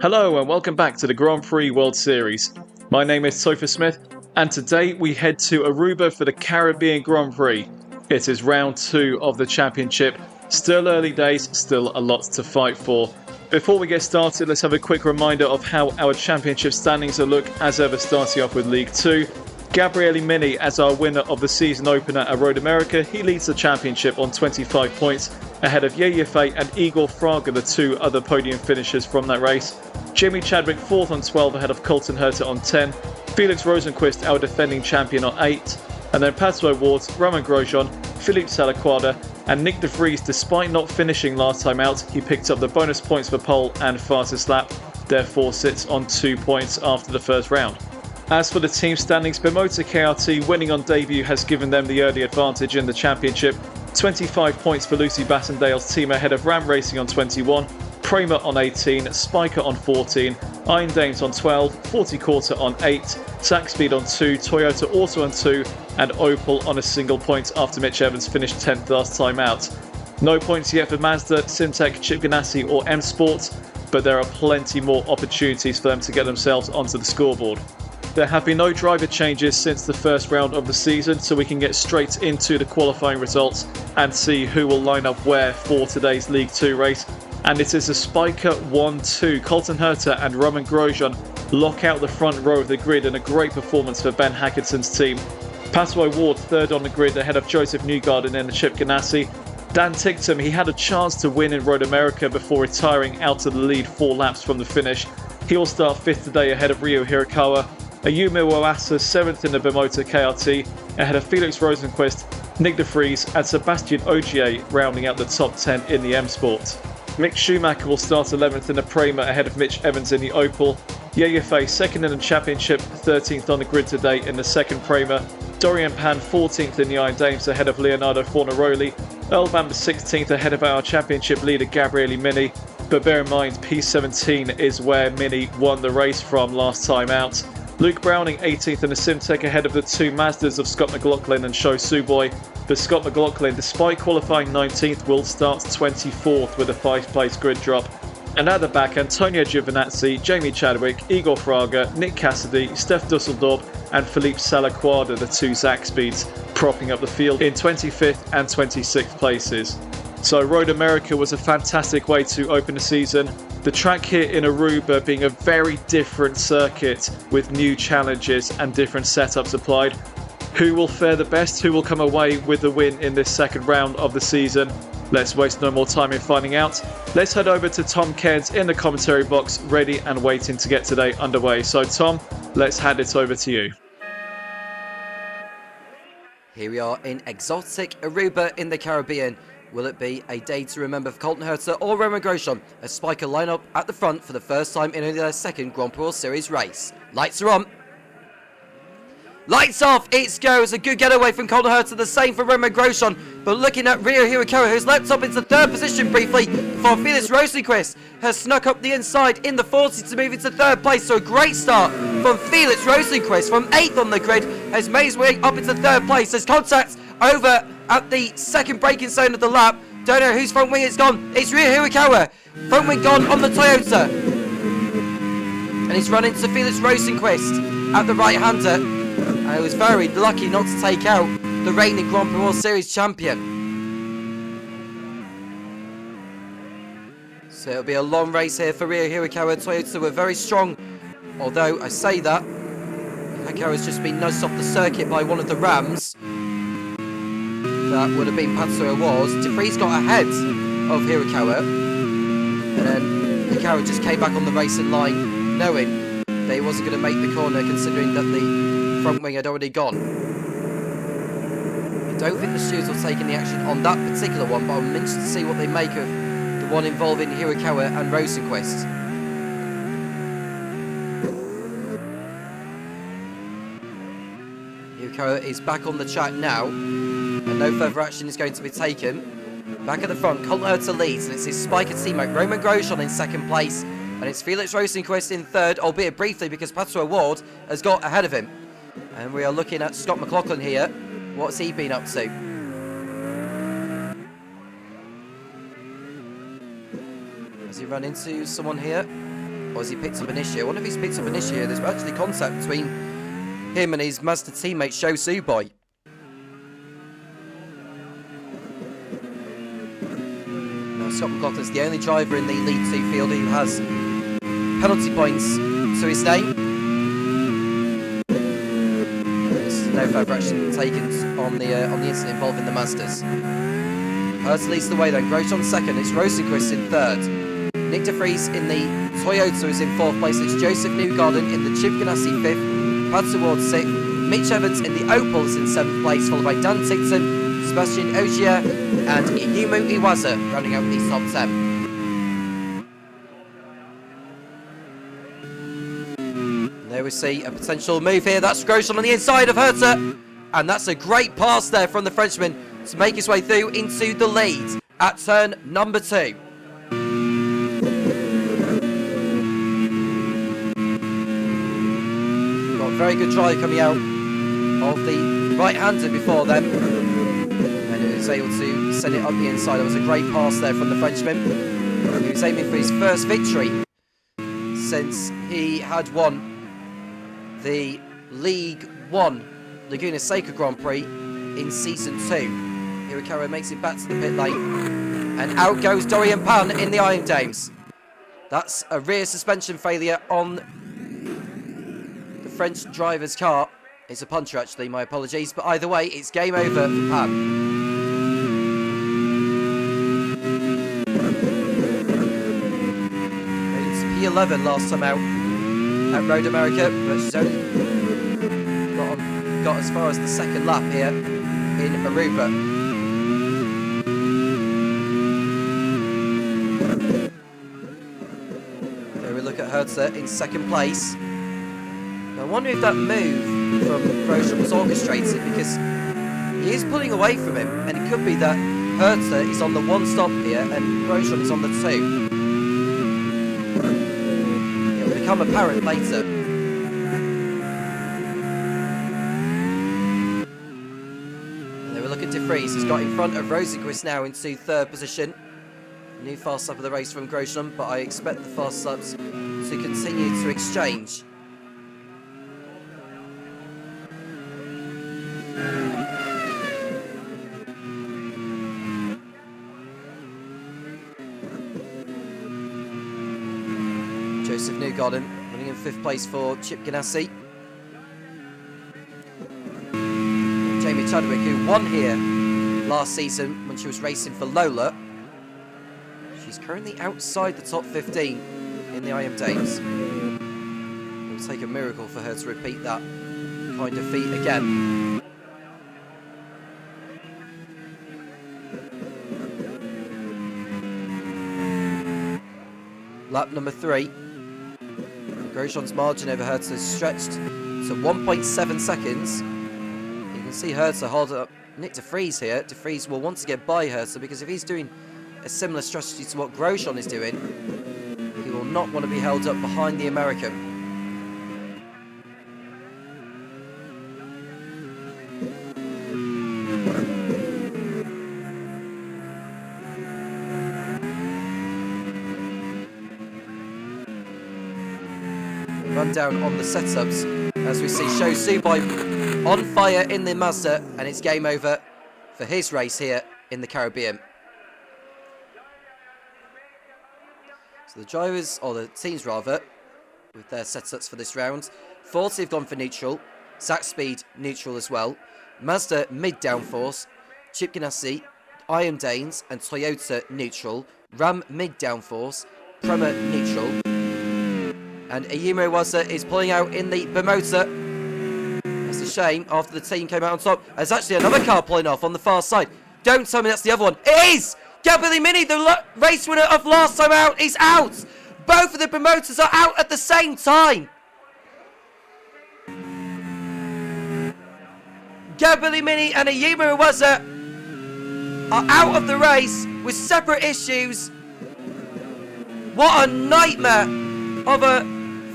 Hello and welcome back to the Grand Prix World Series. My name is Topher Smith and today we head to Aruba for the Caribbean Grand Prix. It is round 2 of the championship. Still early days, still a lot to fight for. Before we get started, let's have a quick reminder of how our championship standings will look, as ever starting off with League 2. Gabriele Mini as our winner of the season opener at Road America. He leads the championship on 25 points, ahead of Yeyefe and Igor Fraga, the two other podium finishers from that race. Jamie Chadwick 4th on 12, ahead of Colton Herta on 10. Felix Rosenqvist, our defending champion, on 8. And then Pato Ward, Romain Grosjean, Philippe Salaquada and Nick de Vries. Despite not finishing last time out, he picked up the bonus points for pole and fastest lap, therefore sits on 2 points after the first round. As for the team standings, Bimota KRT winning on debut has given them the early advantage in the championship. 25 points for Lucy Bassendale's team, ahead of Ram Racing on 21, Prema on 18, Spiker on 14, Iron Dames on 12, 40 Quarter on 8, Zackspeed on 2, Toyota Auto on 2 and Opel on a single point after Mitch Evans finished 10th last time out. No points yet for Mazda, Simtek, Chip Ganassi or M Sport, but there are plenty more opportunities for them to get themselves onto the scoreboard. There have been no driver changes since the first round of the season, so we can get straight into the qualifying results and see who will line up where for today's League 2 race. And it is a Spiker 1-2. Colton Herta and Romain Grosjean lock out the front row of the grid in a great performance for Ben Hackerson's team. Pato Ward 3rd on the grid, ahead of Joseph Newgarden and Chip Ganassi. Dan Ticktum, he had a chance to win in Road America before retiring out of the lead 4 laps from the finish. He will start 5th today, ahead of Ryo Hirakawa. Ayumi Wawasa 7th in the Bimota KRT, ahead of Felix Rosenqvist, Nick de Vries and Sebastian Ogier rounding out the top 10 in the M Sport. Mick Schumacher will start 11th in the Prema, ahead of Mitch Evans in the Opel. Yeyefe 2nd in the championship, 13th on the grid today in the second Prema. Dorian Pan 14th in the Iron Dames, ahead of Leonardo Fornaroli. Earl Bamber 16th, ahead of our championship leader Gabriele Mini. But bear in mind, P17 is where Mini won the race from last time out. Luke Browning 18th in the Simtek, ahead of the two Mazdas of Scott McLaughlin and Sho Suboi. But Scott McLaughlin, despite qualifying 19th, will start 24th with a 5-place grid drop. And at the back, Antonio Giovinazzi, Jamie Chadwick, Igor Fraga, Nick Cassidy, Steph Dusseldorp and Philippe Salaquada, the two Zackspeeds, propping up the field in 25th and 26th places. So Road America was a fantastic way to open the season. The track here in Aruba being a very different circuit with new challenges and different setups applied. Who will fare the best? Who will come away with the win in this second round of the season? Let's waste no more time in finding out. Let's head over to Tom Cairns in the commentary box, ready and waiting to get today underway. So Tom, let's hand it over to you. Here we are in exotic Aruba in the Caribbean. Will it be a day to remember for Colton Herta or Romain Grosjean as Spiker line up at the front for the first time in only their second Grand Prix Series race? Lights are on. Lights off, it goes. A good getaway from Colton Herta, the same for Romain Grosjean. But looking at Ryo Hirakawa, who's leapt up into 3rd position briefly before Felix Rosenqvist has snuck up the inside in the 40 to move into 3rd place. So a great start from Felix Rosenqvist from 8th on the grid, has made his way up into 3rd place. There's contact over at the second braking zone of the lap. Don't know whose front wing it's gone. It's Ryo Hirakawa. Front wing gone on the Toyota. And he's run into Felix Rosenqvist at the right-hander. And he was very lucky not to take out the reigning Grand Prix World Series champion. So it'll be a long race here for Ryo Hirakawa. Toyota were very strong. Although I say that, Hirakawa's just been nudged off the circuit by one of the Rams. That would have been Pato Ward. De Vries got ahead of Hirakawa. And then Hirakawa just came back on the racing line, knowing that he wasn't going to make the corner, considering that the front wing had already gone. I don't think the stewards will take any action on that particular one, but I'm interested to see what they make of the one involving Hirakawa and Rosenqvist. Hirakawa is back on the track now, and no further action is going to be taken. Back at the front, Colton Herta leads, and it's his Spiker teammate Romain Grosjean in 2nd place, and it's Felix Rosenqvist in 3rd, albeit briefly because Pato Ward has got ahead of him. And we are looking at Scott McLaughlin here. What's he been up to? Has he run into someone here? Or has he picked up an issue? I wonder if he's picked up an issue. There's actually contact between him and his Mazda teammate, Sho Suboy. Now, Scott McLaughlin's the only driver in the League 2 field who has penalty points to his name. There's no further action taken on the incident involving the Mazdas. Hertz leads the way then. Grosjean second. It's Rosenqvist in third. Nick de Vries in the Toyota is in fourth place. It's Joseph Newgarden in the Chip Ganassi fifth. Pads Ward sixth. Mitch Evans in the Opel is in seventh place, followed by Dan Tickton, Sebastian Ogier, and Yumu Iwaza rounding out the top 10. There we see a potential move here. That's Grosjean on the inside of Hertha. And that's a great pass there from the Frenchman to make his way through into the lead at turn number 2. Got a very good drive coming out of the right-hander before them. And he was able to send it up the inside. It was a great pass there from the Frenchman. He was aiming for his first victory since he had won the League 1 Laguna Seca Grand Prix in Season 2. Hirakawa makes it back to the pit lane. And out goes Dorian Pan in the Iron Dames. That's a rear suspension failure on the French driver's car. It's a puncher, actually, my apologies. But either way, it's game over for Pan. P11 last time out at Road America, but she's only got as far as the second lap here in Aruba. There we look at Hertha in second place. Now, I wonder if that move from Grosjean was orchestrated, because he is pulling away from him, and it could be that Hertha is on the one stop here and Grosjean is on the 2. It will become apparent later. De Vries has got in front of Rosenqvist now into third position. New fast lap of the race from Grosjean, but I expect the fast laps to continue to exchange. Joseph Newgarden running in fifth place for Chip Ganassi. Jamie Chadwick, who won here last season when she was racing for Lola. She's currently outside the top 15 in the IM Dames. It will take a miracle for her to repeat that kind of feat again. Lap number 3. Grosjean's margin over Hertz has stretched to 1.7 seconds. You can see Hertha hold up Nick de Vries here. De Vries will want to get by Hertha, because if he's doing a similar strategy to what Grosjean is doing, he will not want to be held up behind the American. Rundown on the setups as we see Sho Suboy on fire in the Mazda, and it's game over for his race here in the Caribbean. So the drivers, or the teams rather, with their setups for this round. 40 have gone for neutral, Zach Speed neutral as well, Mazda mid downforce, Chip Ganassi, Iron Danes and Toyota neutral, Ram mid downforce, Prema neutral, and Ayumu Iwaza is pulling out in the Bimota. That's a shame after the team came out on top. There's actually another car pulling off on the far side. Don't tell me that's the other one. It is! Gabriele Mini, the race winner of last time out, is out! Both of the promoters are out at the same time! Gabriele Mini and Ayumu Iwaza are out of the race with separate issues. What a nightmare of a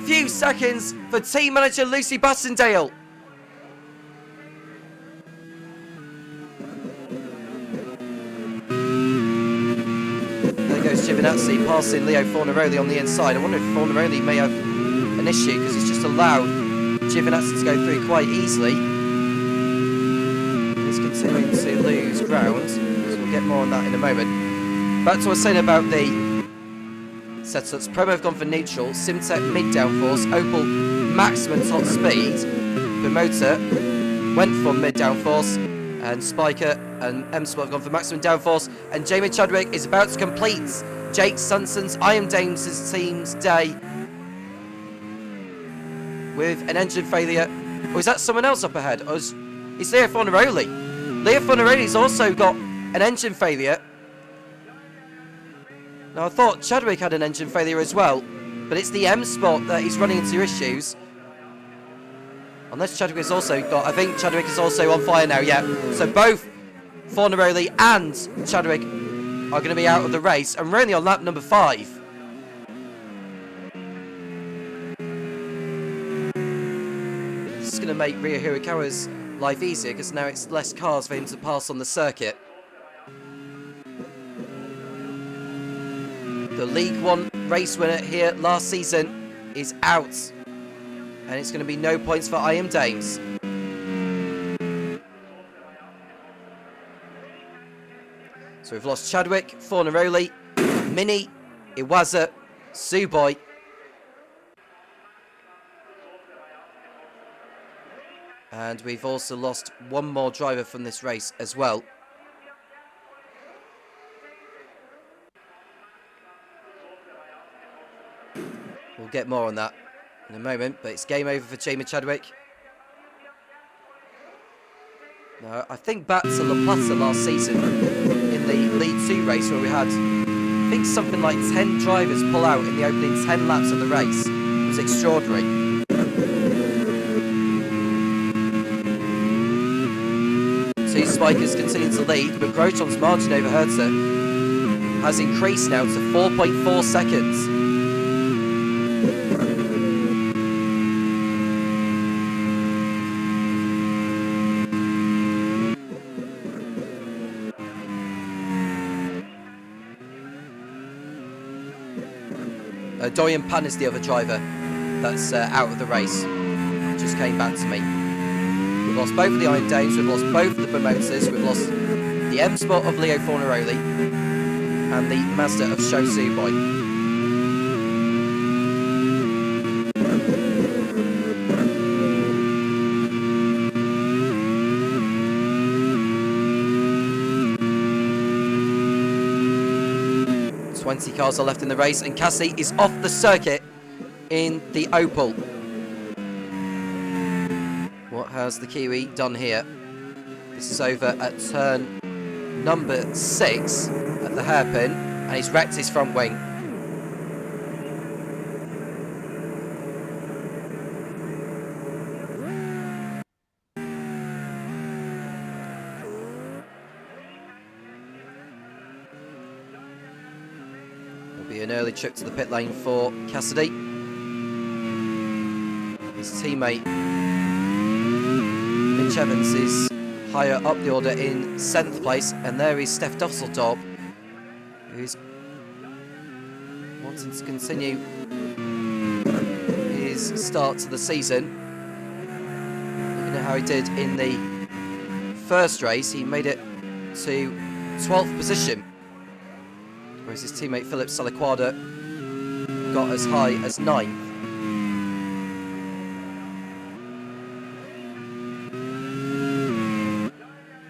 few seconds for team manager Lucy Bassendale. There goes Chip Giovinazzi passing Leo Fornaroli on the inside. I wonder if Fornaroli may have an issue because he's just allowed Giovinazzi to go through quite easily. He's continuing to lose ground, so we'll get more on that in a moment. Back to what I was saying about the setups. Promo have gone for neutral, Simtek mid downforce, Opel maximum top speed, Promoter went for mid downforce, and Spiker and M-Sport have gone for maximum downforce, and Jamie Chadwick is about to complete Jake Sunson's Iron Dames' team's day with an engine failure. Or is that someone else up ahead? Or it's Leo Fornaroli. Leo Fornaroli's also got an engine failure. Now I thought Chadwick had an engine failure as well, but it's the M-Sport that he's running into issues. Unless Chadwick has also got... I think Chadwick is also on fire now, yeah. So both Fornaroli and Chadwick are going to be out of the race, and we're only on lap number 5. This is going to make Ryo Hirakawa's life easier, because now it's less cars for him to pass on the circuit. The League One race winner here last season is out. And it's going to be no points for I Am Dames. So we've lost Chadwick, Fornaroli, Mini, Iwaza, Suboi. And we've also lost one more driver from this race as well. We'll get more on that in a moment, but it's game over for Jamie Chadwick. Now, I think back to La Plata last season in the League 2 race where we had, I think, something like 10 drivers pull out in the opening 10 laps of the race. It was extraordinary. Two Spikers continue to lead, but Groton's margin over Herta has increased now to 4.4 seconds. Dorian Pan is the other driver that's out of the race. Just came back to me. We've lost both of the Iron Dames, we've lost both of the promoters, we've lost the M-Sport of Leo Fornaroli and the Mazda of Sho Suboi. Cars are left in the race, and Cassie is off the circuit in the Opel. What has the Kiwi done here? This is over at turn number 6 at the hairpin, and he's wrecked his front wing. An early trip to the pit lane for Cassidy. His teammate Mitch Evans is higher up the order in 7th place, and there is Steph Dusseldorp, who's wanting to continue his start to the season. Looking at how he did in the first race, he made it to 12th position. Whereas his teammate Philip Salaquada got as high as 9th.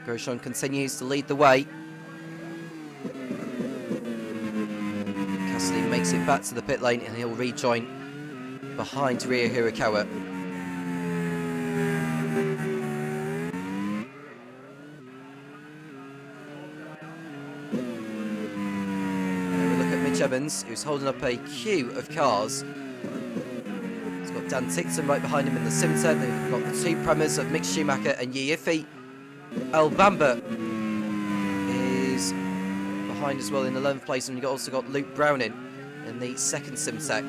Grosjean continues to lead the way. Cassidy makes it back to the pit lane, and he'll rejoin behind Ryo Hirakawa. Evans, who's holding up a queue of cars. He's got Dan Tickton right behind him in the Simter. They've got the 2 Premiers of Mick Schumacher and Yiifi. El Bamba is behind as well in 11th place, and you've also got Luke Browning in the 2nd Simtech.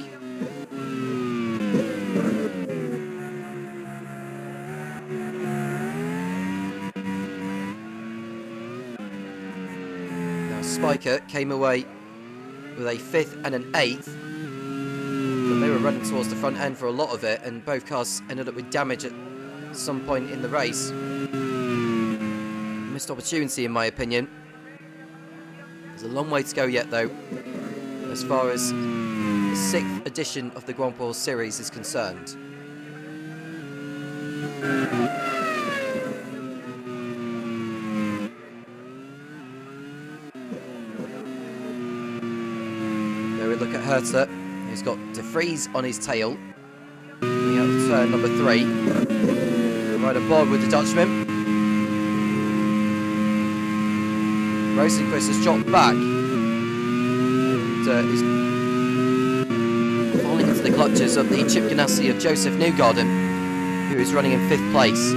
Now Spiker came away with a 5th and an 8th. But they were running towards the front end for a lot of it, and both cars ended up with damage at some point in the race. Missed opportunity, in my opinion. There's a long way to go yet, though, as far as the 6th edition of the Grand Prix Series is concerned. There we look at Herta, who's got De Vries on his tail. Coming out of turn number 3. Right on board with the Dutchman. Rosenquist has dropped back. And is falling into the clutches of the Chip Ganassi of Joseph Newgarden, who is running in 5th place.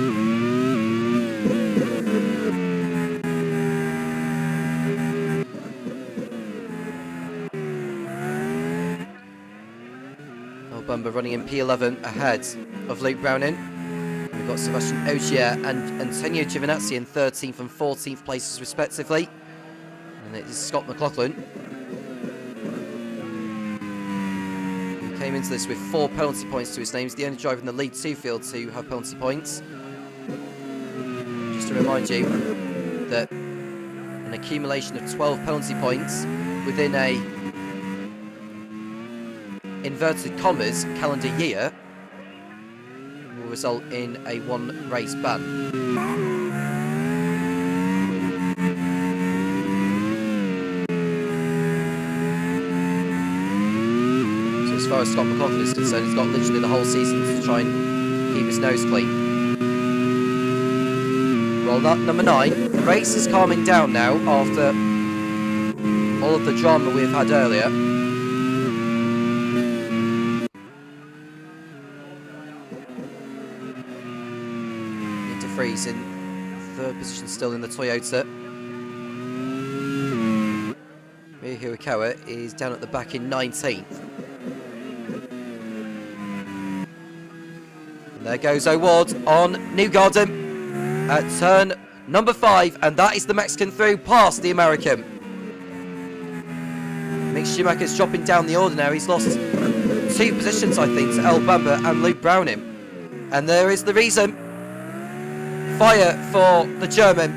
Bumba running in P11 ahead of Luke Browning. We've got Sebastian Ogier and Antonio Giovinazzi in 13th and 14th places respectively. And it is Scott McLaughlin, who came into this with 4 penalty points to his name. He's the only driver in the League 2 field to have penalty points. Just to remind you that an accumulation of 12 penalty points within a inverted commas calendar year will result in a 1 race ban. So as far as Scott McLaughlin is concerned, he's got literally the whole season to try and keep his nose clean. Roll up number 9. The race is calming down now after all of the drama we've had earlier. Freeze in 3rd position still in the Toyota. Ryo Hirakawa is down at the back in 19th. And there goes O'Ward on Newgarden at turn number 5, and that is the Mexican through past the American. Mick Schumacher's dropping down the order now. He's lost 2 positions, I think, to El Bamba and Luke Browning. And there is the reason. Fire for the German.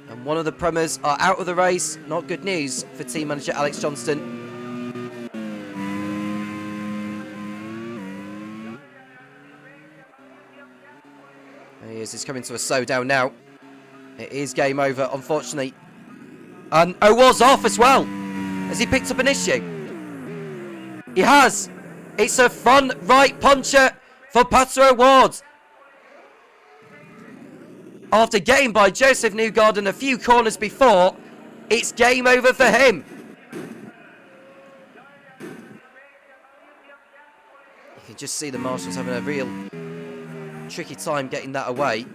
And one of the Premers are out of the race. Not good news for team manager Alex Johnston. There he is. He's coming to a slowdown now. It is game over, unfortunately. And O'Ward's off as well. Has he picked up an issue? He has. It's a front right puncher for Patrick O'Ward. After getting by Joseph Newgarden a few corners before, it's game over for him. You can just see the marshals having a real tricky time getting that away.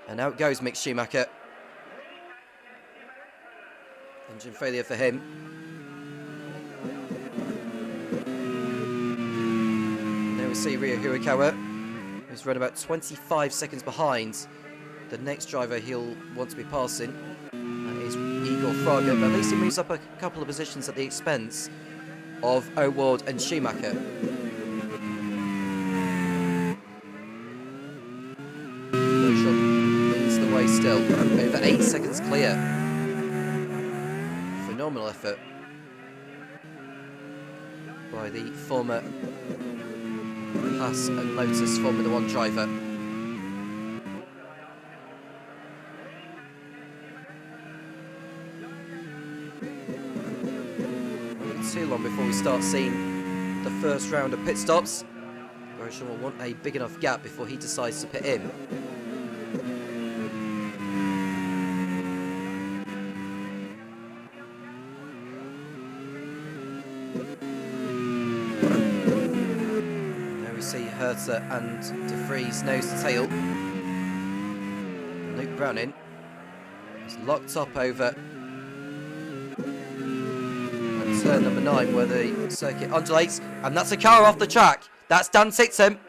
And out goes Mick Schumacher. Engine failure for him. And there we see Ryo Hirakawa, who's run about 25 seconds behind the next driver he'll want to be passing. That is Igor Fraga, but at least he moves up a couple of positions at the expense of O'Ward and Schumacher. Grosjean leads the way still, over 8 seconds clear. Phenomenal effort by the former Haas and Lotus Formula 1 driver. Too long before we start seeing the first round of pit stops. Grosjean will want a big enough gap before he decides to pit in. There we see Herta and De Vries nose to tail. Luke Browning is locked up over turn number 9 where the circuit undulates, and that's a car off the track. That's Dan Tixon.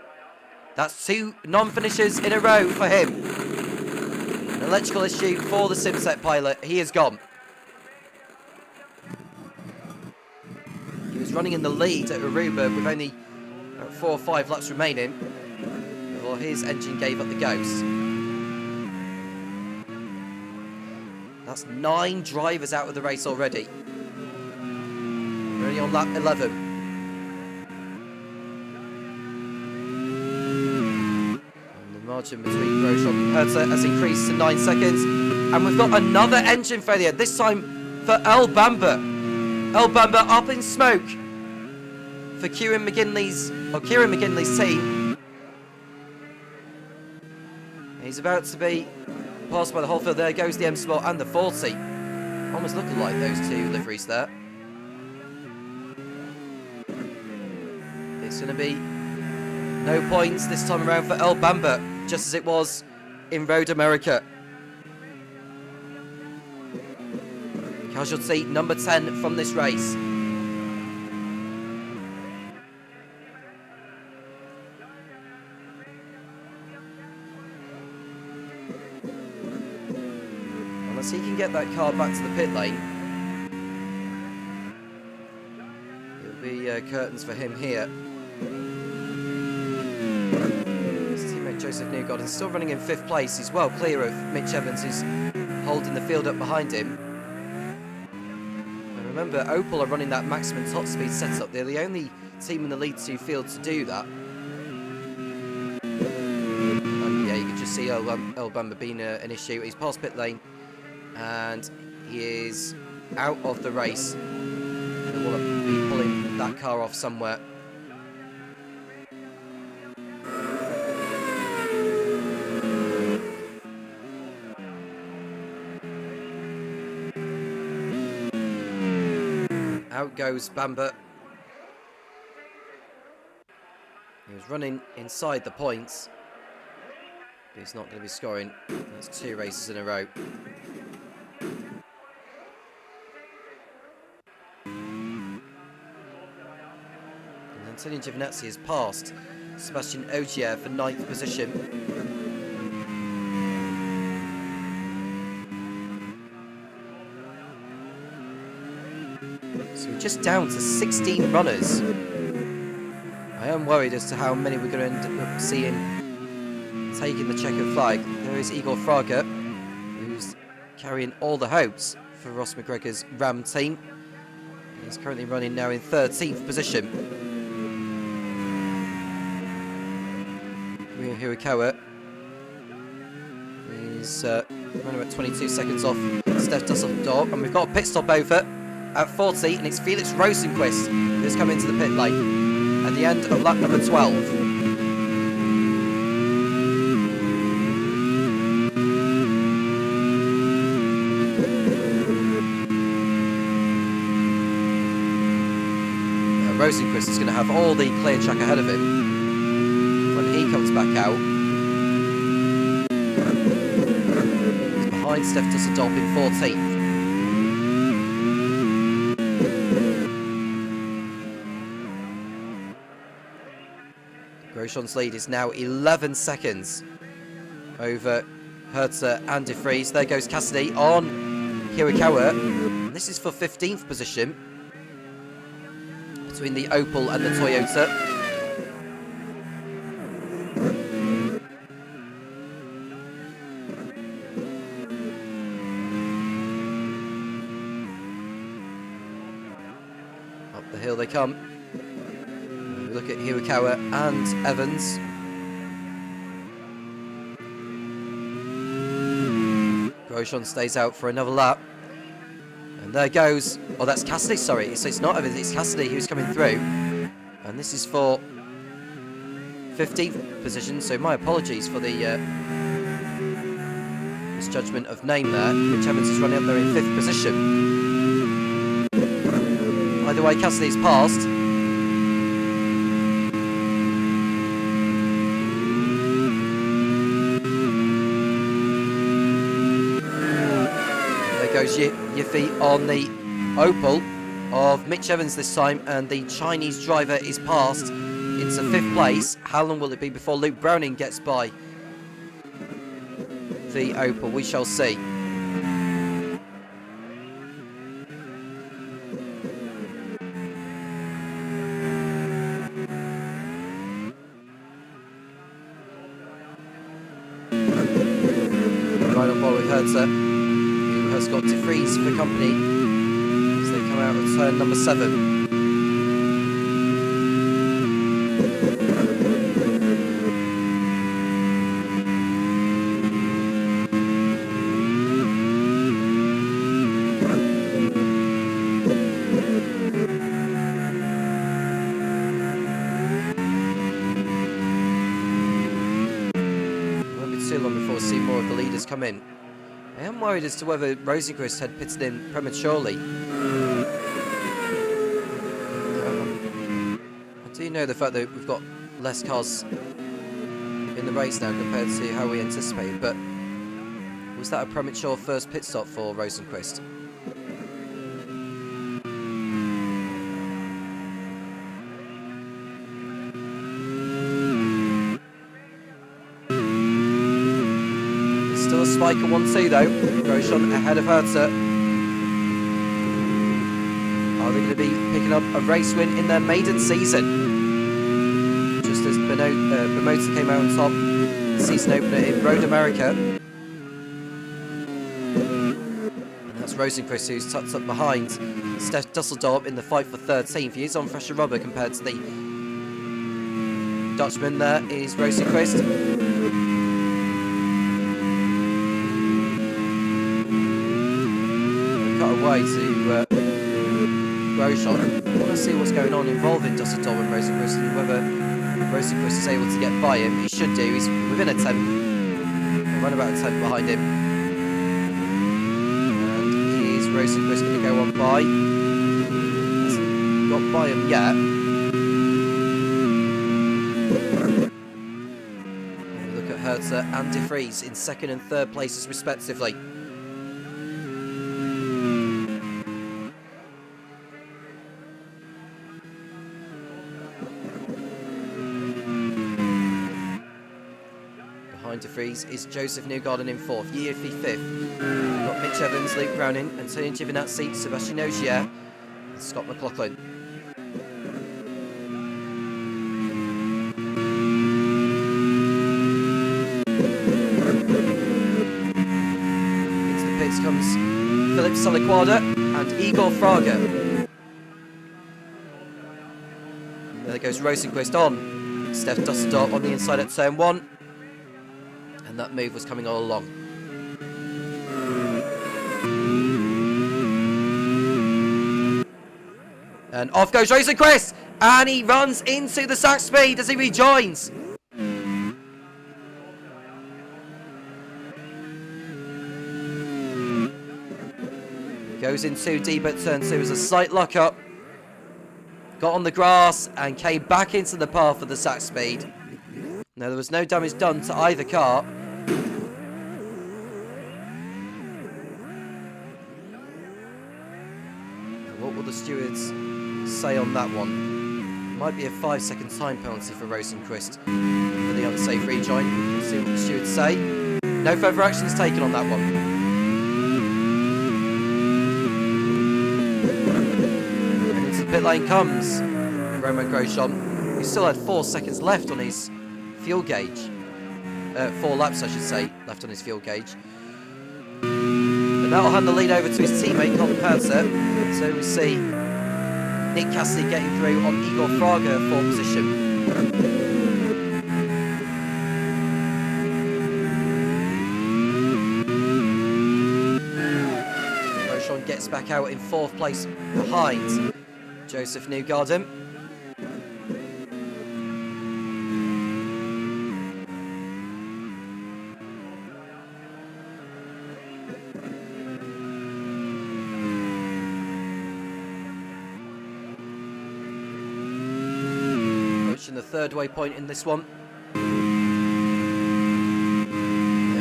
That's 2 non-finishes in a row for him. An electrical issue for the Simset pilot. He is gone. was running in the lead at Aruba with only 4 or 5 laps remaining before his engine gave up the ghost. That's 9 drivers out of the race already. We're only on lap 11. And the margin between Grosjean and Herta has increased to 9 seconds. And we've got another engine failure, this time for El Bamba. El Bamba up in smoke for Kieran McGinley's team. He's about to be passed by the whole field. There goes the M Sport and the 40. Almost looking like those 2 liveries there. It's going to be no points this time around for El Bamba, just as it was in Road America. Casualty number 10 from this race. Unless he can get that car back to the pit lane, it'll be curtains for him here. His teammate Joseph Newgarden still running in 5th place. He's well clear of Mitch Evans, who's holding the field up behind him. And remember, Opel are running that maximum top speed setup. They're the only team in the lead 2 field to do that. And yeah, you can just see El Bamba being an issue. He's past pit lane and he is out of the race. And we'll be pulling that car off somewhere. Out goes Bamba. He was running inside the points, but he's not going to be scoring. That's 2 races in a row. And Antonio Giovinazzi has passed Sebastian Ogier for 9th position. So we're just down to 16 runners. I am worried as to how many we're going to end up seeing taking the checkered flag. There is Igor Fraga, who's carrying all the hopes for Ross McGregor's Ram team. He's currently running now in 13th position. Ryo Hirakawa is running about 22 seconds off Steph Dusseldorp, and we've got a pit stop over at 40, and it's Felix Rosenqvist who's come into the pit lane at the end of lap number 12. Rosenqvist is going to have all the clear track ahead of him when he comes back out. He's behind Steph Dusseldorp in 14th. Grosjean's lead is now 11 seconds over Herta and De Vries. There goes Cassidy on Hirakawa. And this is for 15th position between the Opel and the Toyota. Up the hill they come. Look at Hirakawa and Evans. Grosjean stays out for another lap. And there goes... Oh, that's Cassidy, sorry. So it's not Evans, it's Cassidy who's coming through. And this is for 15th position, so my apologies for the misjudgment of name there. Mitch Evans is running up there in 5th position. Either way, Cassidy's passed. Goes Yiffy on the Opel of Mitch Evans this time, and the Chinese driver is passed into 5th place. How long will it be before Luke Browning gets by the Opel? We shall see. on board with Hertha, who has got De Vries for company as they come out of turn number 7. Come in. I am worried as to whether Rosenqvist had pitted in prematurely. I do know the fact that we've got less cars in the race now compared to how we anticipated, but was that a premature first pit stop for Rosenqvist? Spiker 1-2 though. Grosjean ahead of Hertha. Are they going to be picking up a race win in their maiden season? Just as Bemota came out on top, the season opener in Road America. And that's Rosenqvist who's tucked up behind Steph Dusseldorp in the fight for 13th. He is on fresher rubber compared to the Dutchman. There is Rosenqvist. Away to Grosjean. I want to see what's going on involving Dusseldorp and Rosenqvist and whether Rosenqvist is able to get by him. He should do. He's within a 10th, around about a 10th behind him. And is Rosenqvist going to go on by? Hasn't got by him yet. Look at Hertha and De Vries in 2nd and 3rd places respectively. De Vries is Joseph Newgarden in 4th, Yiffy 5th. We've got Mitch Evans, Luke Browning, Antonio Giovinazzi, Sebastian Ogier, and Scott McLaughlin. Into the pits comes Philip Saliquada and Igor Fraga. There goes Rosenqvist on. Steph Dusseldorp on the inside at turn 1. And that move was coming all along. And off goes Rosenqvist! And he runs into the sack speed as he rejoins. Goes in too deep at turn 2 as a slight lock up. Got on the grass and came back into the path of the sack speed. Now there was no damage done to either car. What will the stewards say on that one? Might be a 5-second time penalty for Rosenqvist for the unsafe rejoin. We'll see what the stewards say. No further action is taken on that one. And into the pit lane comes Romain Grosjean, who still had 4 seconds left on his fuel gauge. 4 laps, I should say, left on his fuel gauge. And that'll hand the lead over to his teammate, Colin Hertha. So we see Nick Cassidy getting through on Igor Fraga for position. Grosjean gets back out in 4th place behind Joseph Newgarden. The 3rd waypoint in this one. There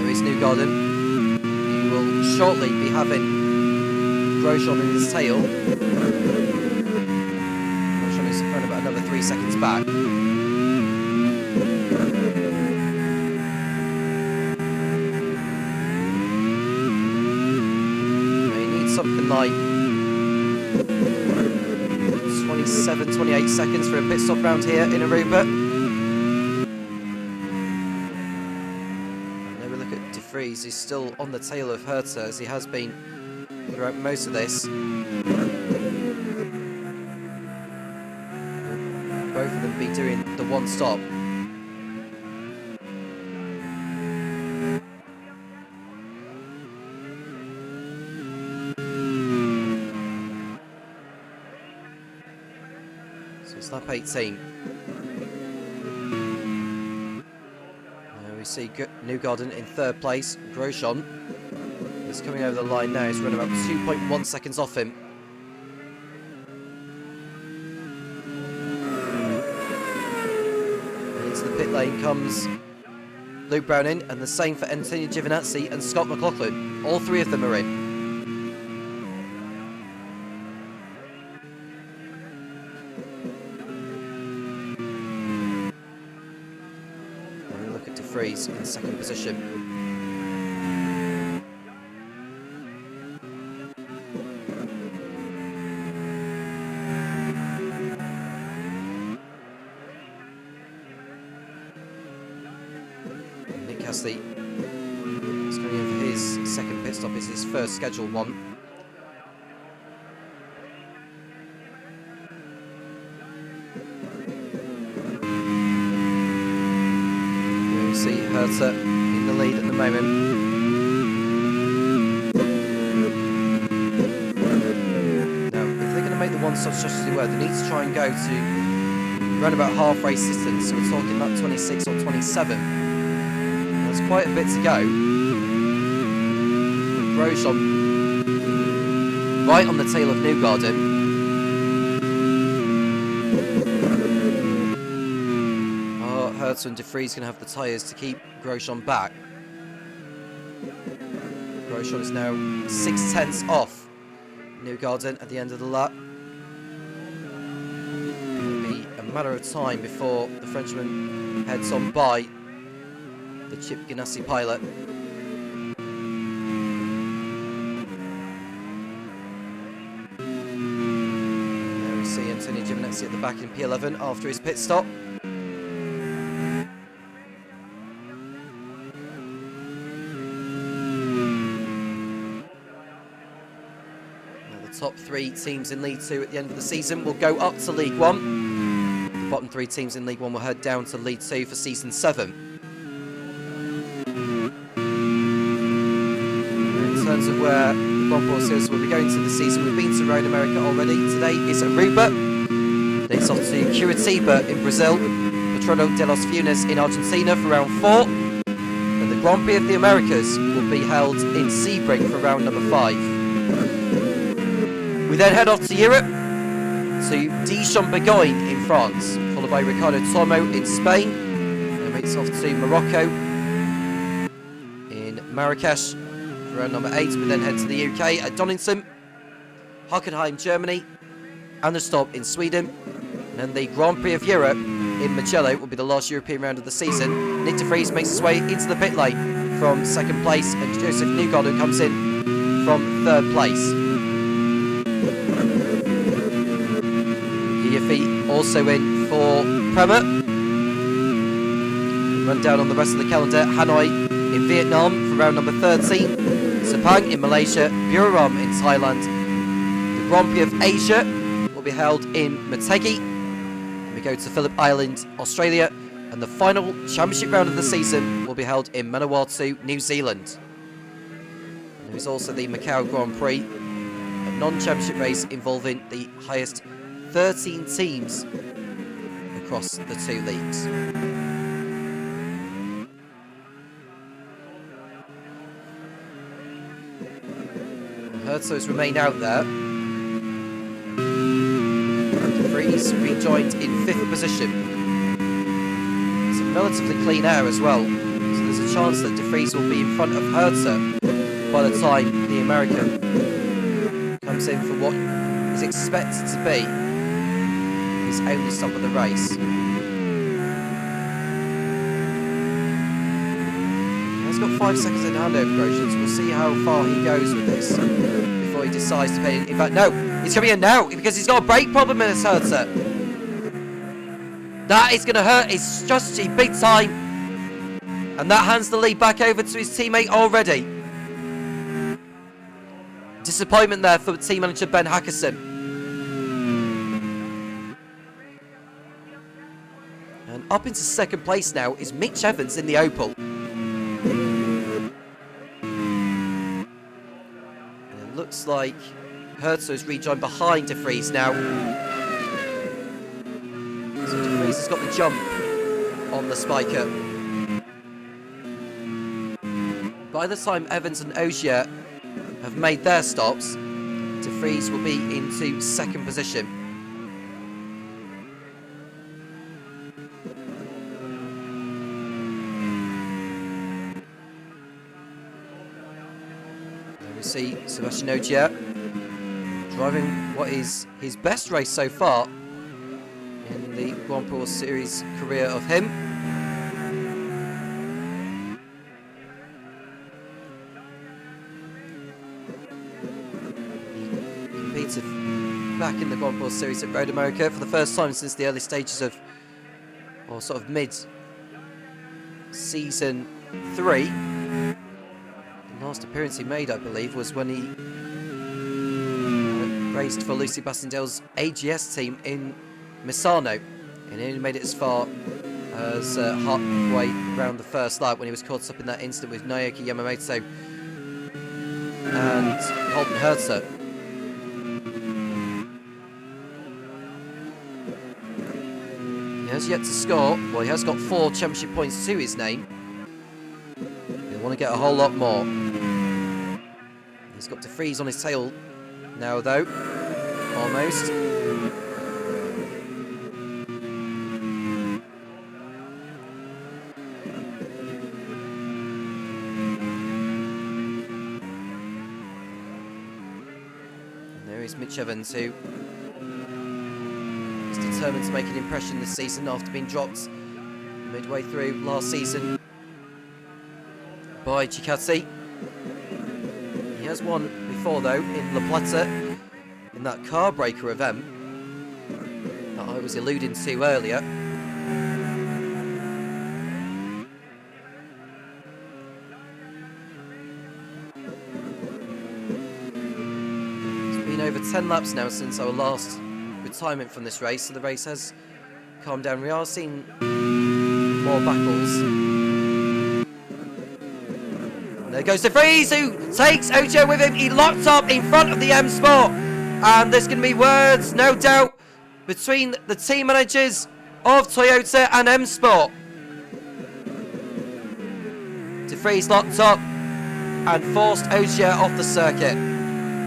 is Newgarden. He will shortly be having Grosjean in his tail. Grosjean is around about another 3 seconds back. He needs something like 27-28 seconds for a pit stop round here in Aruba. And then we look at De Vries is still on the tail of Herta, as he has been throughout most of this. Both of them be doing the one stop. So it's lap 18. We see Newgarden in third place. Grosjean is coming over the line now. He's running about 2.1 seconds off him. And into the pit lane comes Luke Browning, and the same for Antonio Giovinazzi and Scott McLaughlin. All three of them are in. Vries in second position. Nick Cassidy is going in for his second pit stop. It's his first scheduled one. See Herta in the lead at the moment. Now, if they're going to make the one-stop strategy as they were, they need to try and go to around about half-race distance, so we're talking about 26 or 27. There's quite a bit to go. Grosjean right on the tail of Newgarden. Herta and De Vries going to have the tyres to keep Grosjean back. Grosjean is now 6/10 off Newgarden at the end of the lap. It'll be a matter of time before the Frenchman heads on by the Chip Ganassi pilot. There we see Antonio Giovinazzi at the back in P11 after his pit stop. Top three teams in League 2 at the end of the season will go up to League 1. The bottom three teams in League 1 will head down to League 2 for Season 7. In terms of where the Grand Prix Series will be going to this season, we've been to Road America already. Today is Aruba. Then it's off to Curitiba in Brazil, Patrono de los Funes in Argentina for round 4. Then the Grand Prix of the Americas will be held in Sebring for round number 5. We then head off to Europe, to Dijon-Bourgogne in France, followed by Ricardo Tormo in Spain. Then it's off to Morocco in Marrakesh for round number 8. We then head to the UK at Donington, Hockenheim, Germany, and the stop in Sweden. And then the Grand Prix of Europe in Mugello will be the last European round of the season. Nick De Vries makes his way into the pit lane from second place, and Joseph Newgarden comes in from third place. Also in for Prema. Run down on the rest of the calendar. Hanoi in Vietnam for round number 13. Sepang in Malaysia. Buriram in Thailand. The Grand Prix of Asia will be held in Motegi. We go to Phillip Island, Australia. And the final championship round of the season will be held in Manawatu, New Zealand. And there is also the Macau Grand Prix, a non-championship race involving the highest 13 teams across the two leagues. Herta has remained out there. De Vries rejoined in 5th position. It's a relatively clean air as well, so there's a chance that De Vries will be in front of Herta by the time the American comes in for what is expected to be his only stop of the race. He's got 5 seconds in hand over Grosjean, so we'll see how far he goes with this before he decides to pay in. In fact, no, he's coming in now because he's got a brake problem in his Herta. That is going to hurt his strategy big time. And that hands the lead back over to his teammate already. Disappointment there for team manager Ben Hackerson. And up into second place now is Mitch Evans in the Opel. And it looks like Herzer has rejoined behind De Vries now. So De Vries has got the jump on the spiker. By the time Evans and Ogier have made their stops, De Vries will be into second position. There we see Sebastian Ogier driving what is his best race so far in the Grand Prix Series career of him. Back in the Grand Prix Series at Road America for the first time since the early stages of, or sort of mid-season 3. The last appearance he made, I believe, was when he raced for Lucy Bassendale's AGS team in Misano, and he only made it as far as halfway around the first lap when he was caught up in that incident with Naoki Yamamoto and Holden Herzer. He has yet to score. Well, he has got 4 championship points to his name. He'll want to get a whole lot more. He's got De Vries on his tail now, though. Almost. And there is Mitch Evans, who is determined to make an impression this season after being dropped midway through last season by Ducati. He has won before, though, in La Plata, in that car breaker event that I was alluding to earlier. It's been over 10 laps now since our last retirement from this race, so the race has calmed down. We are seeing more battles. And there goes De Vries, who takes Ojo with him. He locked up in front of the M Sport, and there's going to be words, no doubt, between the team managers of Toyota and M Sport. De Vries locked up and forced Ogier off the circuit.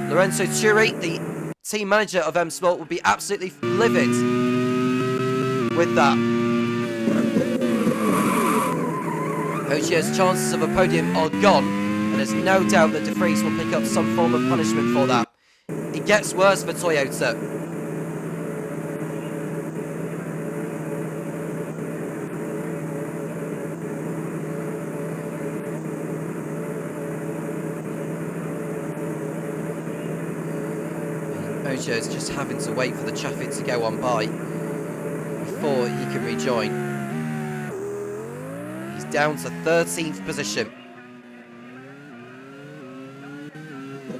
Lorenzo Turi, the team manager of M Sport, will be absolutely livid with that. Ogier's chances of a podium are gone, and there's no doubt that De Vries will pick up some form of punishment for that. It gets worse for Toyota. Ogier is just having to wait for the traffic to go on by before he can rejoin. He's down to 13th position.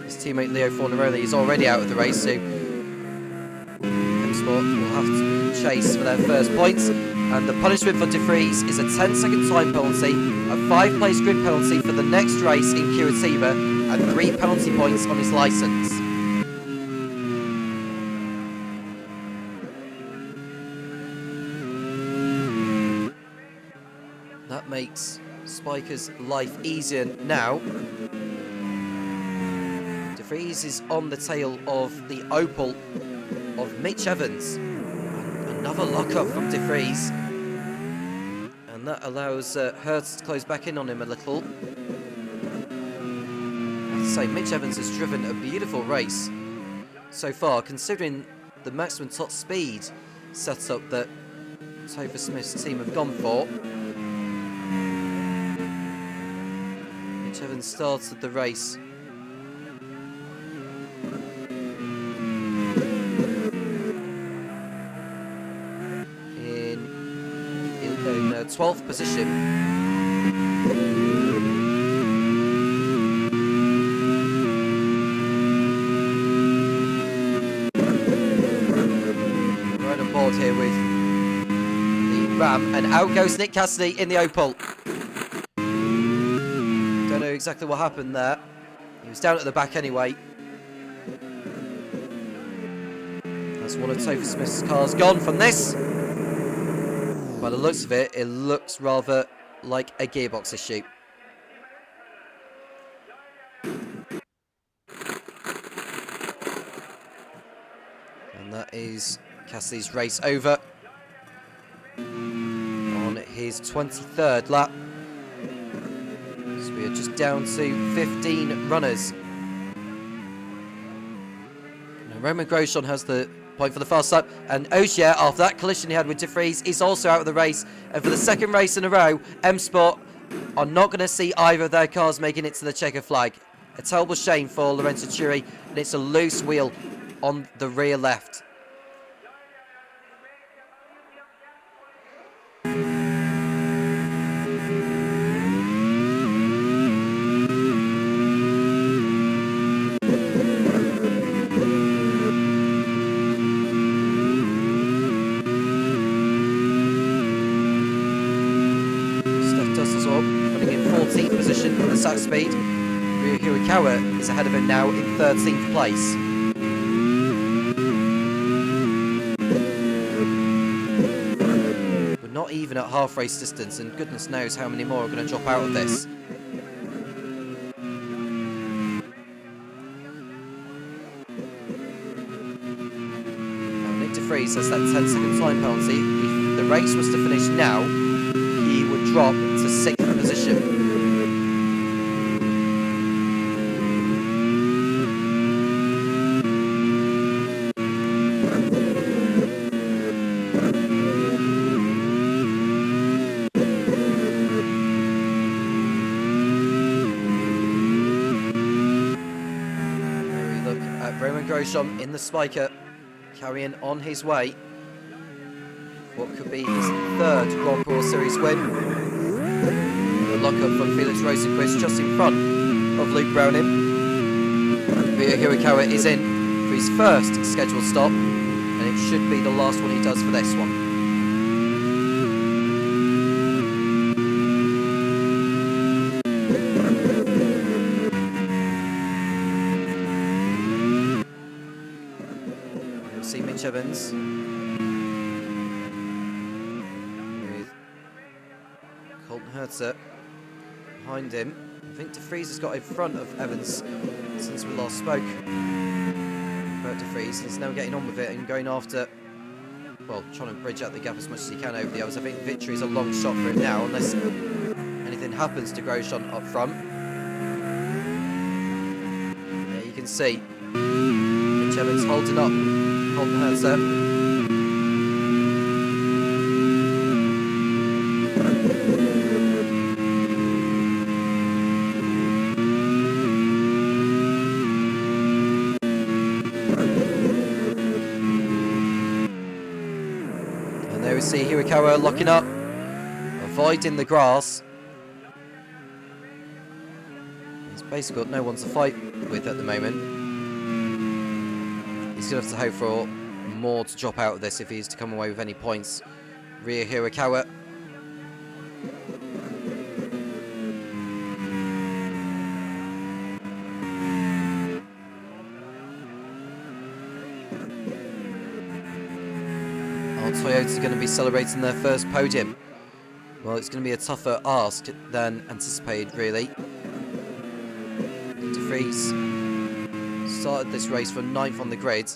His teammate Leo Fornaroli is already out of the race, so M Sport will have to chase for their first points. And the punishment for De Vries is a 10-second time penalty, a 5-place grid penalty for the next race in Curitiba, and 3 penalty points on his licence. That makes Spiker's life easier now. De Vries is on the tail of the Opel of Mitch Evans. And another lock-up from De Vries. And that allows Hertz to close back in on him a little. I have to say, Mitch Evans has driven a beautiful race so far, considering the maximum top speed setup that Topher Smith's team have gone for. Mitch Evans started the race in 12th position. bam, and out goes Nick Cassidy in the Opal. Don't know exactly what happened there. He was down at the back anyway. That's one of Topher Smith's cars gone from this. By the looks of it, it looks rather like a gearbox issue. And that is Cassidy's race over on his 23rd lap. So we are just down to 15 runners. Now Roman Grosjean has the point for the fast lap, and Ogier, after that collision he had with De Vries, is also out of the race. And for the second race in a row, M Sport are not going to see either of their cars making it to the checker flag. A terrible shame for Lorenzo Churi, and it's a loose wheel on the rear left. At speed. Ryu Hirakawa is ahead of him now in 13th place. We're not even at half race distance, and goodness knows how many more are going to drop out of this. Now Nick De Vries has that 10-second time penalty. If the race was to finish now, he would drop to 6th position. Grosjean in the spiker, carrying on his way. What could be his 3rd Grand Prix Series win. The lockup from Felix Rosenquist just in front of Luke Browning. Ryu Hirakawa is in for his first scheduled stop, and it should be the last one he does for this one. Evans with Colton Hertzer behind him. I think De Vries has got in front of Evans since we last spoke. But De Vries is now getting on with it and going after, well, trying to bridge out the gap as much as he can over the others. I think victory is a long shot for him now, unless anything happens to Grosjean up front. There you can see Mitch Evans holding up Colton Hertzer. And there we see Hirakawa locking up, avoiding the grass. He's basically got no one to fight with at the moment. He's going to have to hope for more to drop out of this if he's to come away with any points. Ryu Hirakawa. Our Toyota's going to be celebrating their first podium. Well, it's going to be a tougher ask than anticipated, really. De Vries started this race from 9th on the grid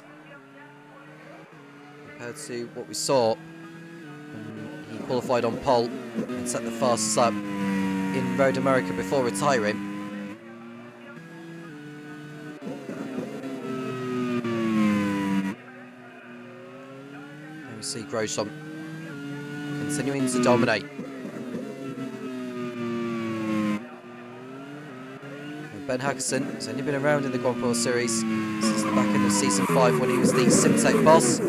compared to what we saw when he qualified on pole and set the fastest lap in Road America before retiring. And we see Grosjean continuing to dominate. Ben Hackerson has only been around in the Grand Prix Series since the back end of Season 5 when he was the Simtech boss.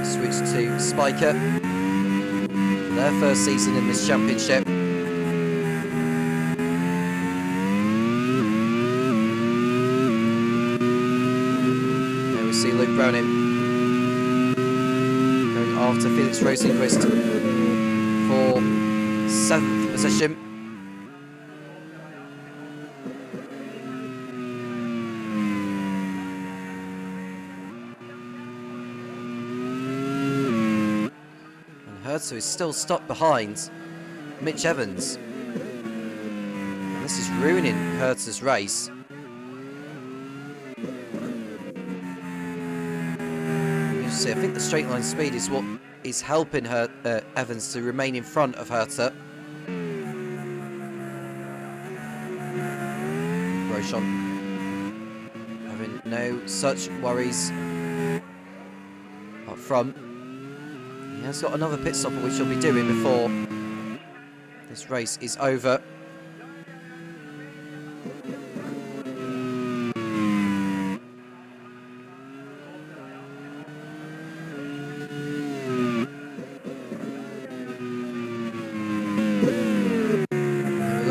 Switched to Spiker, their first season in this championship. There we see Luke Browning going after Felix Rosenqvist for 7th position. And Hertz is still stuck behind Mitch Evans. And this is ruining Hertz's race. I think the straight line speed is what is helping Evans to remain in front of Hertha. Grosjean having no such worries up front. He has got another pit stop which he'll be doing before this race is over.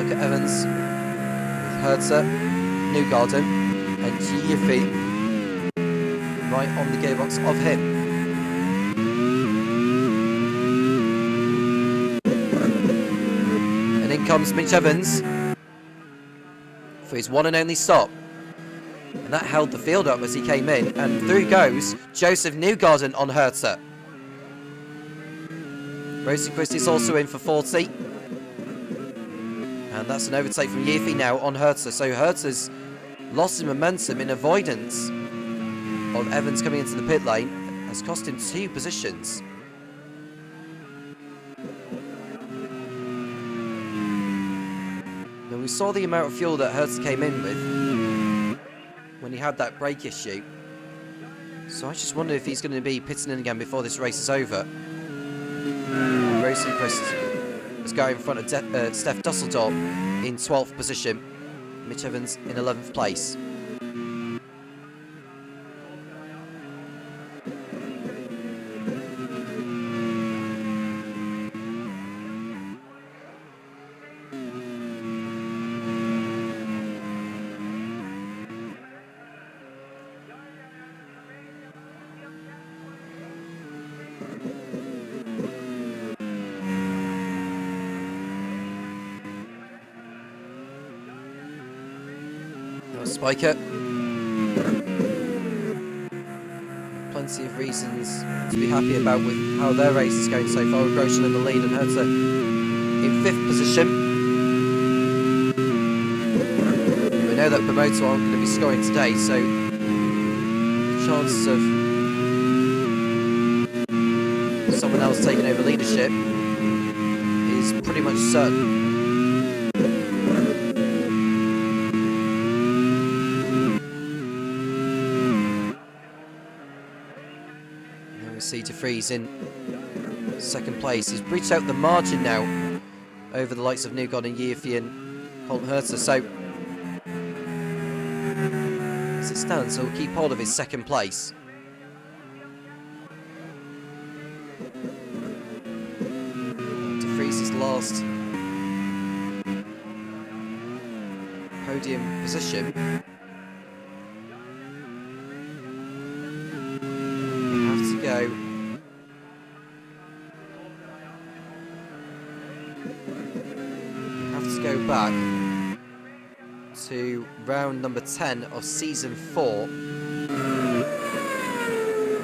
Evans, Hertha, Newgarden, and Giuffre right on the gearbox of him. And in comes Mitch Evans for his one and only stop. And that held the field up as he came in. And through goes Joseph Newgarden on Hertha. Rosenqvist is also in for 40. And that's an overtake from Giuffre now on Hertha. So Hertha's lost his momentum in avoidance of Evans coming into the pit lane. Has cost him 2 positions. Now we saw the amount of fuel that Hertha came in with when he had that brake issue. So I just wonder if he's going to be pitting in again before this race is over. Rosenqvist is going in front of Steph Dusseldorp in 12th position. Mitch Evans in 11th place. Spiker. Plenty of reasons to be happy about with how their race is going so far. Grosjean in the lead and Hertha in 5th position. We know that Promoter aren't going to be scoring today, so the chances of someone else taking over leadership is pretty much certain. See De Vries in 2nd place. He's breached out the margin now over the likes of Newgarden and Giuffre and Colton Hertha. So as it stands, he'll keep hold of his 2nd place. De Vries' last podium position. Go. Have to go back to round number 10 of season 4,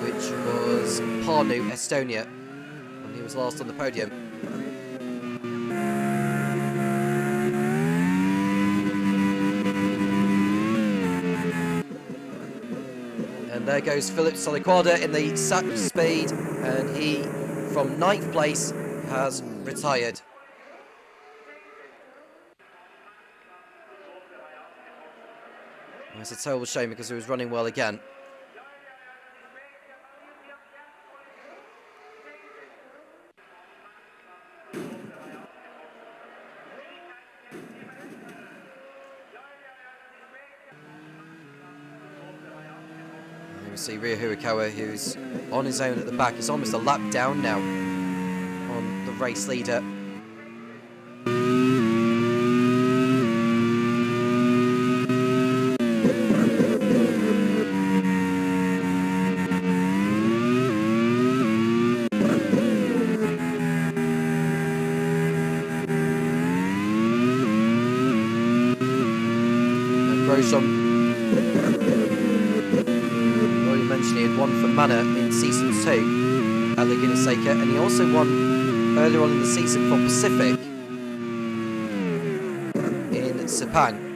which was Pärnu, Estonia, when he was last on the podium. And there goes Philip Soliquada in the sack speed, and he, from 9th place, has retired. It's a terrible shame because he was running well again. You see Ryo Hirakawa, who's on his own at the back. He's almost a lap down now on the race leader. Grosjean. Already mentioned he had won for Manor in Season 2 at Laguna Seca, and he also won earlier on in the season for Pacific in Sepang.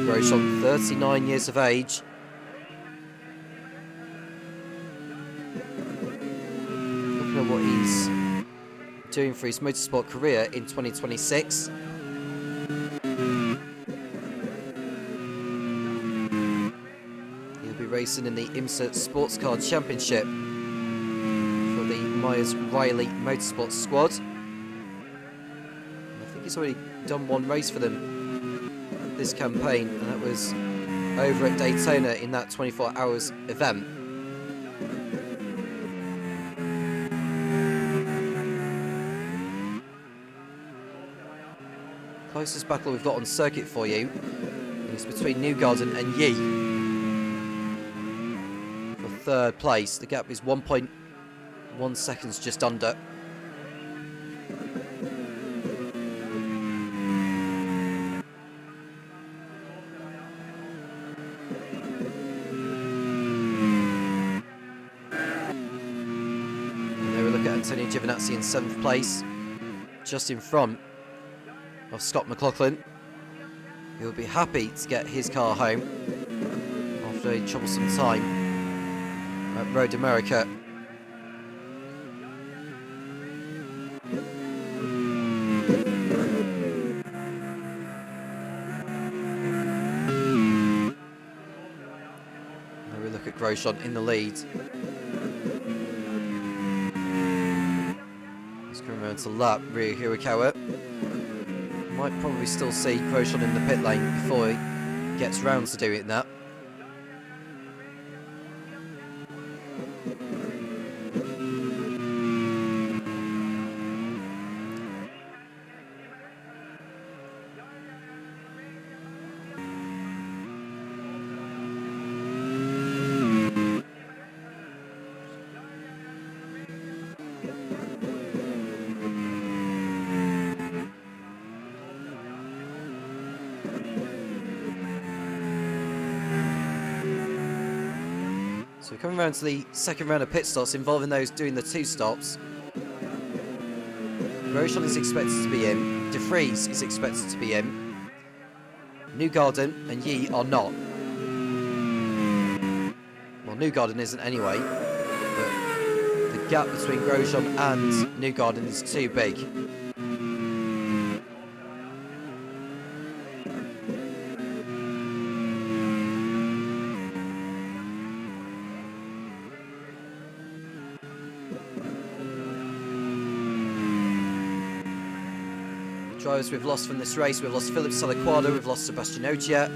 Grosjean, 39 years of age. Looking at what he's doing for his motorsport career in 2026. He'll be racing in the IMSA Sports Car Championship for the Myers Riley Motorsports squad. I think he's already done one race for them this campaign, and that was over at Daytona in that 24 hours event. Closest battle we've got on circuit for you is between Newgarden and Yi for third place. The gap is 1.1 seconds just under. Giovinazzi in 7th place, just in front of Scott McLaughlin. He'll be happy to get his car home after a troublesome time at Road America. Now we look at Grosjean in the lead. To lap Ryu Hirakawa. Might probably still see Grosjean in the pit lane before he gets round to doing that. So coming around to the second round of pit stops involving those doing the 2 stops. Grosjean is expected to be in, De Vries is expected to be in, Newgarden and Yi are not. Well, Newgarden isn't anyway, but the gap between Grosjean and Newgarden is too big. Drivers we've lost from this race, we've lost Philip Salaquada, we've lost Sebastian Ogier,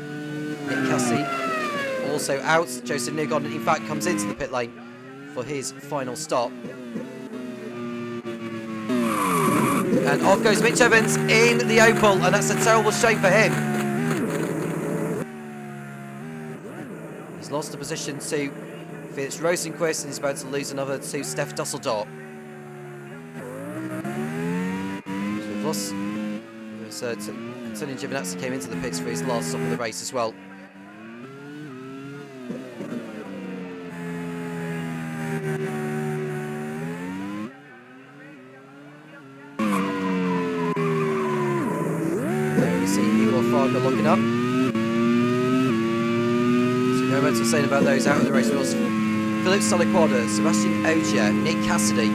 Nick Cassidy also out. Joseph Newgarden in fact comes into the pit lane for his final stop. And off goes Mitch Evans in the Opel, and that's a terrible shame for him. He's lost the position to Felix Rosenquist and he's about to lose another to Steph Dusseldorp. So we've lost... Antonio Giovinazzi came into the pits for his last stop of the race as well. There we see Igor Fargo locking up. So no much to say about those out of the race. We also Philip Salaquada, Sebastian Ogier, Nick Cassidy.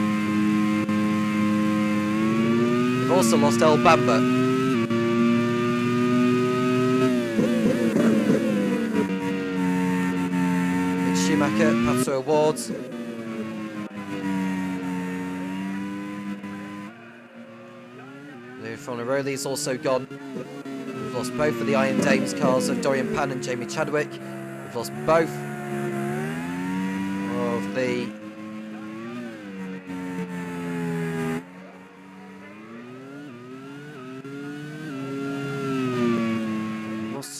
We've also lost El Bamba. Schumacher, Pato Awards. Fonaroli is also gone. We've lost both of the Iron Dames cars of Dorian Pan and Jamie Chadwick. We've lost both of the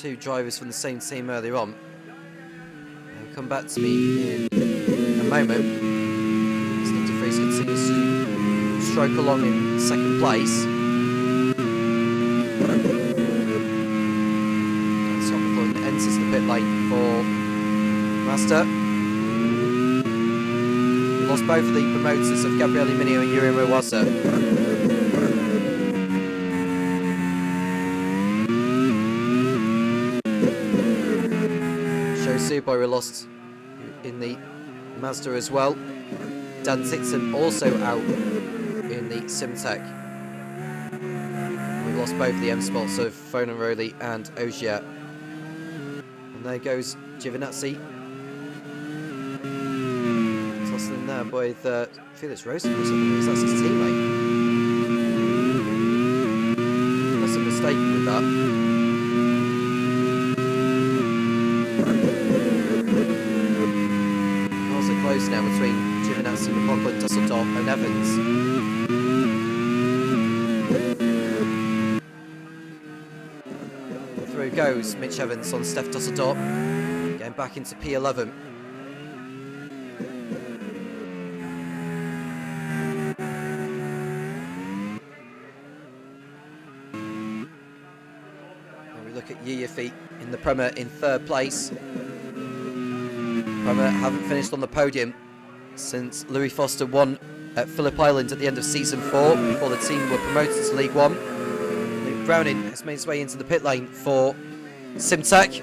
two drivers from the same team earlier on. They'll come back to me in a moment. De Vries continues to stroke along in second place. Tom Cairns enters the pit lane for Master. We lost both of the promoters of Gabriele Minio and Yuri Mawasa. Suboy were lost in the Mazda as well. Dan Dixon also out in the Simtech. We lost both the M spots of Fonaroli and Ogier. And there goes Giovinazzi. Tossing in there with Felix Rosenquist, I think that's his teammate. That's a mistake with that. Close now between Giovinazzi, McLaughlin, Dusseldorf and Evans. Through goes Mitch Evans on Steph Dusseldorf, getting back into P11. And we look at Yiafi in the Premier in third place. Premier haven't finished on the podium since Louis Foster won at Phillip Island at the end of season 4 before the team were promoted to League 1. Luke Browning has made his way into the pit lane for Simtech.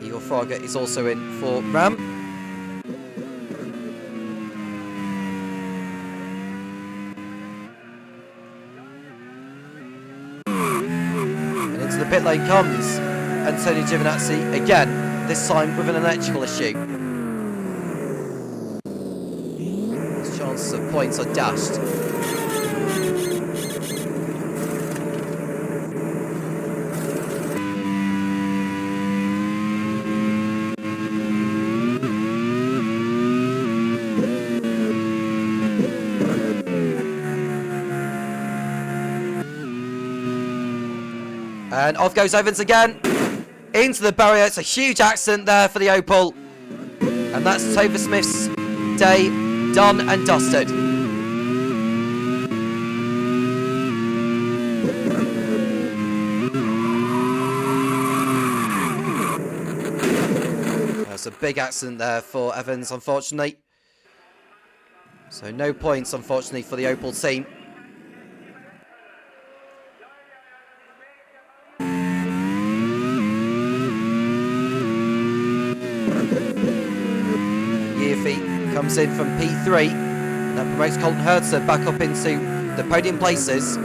Igor Fraga is also in for Ram. Pit lane comes Antonio Giovinazzi again, this time with an electrical issue. His chances of points are dashed. And off goes Evans again, into the barrier. It's a huge accident there for the Opel. And that's Topher Smith's day done and dusted. That's a big accident there for Evans, unfortunately. So no points, unfortunately, for the Opel team. Comes in from P3. That promotes Colton Hertzer back up into the podium places. De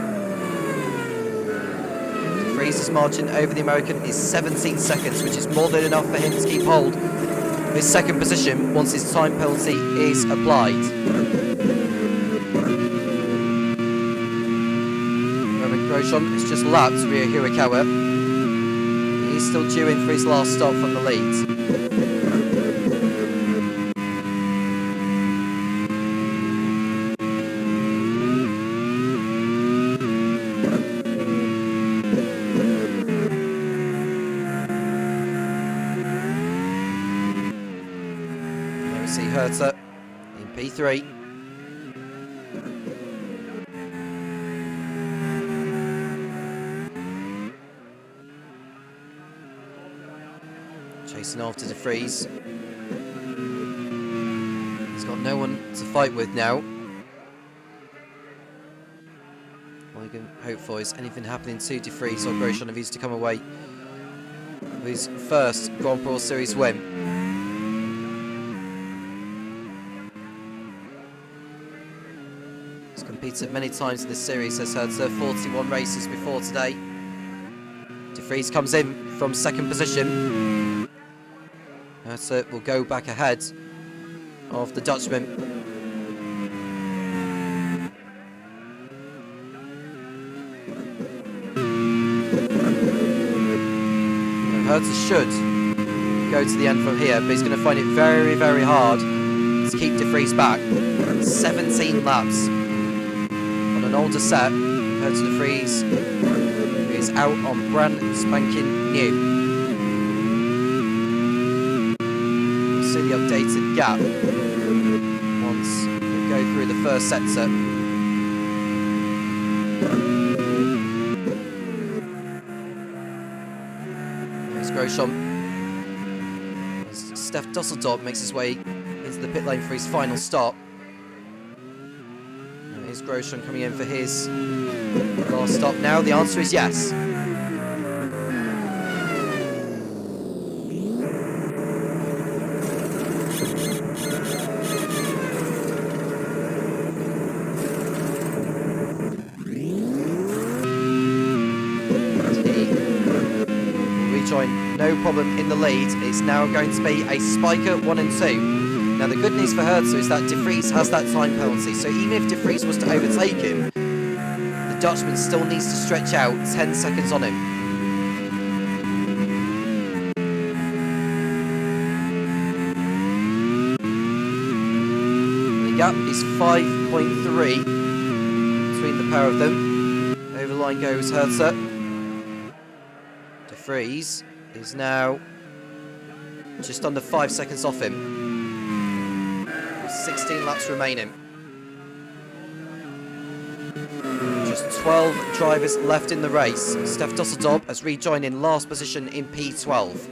Vries' margin over the American is 17 seconds, which is more than enough for him to keep hold of his second position once his time penalty is applied. Roman Grosjean has just lapped Ryo Hirakawa. He's still due in for his last stop from the lead. Hertzer in P3. Chasing after De Vries. He's got no one to fight with now. All you can hope for is anything happening to De Vries or Grosjean if he's to come away with his first Grand Prix Series win. Competed many times in this series, has had 41 races before today. De Vries comes in from second position. Hertzer will go back ahead of the Dutchman. Hertzer should go to the end from here, but he's going to find it very, very hard to keep De Vries back. 17 laps on an older set compared to De Vries, who is out on brand spanking new. We'll see the updated gap once we go through the first sector. There's Grosjean. As Steph Dusseldorp makes his way into the pit lane for his final stop. And here's Grosjean coming in for his last stop now. The answer is yes. No problem in the lead. It's now going to be a spiker 1 and 2. Now the good news for Hertz is that De Vries has that time penalty, so even if De Vries was to overtake him, the Dutchman still needs to stretch out 10 seconds on him. The gap is 5.3 between the pair of them. Over the line goes Hertz. De Vries is now just under 5 seconds off him. 16 laps remaining. Just 12 drivers left in the race. Steph Dusseldorp has rejoined in last position in P12.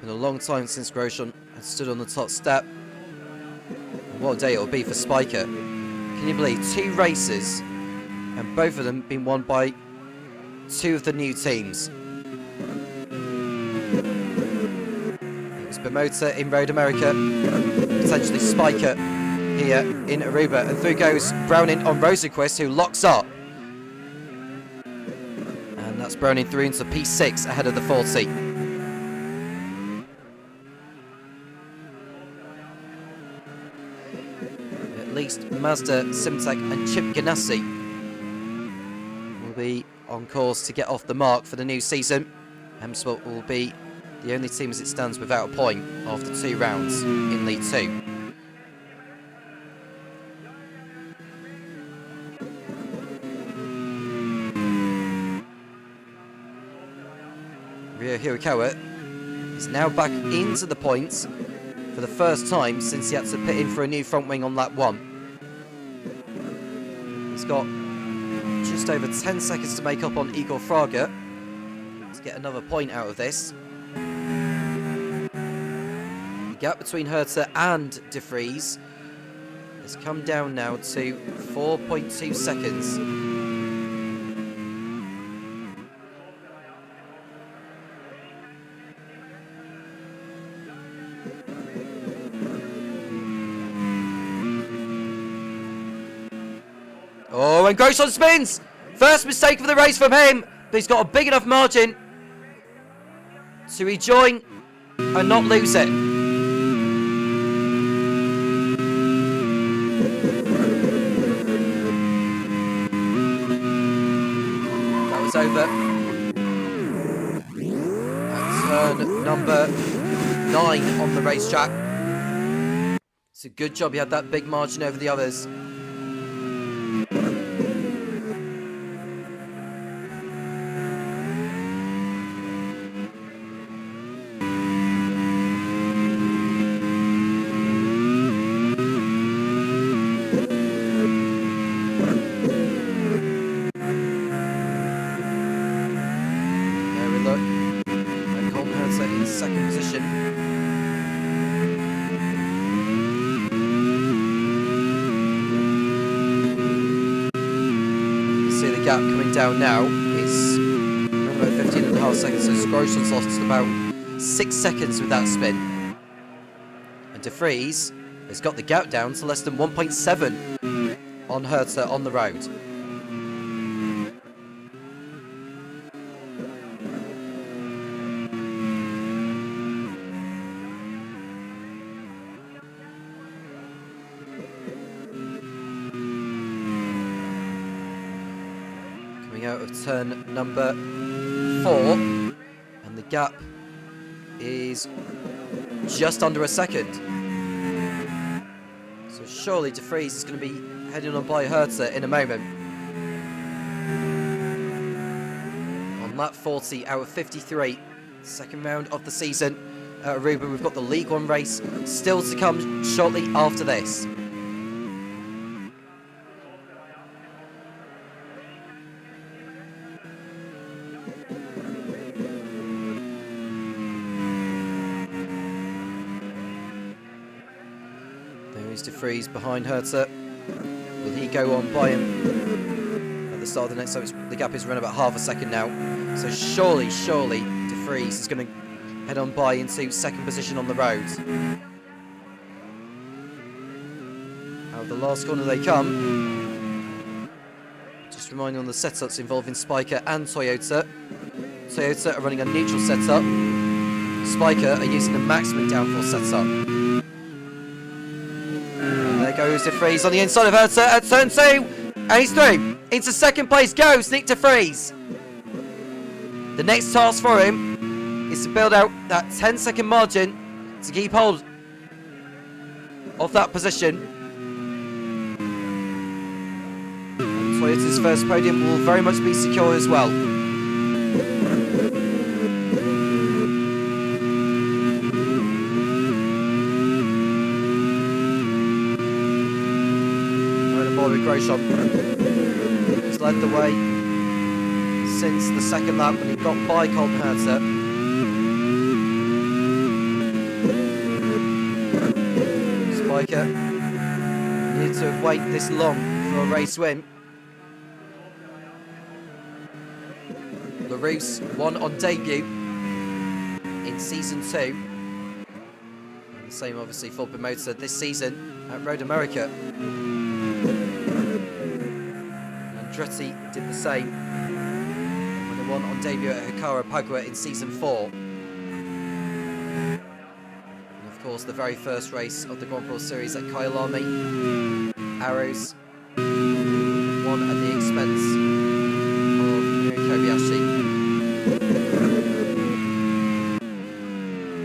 Been a long time since Grosjean had stood on the top step. And what a day it will be for Spiker. Can you believe 2 races and both of them been won by 2 of the new teams? It was Bimota in Road America, potentially Spiker here in Aruba, and through goes Browning on Rosenquist, who locks up. And that's Browning through into P6 ahead of the 40. At least Mazda, Simtek and Chip Ganassi will be on course to get off the mark for the new season. Hemsworth will be the only team as it stands without a point after 2 rounds in League 2. Ryo Hirakawa is now back into the points for the first time since he had to pit in for a new front wing on lap 1. He's got just over 10 seconds to make up on Igor Fraga to get another point out of this. The gap between Hertha and De Vries has come down now to 4.2 seconds. Oh, and Grosjean spins! First mistake of the race from him, but he's got a big enough margin to rejoin and not lose it. That was over at turn number 9 on the racetrack. It's a good job he had that big margin over the others. In second position. You see the gap coming down now. It's around about 15.5 seconds, so Grosjean's lost about 6 seconds with that spin. And De Vries has got the gap down to less than 1.7 on Hertha on the road. Coming out of turn number 4, and the gap is just under a second. So surely De Vries is going to be heading on by Herta in a moment. On lap 40 out of 53, second round of the season at Aruba. We've got the League One race still to come shortly after this. There is De Vries behind Herta. Will he go on by him at the start of the next? So the gap is around about half a second now. So surely De Vries is going to head on by into second position on the road. Out of the last corner they come. Just reminding on the setups involving Spiker and Toyota. Toyota are running a neutral setup. Spiker are using a maximum downforce setup. And there goes De Vries on the inside of Herta at turn 2. And he's through into second place. Goes Nick De Vries. The next task for him is to build out that 10-second margin to keep hold of that position. And Toyota's first podium will very much be secure as well. Grosjean has led the way since the second lap when he got by Colton Herta. Spiker needed to have waited this long for a race win. LaRousse won on debut in season 2. And the same obviously for promoter this season at Road America. Andretti did the same when they won on debut at Hikara Pagua in season 4. And of course the very first race of the Grand Prix series at Kyalami, Arrows won at the expense of Yuri Kobayashi.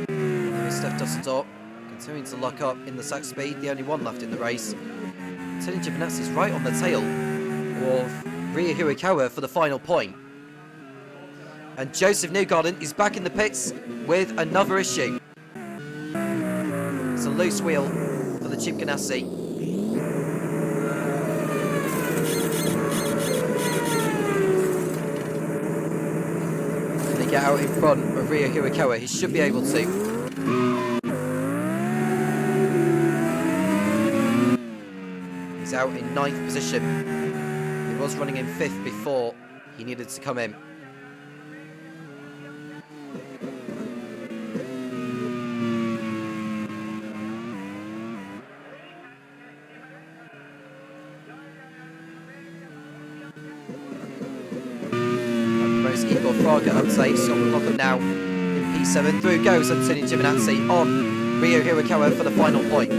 There is Steph Dusseldorp continuing to lock up in the sack speed, the only one left in the race. Tony Giovinazzi is right on the tail of Ryo Hirakawa for the final point. And Joseph Newgarden is back in the pits with another issue. It's a loose wheel for the Chip Ganassi. Can he get out in front of Ryo Hirakawa? He should be able to. He's out in 9th position. He was running in 5th before he needed to come in. Promotes Igor Fraga upside, Scott McLaughlin now in P7. Through goes Antonio Giovinazzi on Ryo Hirakawa for the final point.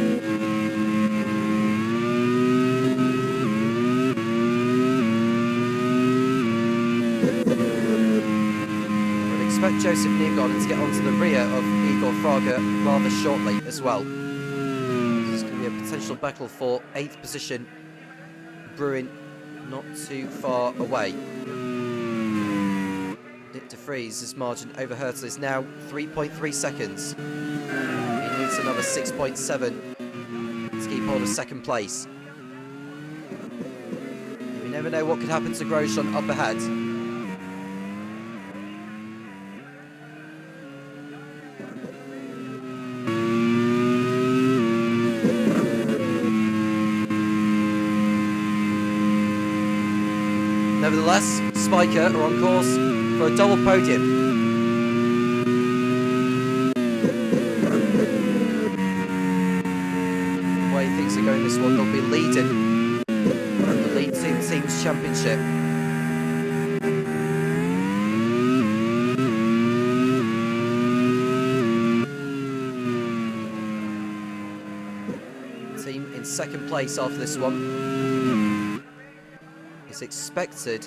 Expect Joseph Newgarden to get onto the rear of Igor Fraga rather shortly as well. This is going to be a potential battle for 8th position, brewing not too far away. Nick De Vries' margin over Herta is now 3.3 seconds. He needs another 6.7 to keep hold of second place. We never know what could happen to Grosjean up ahead. Nevertheless, Spiker are on course for a double podium. The way things are going this one, they'll be leading the Lead 2 Teams Championship. The team in second place after this one is expected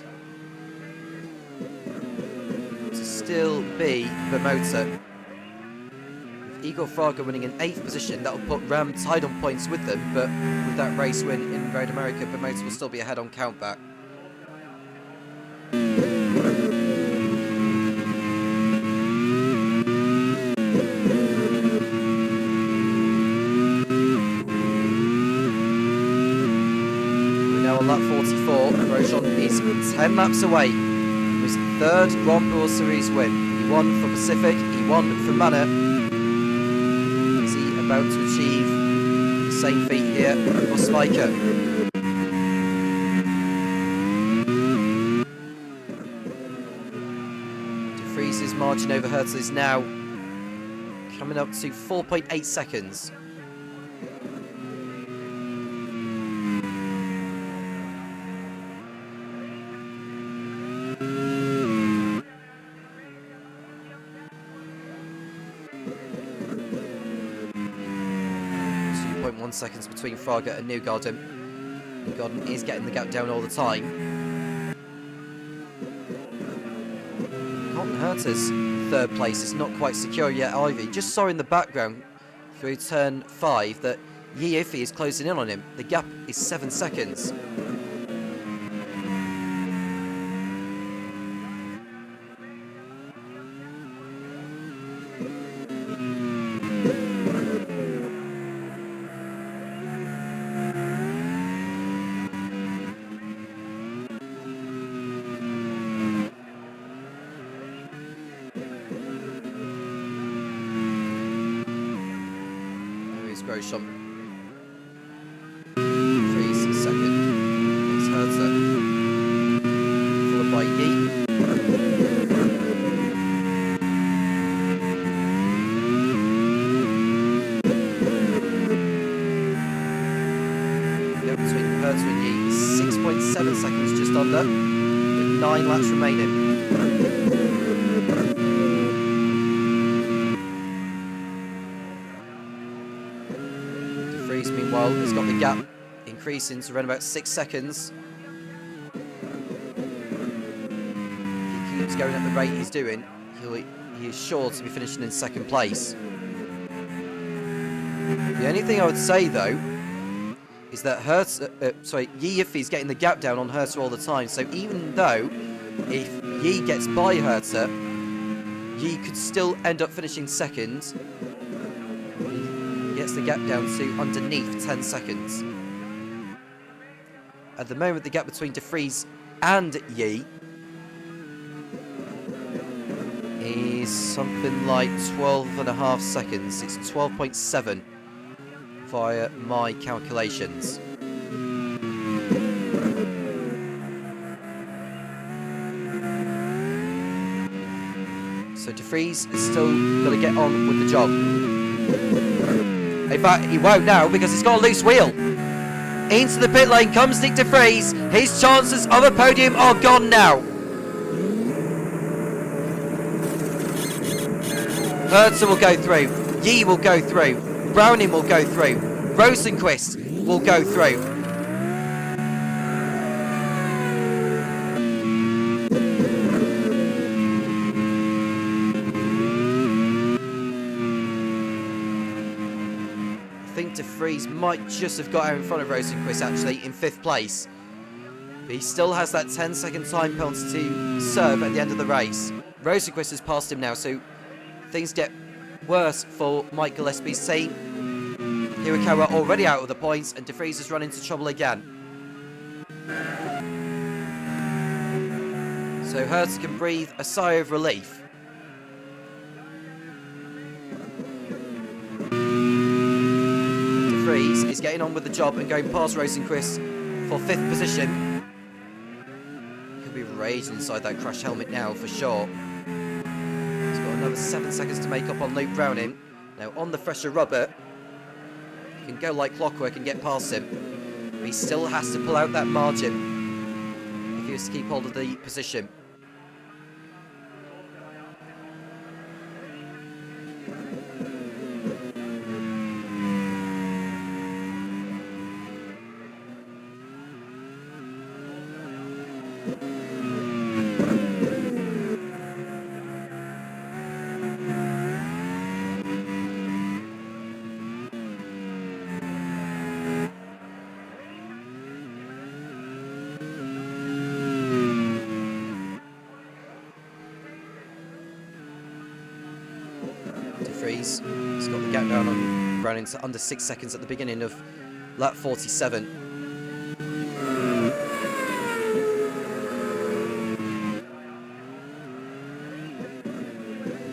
still be the motor. With Igor Fraga winning in 8th position, that will put Ram tied on points with them, but with that race win in Road America, the motor will still be ahead on countback. On lap 44, Grosjean is 10 laps away from his 3rd Grand Prix Series win. He won for Pacific, he won for Manor. Is he about to achieve the same feat here for Spiker? De Vries's margin over Hertz is now coming up to 4.8 seconds. Seconds between Fraga and Newgarden. Newgarden is getting the gap down all the time. Colton Herta's 3rd place is not quite secure yet either. You just saw in the background through turn 5 that Yi Ifei is closing in on him. The gap is 7 seconds. Grosjean. Vries second. It's Herta. Followed by Yi. Go between Herta and Yi. 6.7 seconds just under. With 9 laps remaining. Meanwhile, has got the gap increasing to around about 6 seconds. If he keeps going at the rate he's doing, he is sure to be finishing in 2nd place. The only thing I would say, though, is that Yi Ifei's getting the gap down on Herta all the time. So even though if Yi gets by Herta, Yi could still end up finishing 2nd. Gets the gap down to underneath 10 seconds. At the moment, the gap between De Vries and Yi is something like 12.5 seconds. It's 12.7 via my calculations. So De Vries is still got to get on with the job. In fact, he won't now because he's got a loose wheel. Into the pit lane comes Nick De Vries. His chances of a podium are gone now. Herta will go through. Yi will go through. Browning will go through. Rosenqvist will go through. De Vries might just have got out in front of Rosenqvist actually in 5th place. But he still has that 10-second time penalty to serve at the end of the race. Rosenqvist has passed him now, so things get worse for Mike Gillespie's team. Hirakawa already out of the points, and De Vries has run into trouble again. So Hertz can breathe a sigh of relief. Is getting on with the job and going past Rosenqvist for 5th position. Could be raging inside that crash helmet now for sure. He's got another 7 seconds to make up on Luke Browning. Now on the fresher rubber, he can go like clockwork and get past him. But he still has to pull out that margin if he was to keep hold of the position. Mercedes. He's got the gap down on Brown into under 6 seconds at the beginning of lap 47.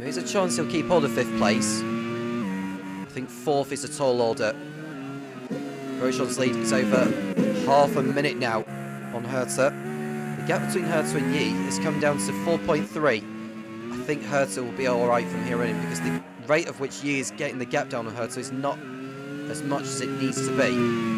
There's a chance he'll keep hold of 5th place. I think 4th is a tall order. Grosjean's lead is over half a minute now on Herta. The gap between Herta and Yi has come down to 4.3. I think Herta will be alright from here on in because the rate of which Yi is getting the gap down on Herta is not as much as it needs to be.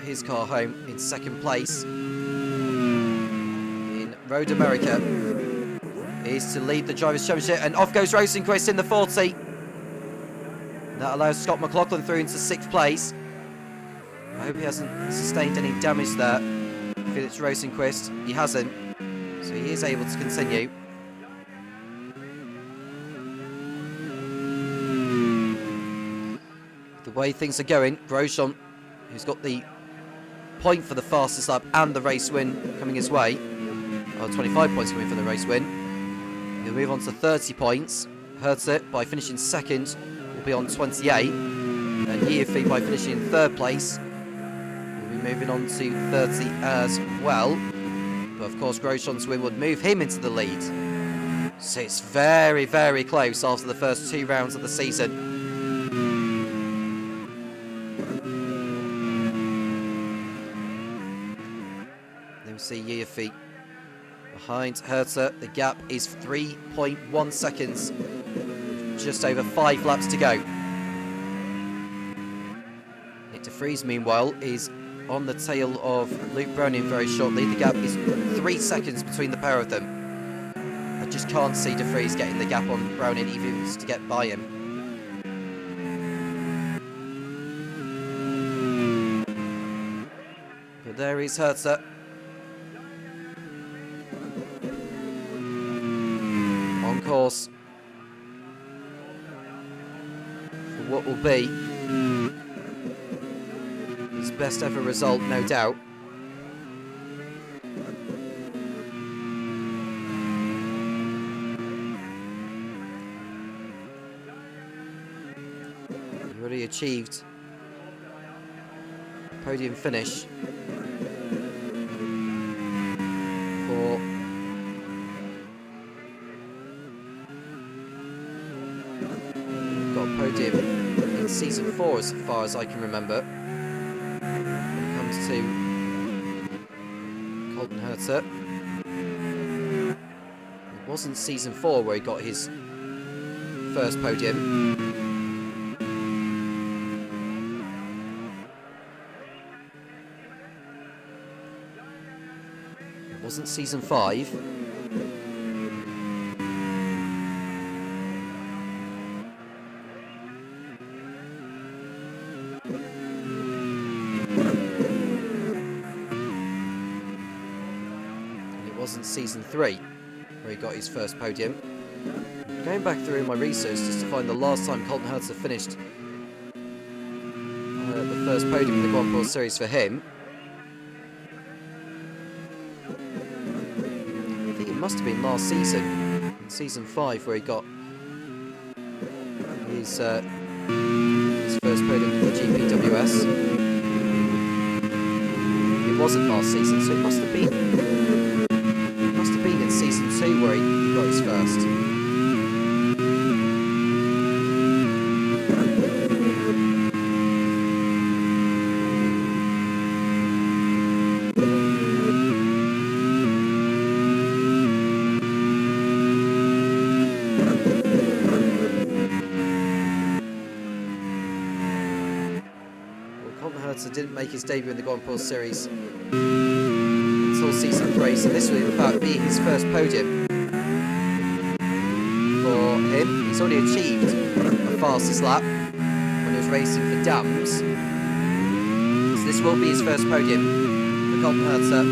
His car home in 2nd place in Road America is to lead the Drivers' Championship, and off goes Rosenquist in the 40. That allows Scott McLaughlin through into 6th place. I hope he hasn't sustained any damage there. Felix Rosenquist, he hasn't, so he is able to continue. The way things are going, Grosjean, who's got the point for the fastest lap and the race win coming his way. 25 points coming for the race win. He'll move on to 30 points. Herta, by finishing 2nd, will be on 28. And Yiafi, by finishing in 3rd place, will be moving on to 30 as well. But of course, Grosjean's win would move him into the lead. So it's very, very close after the first 2 rounds of the season. See Yiafi behind Herta. The gap is 3.1 seconds. Just over 5 laps to go. Nick de Vries, meanwhile, is on the tail of Luke Browning very shortly. The gap is 3 seconds between the pair of them. I just can't see de Vries getting the gap on Browning even if he was to get by him. But there is Herta. Course for what will be his best ever result, no doubt. He already achieved a podium finish for podium in season 4 as far as I can remember when it comes to Colton Herta. It wasn't season 4 where he got his first podium. It wasn't season 5. Season 3 where he got his first podium. Going back through my research just to find the last time Colton Herta finished the first podium in the Grand Prix Series for him. I think it must have been last season, in season 5, where he got his first podium in the GPWS. It wasn't last season, so it must have been in season 2 where he got his first. Well, Colton Herta didn't make his debut in the Grand Prix Series until season 3, so this will in fact be his first podium for him. He's already achieved a fastest lap when he was racing for Dams. So this will be his first podium for Colton Herter.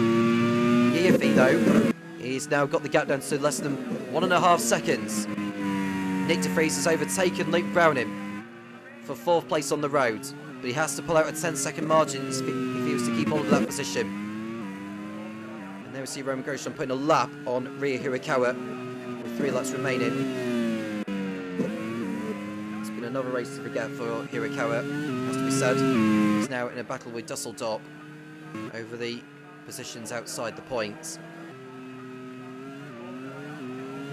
Yiafi, though, he's now got the gap down to less than 1.5 seconds. Nick de Vries has overtaken Luke Browning for 4th place on the road, but he has to pull out a 10-second margin if he was to keep hold of that position. And there we see Roman Grosjean putting a lap on Ria Hirakawa with 3 laps remaining. It's been another race to forget for Hirakawa, has to be said. He's now in a battle with Dusseldorp over the positions outside the points.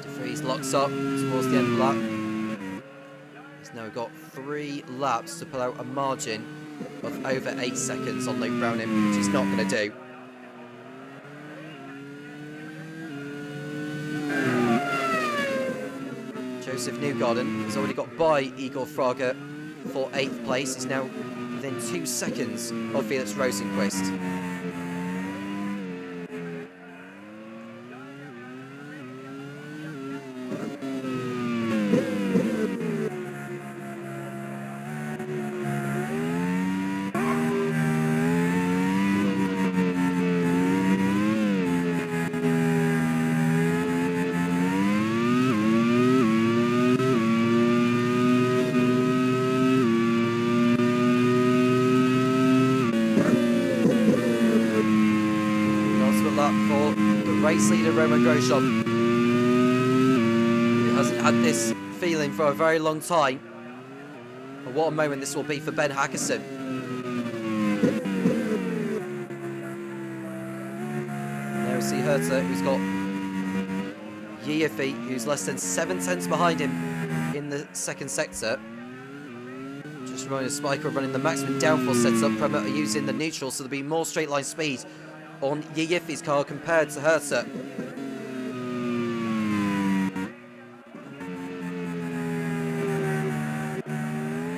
De Vries locks up towards the end of the lap. He's now got 3 laps to pull out a margin of over 8 seconds on Luke Browning, which he's not going to do. Joseph Newgarden has already got by Igor Fraga for 8th place. He's now within 2 seconds of Felix Rosenqvist. Race leader Roman Grosjean, who hasn't had this feeling for a very long time. And what a moment this will be for Ben Hackerson. And there we see Herter, who's got Yiafi, who's less than 7 tenths behind him in the 2nd sector. Just reminding Spiker running the maximum downforce setup. Prema are using the neutral, so there'll be more straight line speed on Yiafi's car compared to Herter.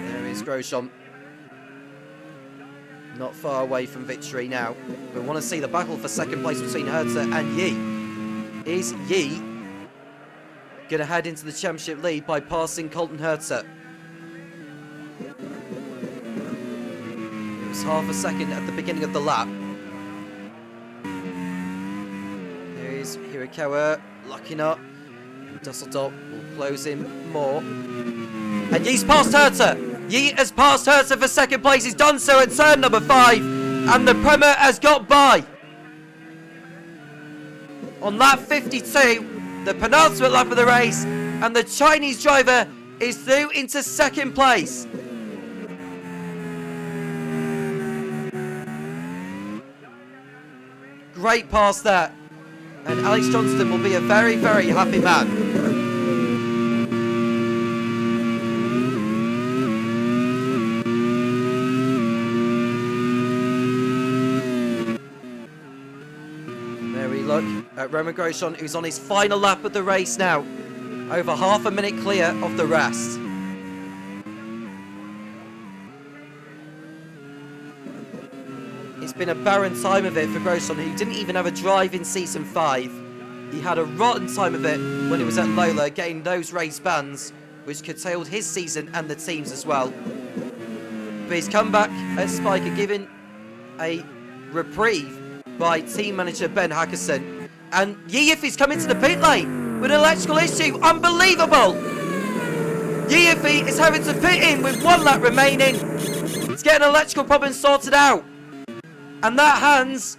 There is Grosjean. Not far away from victory now. We want to see the battle for 2nd place between Herter and Yi. Is Yi going to head into the championship lead by passing Colton Herter? It was half a second at the beginning of the lap. Hirakawa locking up. Dusseldorp will close in more. And Yi's passed Herter. Yi has passed Herter for 2nd place. He's done so at turn number 5. And the Prema has got by. On lap 52, the penultimate lap of the race. And the Chinese driver is through into 2nd place. Great pass there. And Alex Johnston will be a very, very happy man. There we look at Roman Grosjean, who's on his final lap of the race now. Over half a minute clear of the rest. It's been a barren time of it for Grosjean, who didn't even have a drive in Season 5. He had a rotten time of it when he was at Lola, getting those race bans, which curtailed his season and the team's as well. But he's come back at Spiker, given a reprieve by team manager Ben Hackerson. And Yiafi's come into the pit lane with an electrical issue. Unbelievable! Yiafi is having to pit in with 1 lap remaining. He's getting an electrical problem sorted out. And that hands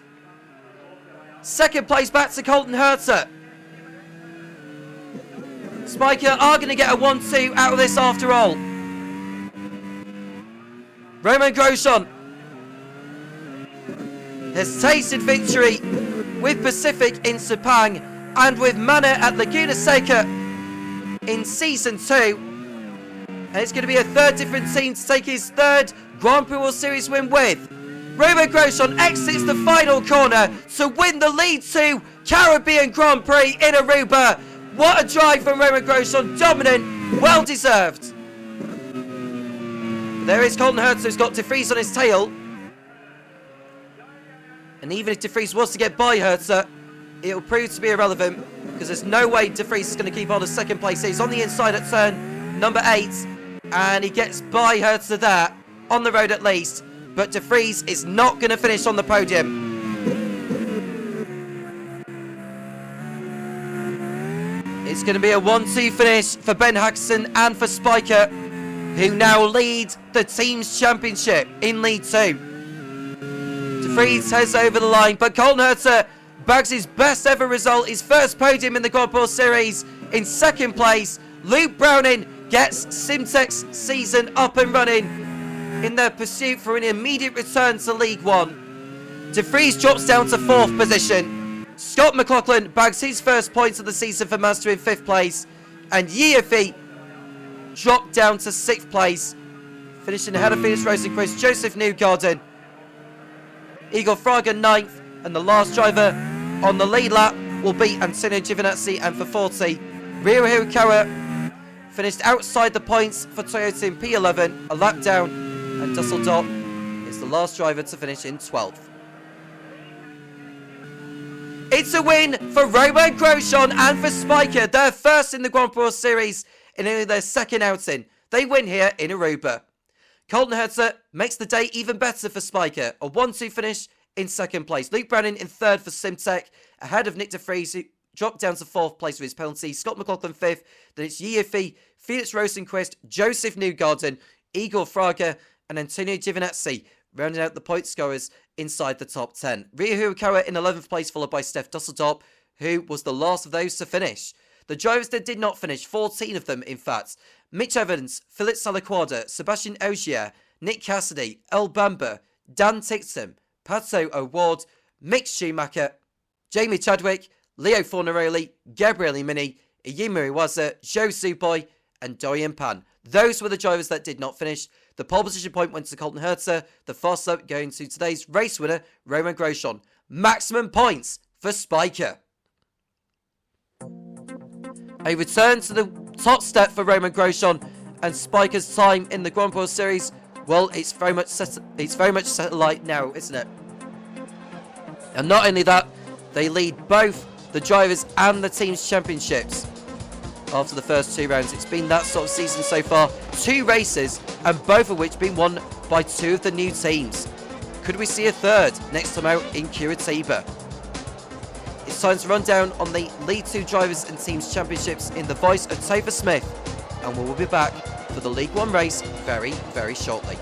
2nd place back to Colton Herter. Spiker are going to get a 1-2 out of this after all. Roman Grosjean has tasted victory with Pacific in Sepang and with Mana at Laguna Seca in Season 2. And it's going to be a 3rd different team to take his 3rd Grand Prix World Series win with. Roman Grosjean exits the final corner to win the lead to Caribbean Grand Prix in Aruba. What a drive from Roman Grosjean, dominant, well deserved. There is Colton Herter, who's got de Vries on his tail. And even if de Vries was to get by Herter, it will prove to be irrelevant, because there's no way De Vries is going to keep hold of second place. He's on the inside at turn number 8, and he gets by Hertz there, on the road at least. But De Vries is not going to finish on the podium. It's going to be a 1-2 finish for Ben Haxton and for Spiker, who now lead the team's championship in League 2. De Vries heads over the line, but Colton Herter bags his best ever result, his first podium in the Grand Prix Series. In second place, Luke Browning gets Simtek's season up and running in their pursuit for an immediate return to League 1. De Vries drops down to 4th position. Scott McLaughlin bags his first points of the season for Master in 5th place. And Yiafi dropped down to 6th place, finishing ahead of Felix Rosenquist, Joseph Newgarden, Igor Fraga 9th, and the last driver on the lead lap will be Antonio Giovinazzi, and for 40, Ryo Hirakawa finished outside the points for Toyota in P11, a lap down, and Dusseldorp is the last driver to finish in 12th. It's a win for Romain Grosjean and for Spiker, their first in the Grand Prix Series in only their second outing. They win here in Aruba. Colton Herter makes the day even better for Spiker, a 1-2 finish in second place. Luke Browning in 3rd for Simtek, ahead of Nick De Vries, who dropped down to 4th place with his penalty. Scott McLaughlin 5th, then it's Yiafi, Felix Rosenquist, Joseph Newgarden, Igor Fraga, and Antonio Giovinazzi, rounding out the point scorers inside the top 10. Ryo Hirakawa in 11th place, followed by Steph Dusseldorp, who was the last of those to finish. The drivers that did not finish, 14 of them in fact: Mitch Evans, Philip Salaquada, Sebastian Ogier, Nick Cassidy, El Bamba, Dan Tixton, Pato O'Ward, Mick Schumacher, Jamie Chadwick, Leo Fornaroli, Gabriele Mini, Iyemu Iwaza, Joe Supoi, and Dorian Pan. Those were the drivers that did not finish. The pole position point went to Colton Herter, the fast lap going to today's race winner, Romain Grosjean. Maximum points for Spiker. A return to the top step for Romain Grosjean, and Spiker's time in the Grand Prix Series, well, it's very much set alight now, isn't it? And not only that, they lead both the drivers and the team's championships after the first 2 rounds. It's been that sort of season so far. 2 races, and both of which been won by 2 of the new teams. Could we see a third next time out in Curitiba? It's time to run down on the League 2 Drivers and Teams Championships in the voice of Topher Smith, and we will be back for the League 1 race very, very shortly.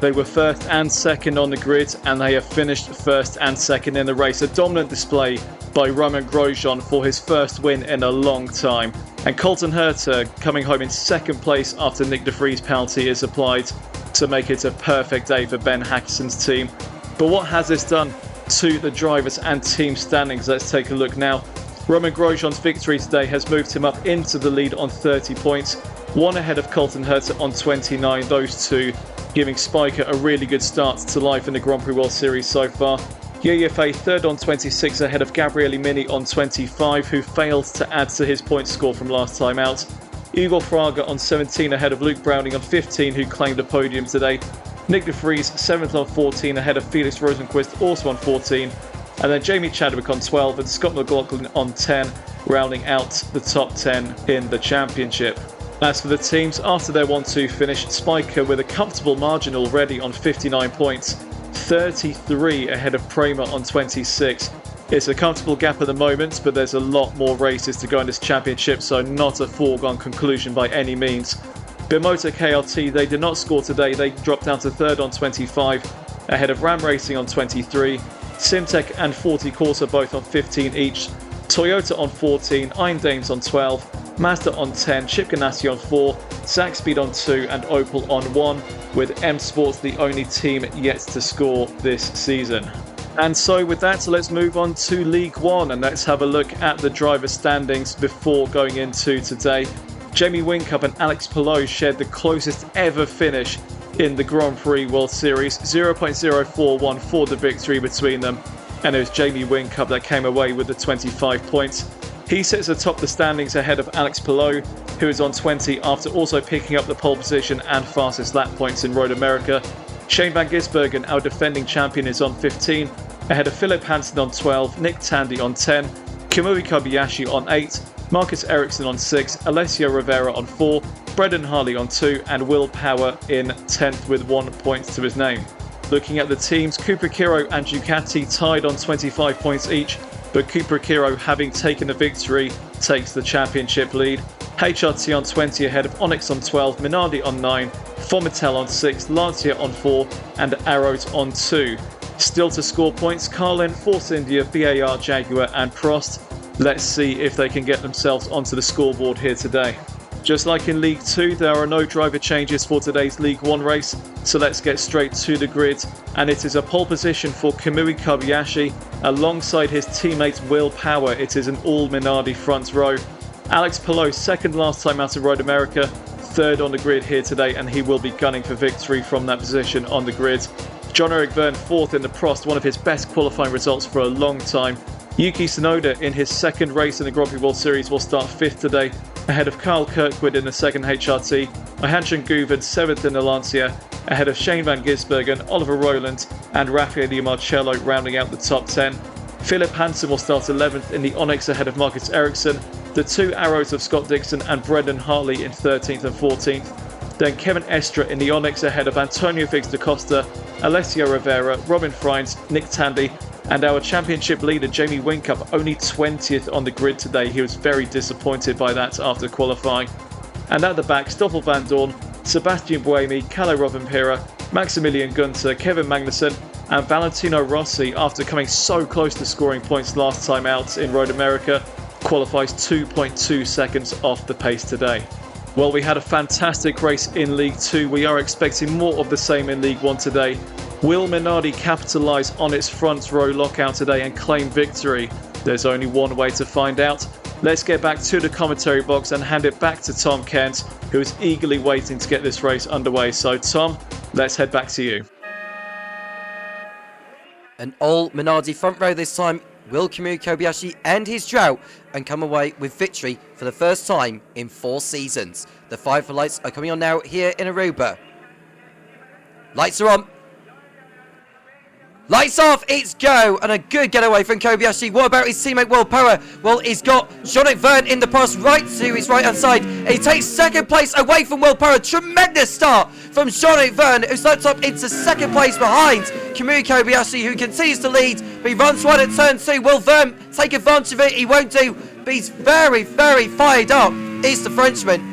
They were 1st and 2nd on the grid, and they have finished 1st and 2nd in the race. A dominant display by Romain Grosjean for his first win in a long time. And Colton Herter coming home in 2nd place after Nick De Vries' penalty is applied to make it a perfect day for Ben Haxton's team. But what has this done to the drivers and team standings? Let's take a look now. Romain Grosjean's victory today has moved him up into the lead on 30 points, 1 ahead of Colton Herter on 29. Those 2 giving Spiker a really good start to life in the Grand Prix World Series so far. Yiafi 3rd on 26, ahead of Gabriele Mini on 25, who failed to add to his point score from last time out. Igor Fraga on 17, ahead of Luke Browning on 15, who claimed a podium today. Nick De Vries 7th on 14, ahead of Felix Rosenquist, also on 14. And then Jamie Chadwick on 12 and Scott McLaughlin on 10, rounding out the top 10 in the championship. As for the teams, after their 1-2 finish, Spiker with a comfortable margin already on 59 points, 33 ahead of Prema on 26. It's a comfortable gap at the moment, but there's a lot more races to go in this championship, so not a foregone conclusion by any means. Bimoto KLT, they did not score today. They dropped down to 3rd on 25, ahead of Ram Racing on 23. Simtek and 40 Corsa both on 15 each. Toyota on 14, Iron Dames on 12, Mazda on 10, Chip Ganassi on 4, Zaxpeed on 2 and Opel on 1, with M Sports the only team yet to score this season. And so with that, let's move on to League 1 and let's have a look at the driver standings before going into today. Jamie Whincup and Alex Palou shared the closest ever finish in the Grand Prix World Series, 0.041 for the victory between them, and it was Jamie Whincup that came away with the 25 points. He sits atop the standings ahead of Alex Palou, who is on 20 after also picking up the pole position and fastest lap points in Road America. Shane Van Gisbergen, our defending champion, is on 15, ahead of Philip Hansen on 12, Nick Tandy on 10, Kamui Kobayashi on 8, Marcus Ericsson on 6, Alessio Rivera on 4, Brendan Hartley on 2, and Will Power in 10th with 1 point to his name. Looking at the teams, Cooper Kiro and Ducati tied on 25 points each, but Cooper Kiro, having taken the victory, takes the championship lead. HRT on 20 ahead of Onyx on 12, Minardi on 9, Fomitel on 6, Lancia on 4, and Arrows on 2. Still to score points, Carlin, Force India, BAR, Jaguar and Prost. Let's see if they can get themselves onto the scoreboard here today. Just like in League 2, there are no driver changes for today's League 1 race, so let's get straight to the grid. And it is a pole position for Kamui Kobayashi. Alongside his teammate Will Power, it is an all Minardi front row. Alex Palou, second last time out of Road America, third on the grid here today, and he will be gunning for victory from that position on the grid. John-Eric Verne fourth in the Prost, one of his best qualifying results for a long time. Yuki Tsunoda in his second race in the Grand Prix World Series will start 5th today, ahead of Kyle Kirkwood in the second HRT, Johansson Guven 7th in the Lancia, ahead of Shane van Gisbergen, Oliver Rowland and Rafael Di Marcello rounding out the top 10. Philip Hansen will start 11th in the Onyx ahead of Marcus Ericsson, the two Arrows of Scott Dixon and Brendan Hartley in 13th and 14th. Then Kevin Estra in the Onyx ahead of Antonio Fix da Costa, Alessio Rivera, Robin Frines, Nick Tandy, and our championship leader Jamie Whincup only 20th on the grid today. He was very disappointed by that after qualifying. And at the back, Stoffel van Dorn, Sebastian Buemi, Kalle Rovanpera, Maximilian Gunter, Kevin Magnussen and Valentino Rossi, after coming so close to scoring points last time out in Road America, qualifies 2.2 seconds off the pace today. Well, we had a fantastic race in League 2. We are expecting more of the same in League 1 today. Will Minardi capitalise on its front row lockout today and claim victory? There's only one way to find out. Let's get back to the commentary box and hand it back to Tom Cairns, who is eagerly waiting to get this race underway. So Tom, let's head back to you. An all Minardi front row this time. Will Kamui Kobayashi end his drought and come away with victory for the first time in 4 seasons? The 5 lights are coming on now here in Aruba. Lights are on. Lights off, it's go, and a good getaway from Kobayashi. What about his teammate Will Power? Well, he's got Jean-Luc Verne in the Prost right to his right hand side. He takes second place away from Will Power. Tremendous start from Jean-Luc Verne, who slips up into second place behind Kamui Kobayashi, who continues to lead, but he runs wide at turn 2. Will Verne take advantage of it? He won't do, but he's very, very fired up. Is the Frenchman.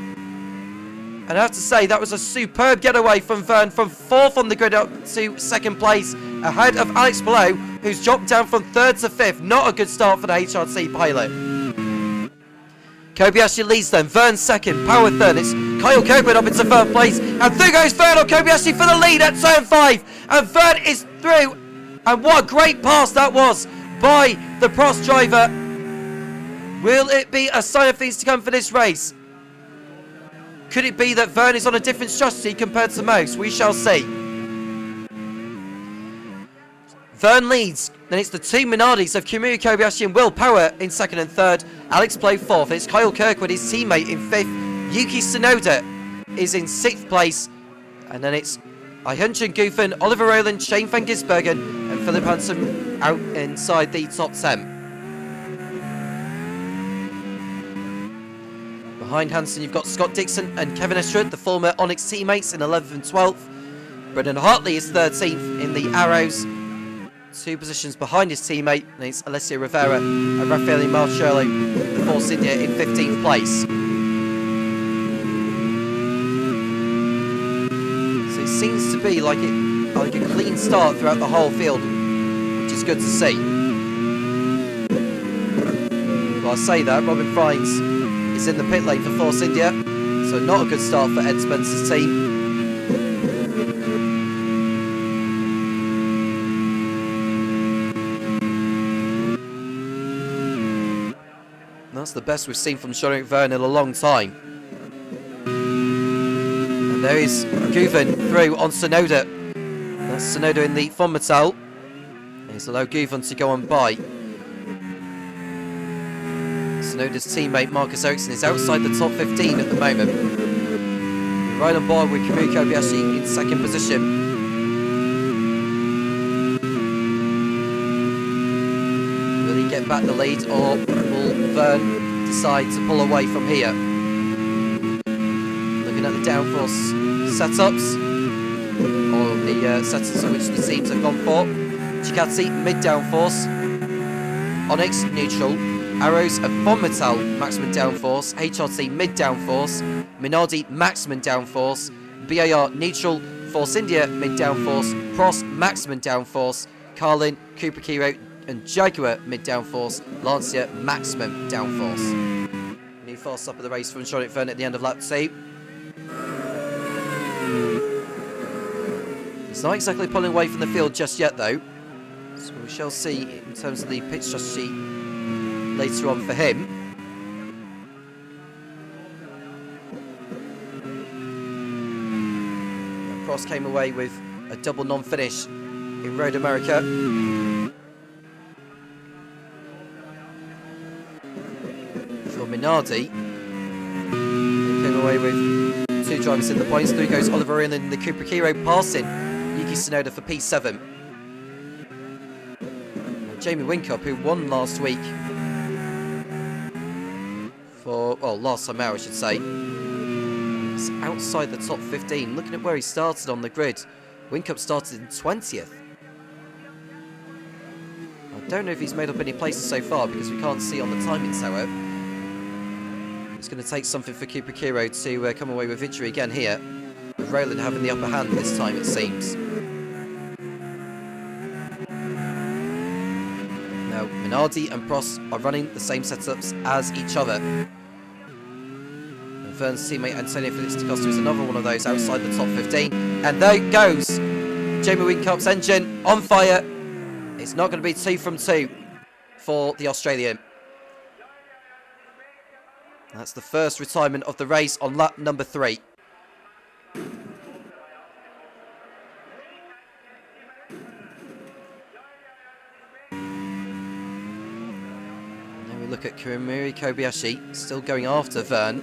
And I have to say, that was a superb getaway from Verne, from 4th on the grid up to 2nd place, ahead of Alex Palou, who's dropped down from 3rd to 5th. Not a good start for the HRT pilot. Kobayashi leads then, Verne 2nd, Power 3rd. It's Kyle Kirkwood up into 3rd place, and through goes Verne on Kobayashi for the lead at turn 5. And Verne is through, and what a great pass that was by the Prost driver. Will it be a sign of things to come for this race? Could it be that Verne is on a different strategy compared to most? We shall see. Verne leads. Then it's the two Minardis of Kamui Kobayashi and Will Power in 2nd and 3rd. Alex Palou 4th. It's Kyle Kirkwood, his teammate, in 5th. Yuki Tsunoda is in 6th place. And then it's Johansson Guven, Oliver Rowland, Shane van Gisbergen and Philip Hansen out inside the top 10. Behind Hansen, you've got Scott Dixon and Kevin Estra, the former Onyx teammates, in 11th and 12th. Brendan Hartley is 13th in the Arrows. 2 positions behind his teammate, and it's Alessio Rivera and Rafael Marcello, the Force India, in 15th place. So it seems to be like a clean start throughout the whole field, which is good to see. Well, I say that, Robin Frines is in the pit lane for Force India, so not a good start for Ed Spencer's team. And that's the best we've seen from Jean-Luc Verne in a long time. And there is Guven through on Tsunoda. That's Tsunoda in the Fomitel. He's allowed Guven to go on by. Tsunoda's teammate Marcus Ericsson is outside the top 15 at the moment. We're right on board with Kamui Kobayashi in 2nd position. Will he get back the lead, or will Vern decide to pull away from here? Looking at the downforce setups, or the setups which the teams have gone for. Ducati, mid downforce. Onyx, neutral. Arrows and Von Metal, maximum downforce. HRT, mid downforce. Minardi, maximum downforce. BAR, neutral. Force India, mid downforce. Prost, maximum downforce. Carlin, Cooper Kiro, and Jaguar, mid downforce. Lancia, maximum downforce. New fast up of the race from Jean-Luc Vergne at the end of lap 2. It's not exactly pulling away from the field just yet, though. So we shall see in terms of the pit strategy later on for him. Prost came away with a double non-finish in Road America. For Minardi, he came away with 2 drivers in the points. Through goes Oliver Earl in the Cooper Kiro, passing Yuki Tsunoda for P7. Jamie Whincup, who won last week for, well, last time out I should say, is outside the top 15. Looking at where he started on the grid, Whincup started in 20th. I don't know if he's made up any places so far because we can't see on the timing tower. It's going to take something for Cooper Kiro to come away with victory again here, with Rowland having the upper hand this time, it seems. Now, Minardi and Prost are running the same setups as each other. And Verne's teammate Antonio Felix da Costa is another one of those outside the top 15. And there it goes! Jamie Whincup's engine on fire. It's not going to be 2 from 2 for the Australian. That's the first retirement of the race on lap number 3. Then we look at Kumari Kobayashi, still going after Vergne.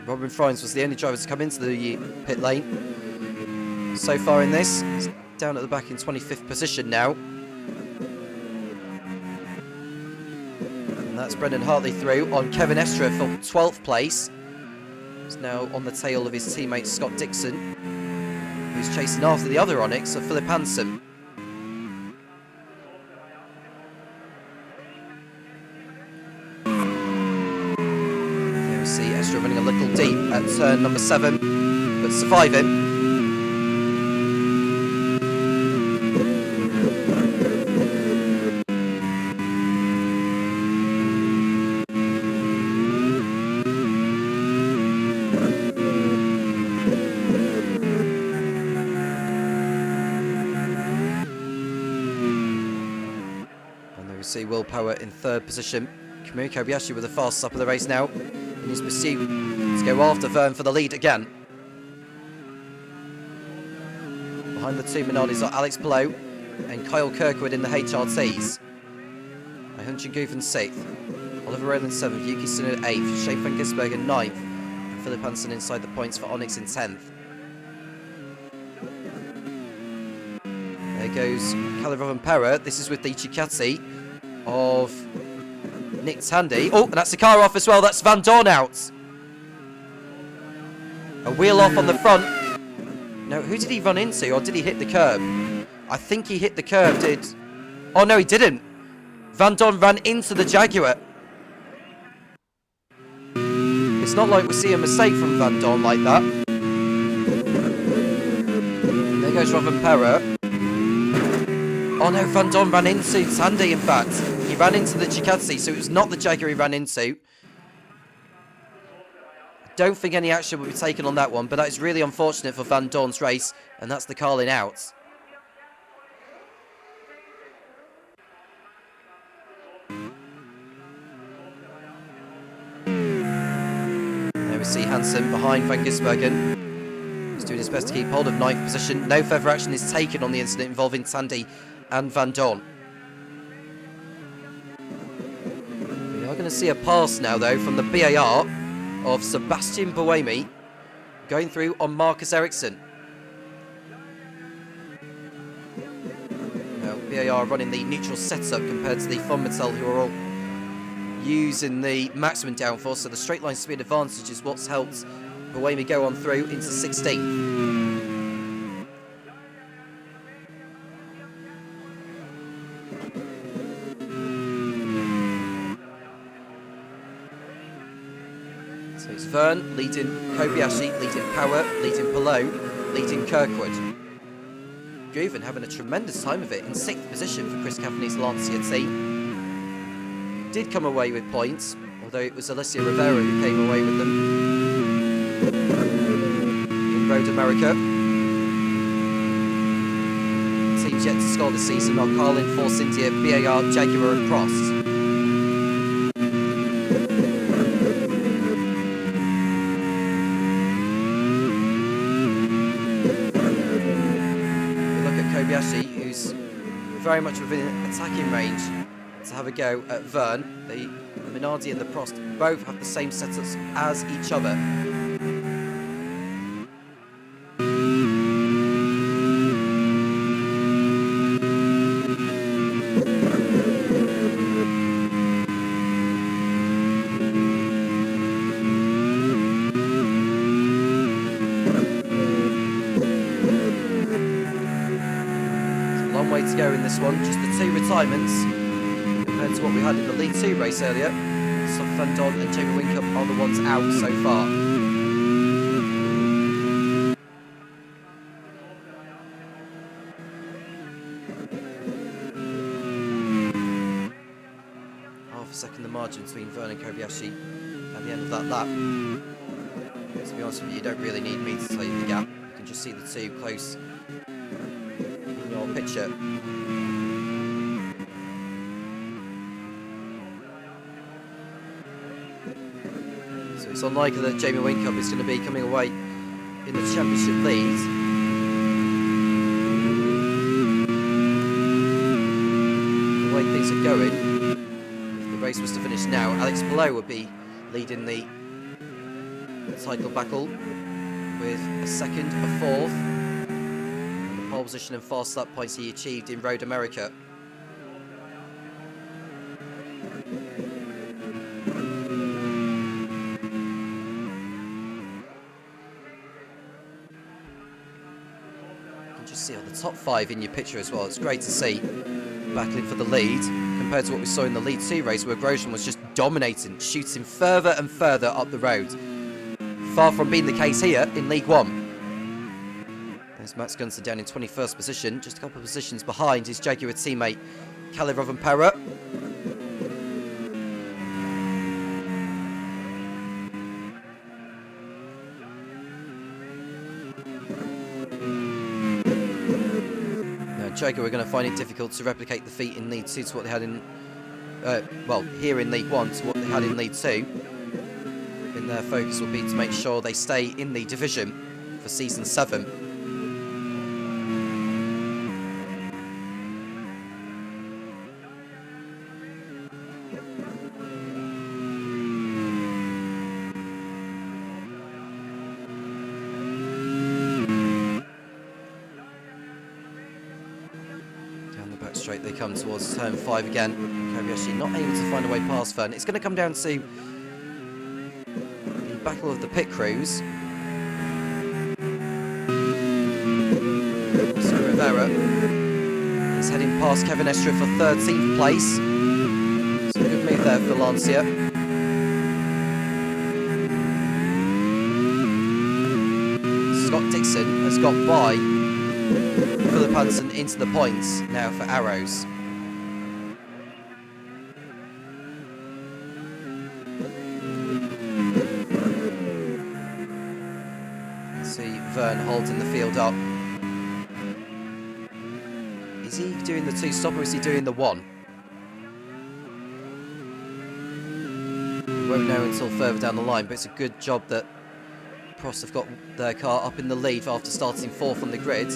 Robin Frines was the only driver to come into the pit lane so far in this. He's down at the back in 25th position now. And that's Brendan Hartley through on Kevin Estra for 12th place. He's now on the tail of his teammate Scott Dixon, who's chasing after the other Onyx of Philip Hansen. There we see Estra running a little deep at turn number 7, but surviving. See Willpower in 3rd position. Kumari Kobayashi with the fastest up of the race now in his pursuit to go after Vergne for the lead again. Behind the 2 Minardis are Alex Palou and Kyle Kirkwood in the HRTs. Hyun-Jin Goof in 6th. Oliver Rowland 7th. Yuki Tsunoda 8th. Shane van Gisbergen 9th. And Philip Hansen inside the points for Onyx in 10th. There goes Kalle Rovanperä. This is with the Ducati of Nick Tandy. Oh, and that's the car off as well. That's Van Dorn out. A wheel off on the front. No, who did he run into? Or did he hit the curb? I think he hit the curb, did... Oh, no, he didn't. Van Dorn ran into the Jaguar. It's not like we see a mistake from Van Dorn like that. There goes Rovanperä. Oh no, Van Dorn ran into Tandy, in fact. He ran into the Ducati, so it was not the Jaguar he ran into. I don't think any action will be taken on that one, but that is really unfortunate for Van Dorn's race, and that's the Carlin out. There we see Hansen behind Van Gisbergen. He's doing his best to keep hold of 9th position. No further action is taken on the incident involving Tandy and Van Dorn. We are going to see a pass now, though, from the BAR of Sebastian Buemi going through on Marcus Ericsson. BAR running the neutral setup compared to the Fonmetal, who are all using the maximum downforce, so the straight line speed advantage is what's helped Buemi go on through into 16th. So it's Verne leading Kobayashi, leading Power, leading Palou, leading Kirkwood. Guven having a tremendous time of it in 6th position for Chris Cavani's Lancia team. Did come away with points, although it was Alessia Rivera who came away with them. In Road America, teams yet to score this season are Carlin, Force India, BAR, Jaguar and Cross. Kobayashi, who's very much within attacking range, to have a go at Verne. The Minardi and the Prost both have the same setups as each other. Way to go in this one, just the 2 retirements compared to what we had in the League 2 race earlier. Topher Vendon and Jamie Winkup are the ones out so far. Half a second the margin between Verne and Kobayashi at the end of that lap. To be honest with you, you don't really need me to tell you the gap. You can just see the 2 close picture. So it's unlikely that Jamie Winkup is going to be coming away in the championship lead. The way things are going, if the race was to finish now, Alex Palou would be leading the title battle with a 2nd, a 4th. Pole position and fast lap points he achieved in Road America. You can just see all the top 5 in your picture as well. It's great to see battling for the lead compared to what we saw in the League 2 race where Grosjean was just dominating, shooting further and further up the road. Far from being the case here in League 1. There's Max Gunther down in 21st position, just a couple of positions behind his Jaguar teammate Kalle Rovanperä. Now Jaguar are going to find it difficult to replicate the feat in League 2 to what they had in, well, here in League 1 to what they had in League 2. And their focus will be to make sure they stay in the division for Season 7. Straight they come towards turn 5 again. Kobayashi not able to find a way past Verne. It's going to come down to the battle of the pit crews. So Rivera is heading past Kevin Estra for 13th place. So good move there for Lancia. Scott Dixon has got by Philip Hansen into the points now for Arrows. See Verne holding the field up. Is he doing the 2-stop or is he doing the 1? We won't know until further down the line, but it's a good job that Prost have got their car up in the lead after starting 4th on the grid.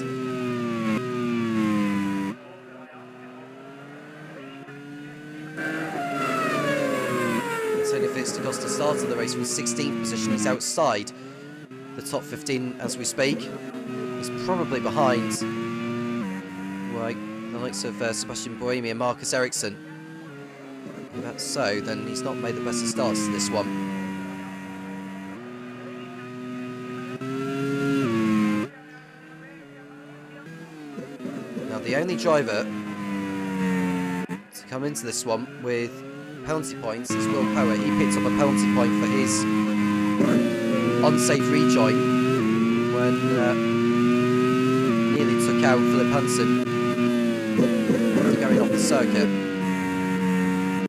Costa started the race from 16th position. He's outside the top 15 as we speak. He's probably behind the likes of Sebastian Buemi and Marcus Ericsson. If that's so, then he's not made the best of starts to this one. Now, the only driver to come into this one with penalty points is Will Power. He picked up a penalty point for his unsafe rejoin when nearly took out Philip Hansen going off the circuit.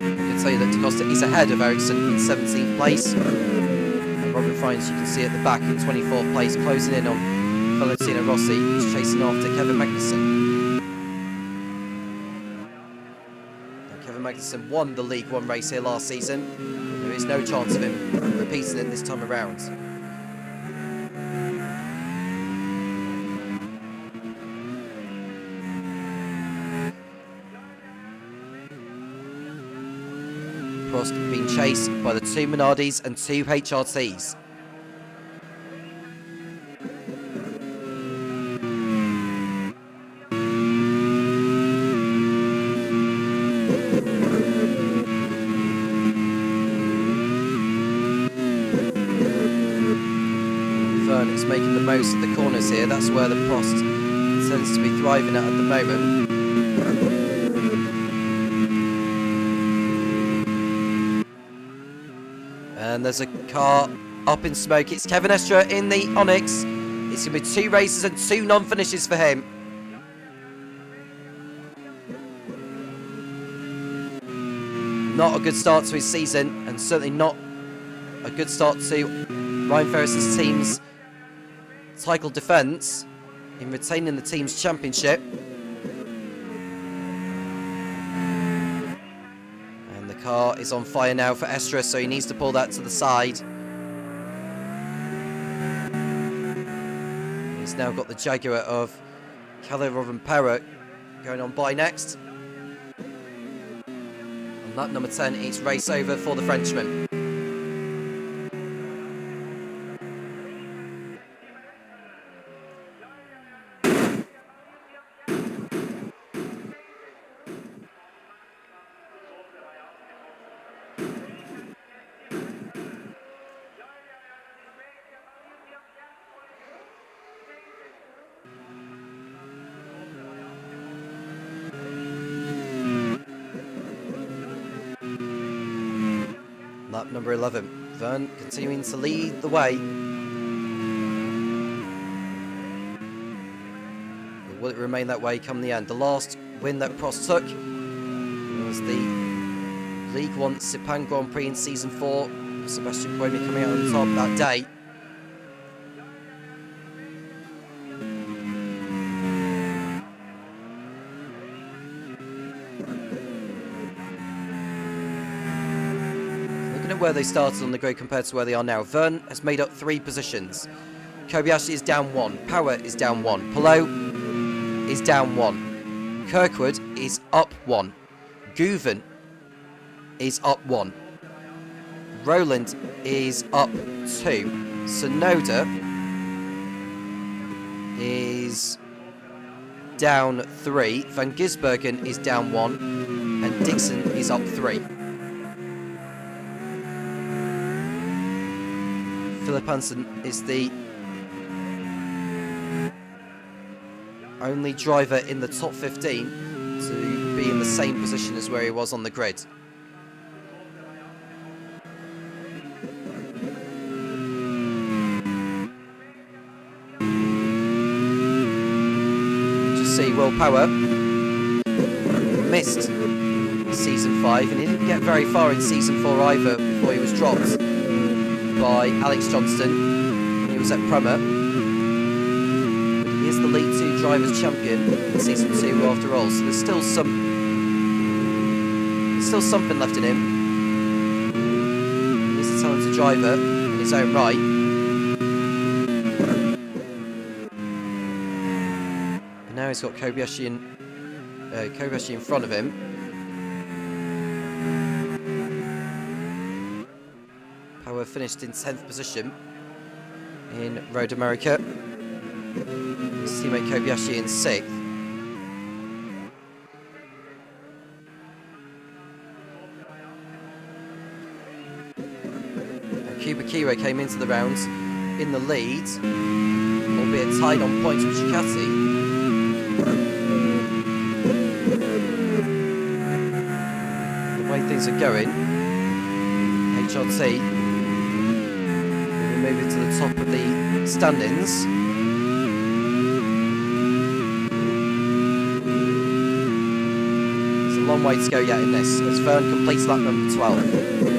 I can tell you that Da Costa is ahead of Ericsson in 17th place. And Robert Fines, you can see at the back in 24th place, closing in on Valentino Rossi, who's chasing after Kevin Magnussen. Magnussen won the League One race here last season. There is no chance of him repeating it this time around. Prost being chased by the 2 Minardis and 2 HRTs. Making the most of the corners here. That's where the Prost tends to be thriving at the moment. And there's a car up in smoke. It's Kevin Estre in the Onyx. It's going to be 2 races and 2 non-finishes for him. Not a good start to his season, and certainly not a good start to Ryan Ferris's team's title defence in retaining the team's championship. And the car is on fire now for Estre, so he needs to pull that to the side. He's now got the Jaguar of Kalle Rovanperä going on by next. On lap number 10, it's race over for the Frenchman. Lap number 11. Verne continuing to lead the way. But will it remain that way come the end? The last win that Prost took was the League One Sepang Grand Prix in Season 4. Sebastian Buemi coming out on top that day. Where they started on the grid compared to where they are now. Verne has made up 3 positions. Kobayashi is down 1. Power is down 1. Palou is down 1. Kirkwood is up 1. Guven is up 1. Rowland is up 2. Sonoda is down 3. Van Gisbergen is down 1. And Dixon is up 3. Philip Hansen is the only driver in the top 15 to be in the same position as where he was on the grid. Just see Will Power missed Season 5 and he didn't get very far in Season 4 either before he was dropped by Alex Johnston when he was at Prema. He is the League 2 Drivers' Champion in Season 2 after all, so there's still something left in him. He's a talented driver in his own right. But now he's got Kobayashi in front of him. Power finished in 10th position in Road America. His teammate Kobayashi in 6th. Kiro came into the round in the lead, albeit tied on points with Ducati. The way things are going, HRT will be moving to the top of the standings. There's a long way to go yet in this, as Vern completes lap number 12.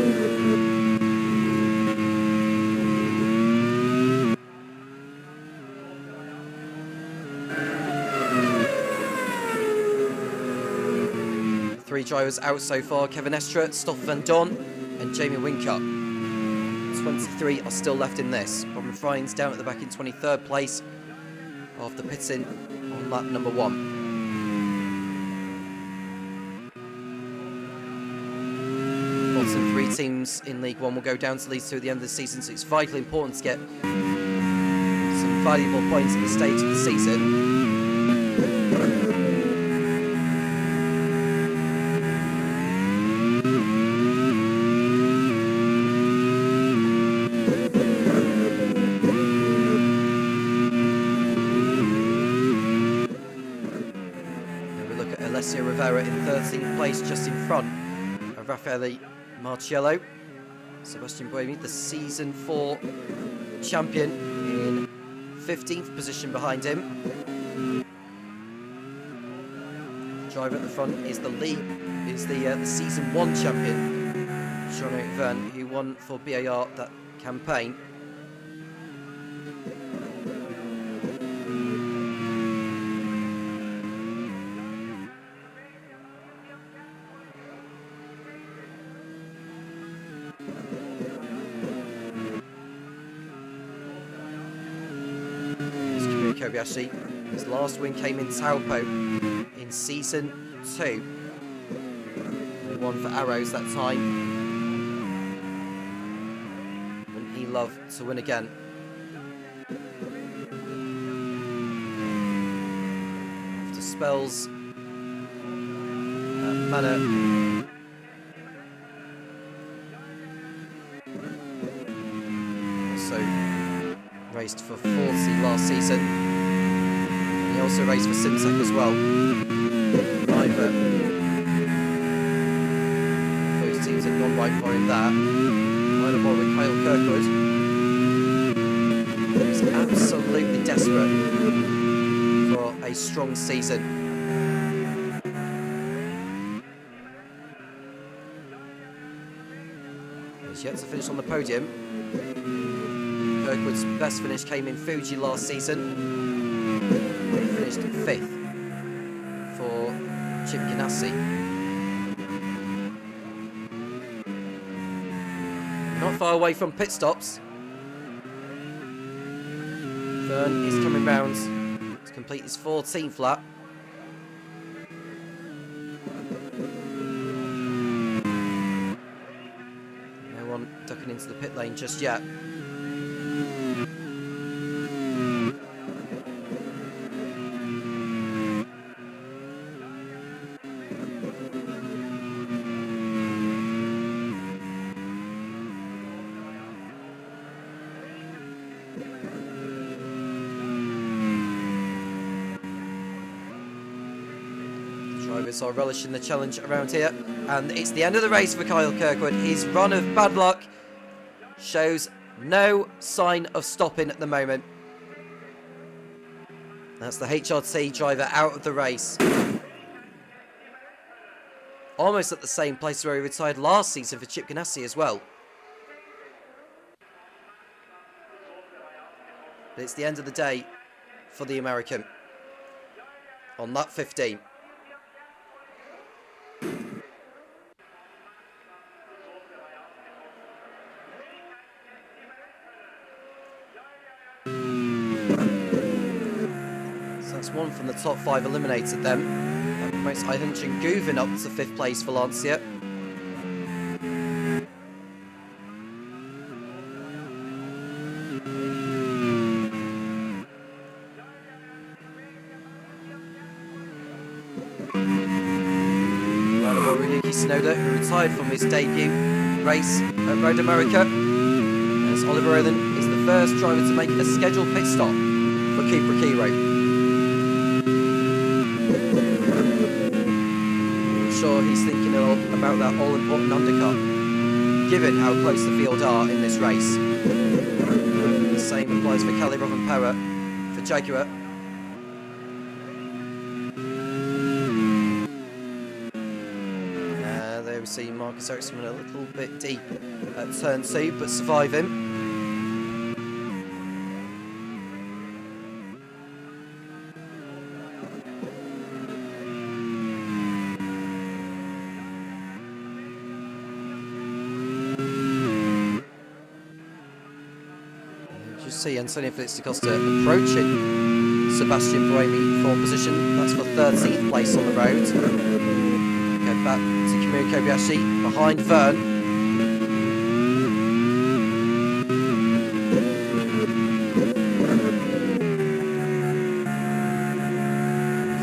Three drivers out so far: Kevin Estra, Stoffel Van Dorn and Jamie Whincup. 23 are still left in this. Robin Frying's down at the back in 23rd place after pitting on lap number 1. Bottom 3 teams in League 1 will go down to League 2 at the end of the season, so it's vitally important to get some valuable points at this stage of the season. Rivera in 13th place, just in front of Raffaele Marciello. Sebastian Buemi, the Season 4 champion, in 15th position behind him. The driver at the front is the Season 1 champion, Jean-Eric Verne, who won for BAR that campaign. Kobayashi. His last win came in Taupo in Season 2. He won for Arrows that time. Wouldn't he love to win again? After spells at Manor, also raced for 40 last season. He also raced for Simsec as well. Neither those teams had gone right for him there. Minor ball with Kyle Kirkwood, who's absolutely desperate for a strong season. He's yet to finish on the podium. Kirkwood's best finish came in Fuji last season. He finished 5th for Chip Ganassi. Not far away from pit stops. Verne is coming round to complete his 14th lap. No one ducking into the pit lane just yet. Drivers are relishing the challenge around here, and it's the end of the race for Kyle Kirkwood. His run of bad luck shows no sign of stopping at the moment. That's the HRT driver out of the race. Almost at the same place where he retired last season for Chip Ganassi as well. But it's the end of the day for the American on lap 15. One from the top 5 eliminated them. That promotes Ayhan Guvin up to 5th place for Lancia. Ryuki Tsunoda, who retired from his debut race at Road America, as Oliver Rowland is the first driver to make a scheduled pit stop for Cooper Kiro. I'm sure he's thinking about that all-important undercut, given how close the field are in this race. The same applies for Kelly Rovanpera for Jaguar. There we see Marcus Ericsson a little bit deep at turn 2, but surviving. You see Antonio Felix da Costa approaching Sebastian Buemi for position. That's for 13th place on the road. Go back to Kamui Kobayashi behind Vern.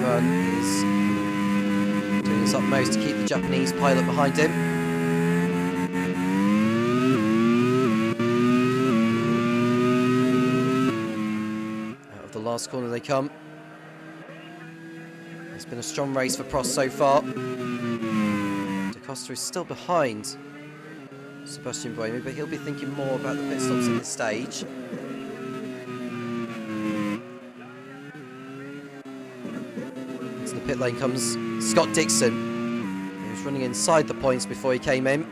Vern is doing his utmost to keep the Japanese pilot behind him. Out of the last corner they come. It's been a strong race for Prost so far. Da Costa is still behind Sebastian Buemi, but he'll be thinking more about the pit stops at this stage. Into the pit lane comes Scott Dixon. He was running inside the points before he came in.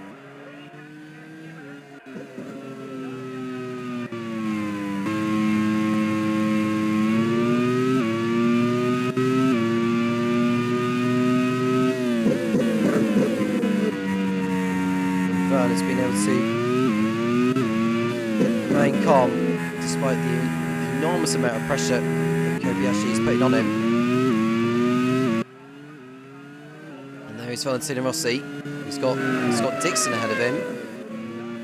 Has been able to remain calm despite the enormous amount of pressure that Kobayashi is putting on him. And there is Valentino Rossi. He's got Scott Dixon ahead of him.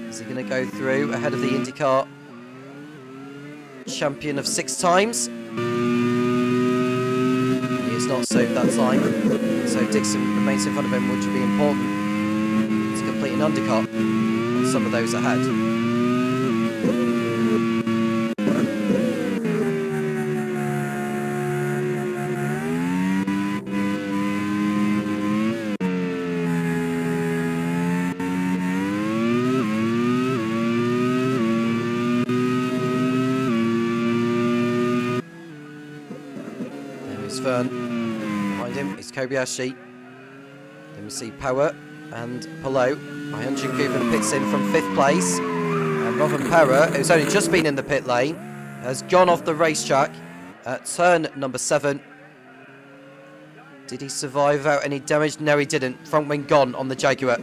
Is he going to go through ahead of the IndyCar champion of 6 times? He is not so that time. So Dixon remains in front of him, which will be important. Complete an undercut on some of those ahead. There is Vern. Behind him is Kobayashi. Then we see Power and Palou. Hyunjin Guven pits in from 5th place. And Rovanpera, who's only just been in the pit lane, has gone off the racetrack at turn number 7. Did he survive without any damage? No, he didn't. Front wing gone on the Jaguar.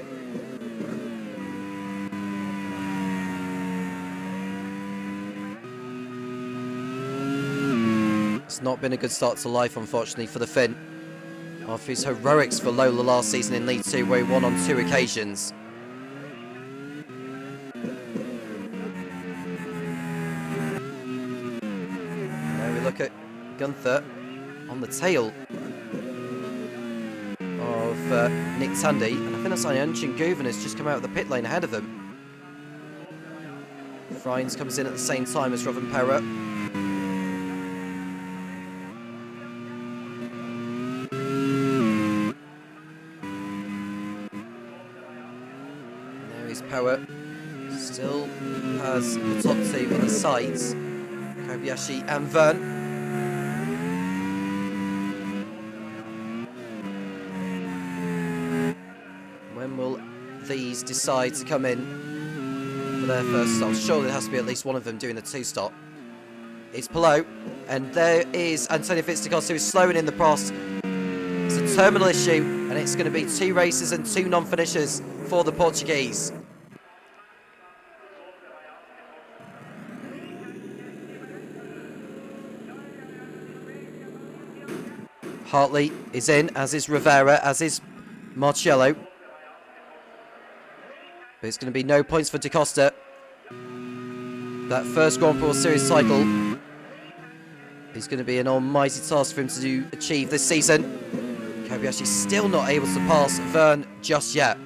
It's not been a good start to life, unfortunately, for the Finn. After his heroics for Lola last season in League 2, where he won on 2 occasions. Now we look at Gunther on the tail of Nick Tandy, and I think that's Hyunjin Guven has just come out of the pit lane ahead of him. Friens comes in at the same time as Rovanpera. Power still has the top 2 in his sights, Kobayashi and Vern. When will these decide to come in for their first stop? Surely there has to be at least one of them doing the 2-stop. It's Palou, and there is Antonio Felix da Costa, who is slowing in the Prost. It's a terminal issue, and it's going to be 2 races and 2 non-finishers for the Portuguese. Hartley is in, as is Rivera, as is Marcello. But it's going to be no points for Da Costa. That first Grand Prix Series title is going to be an almighty task for him to achieve this season. Kobayashi still not able to pass Vern just yet.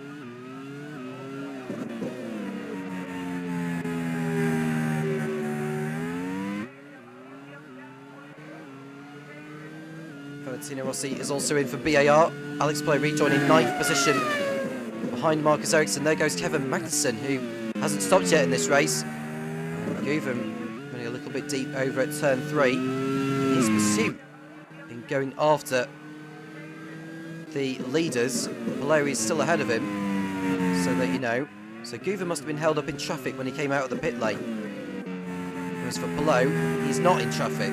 Valentino Rossi is also in for BAR. Alex Palou rejoining 9th position behind Marcus Ericsson. There goes Kevin Magnussen, who hasn't stopped yet in this race. Guven running a little bit deep over at turn 3. In his pursuit in going after the leaders, Palou is still ahead of him, so that you know. So Guven must have been held up in traffic when he came out of the pit lane. Whereas for Palou, he's not in traffic.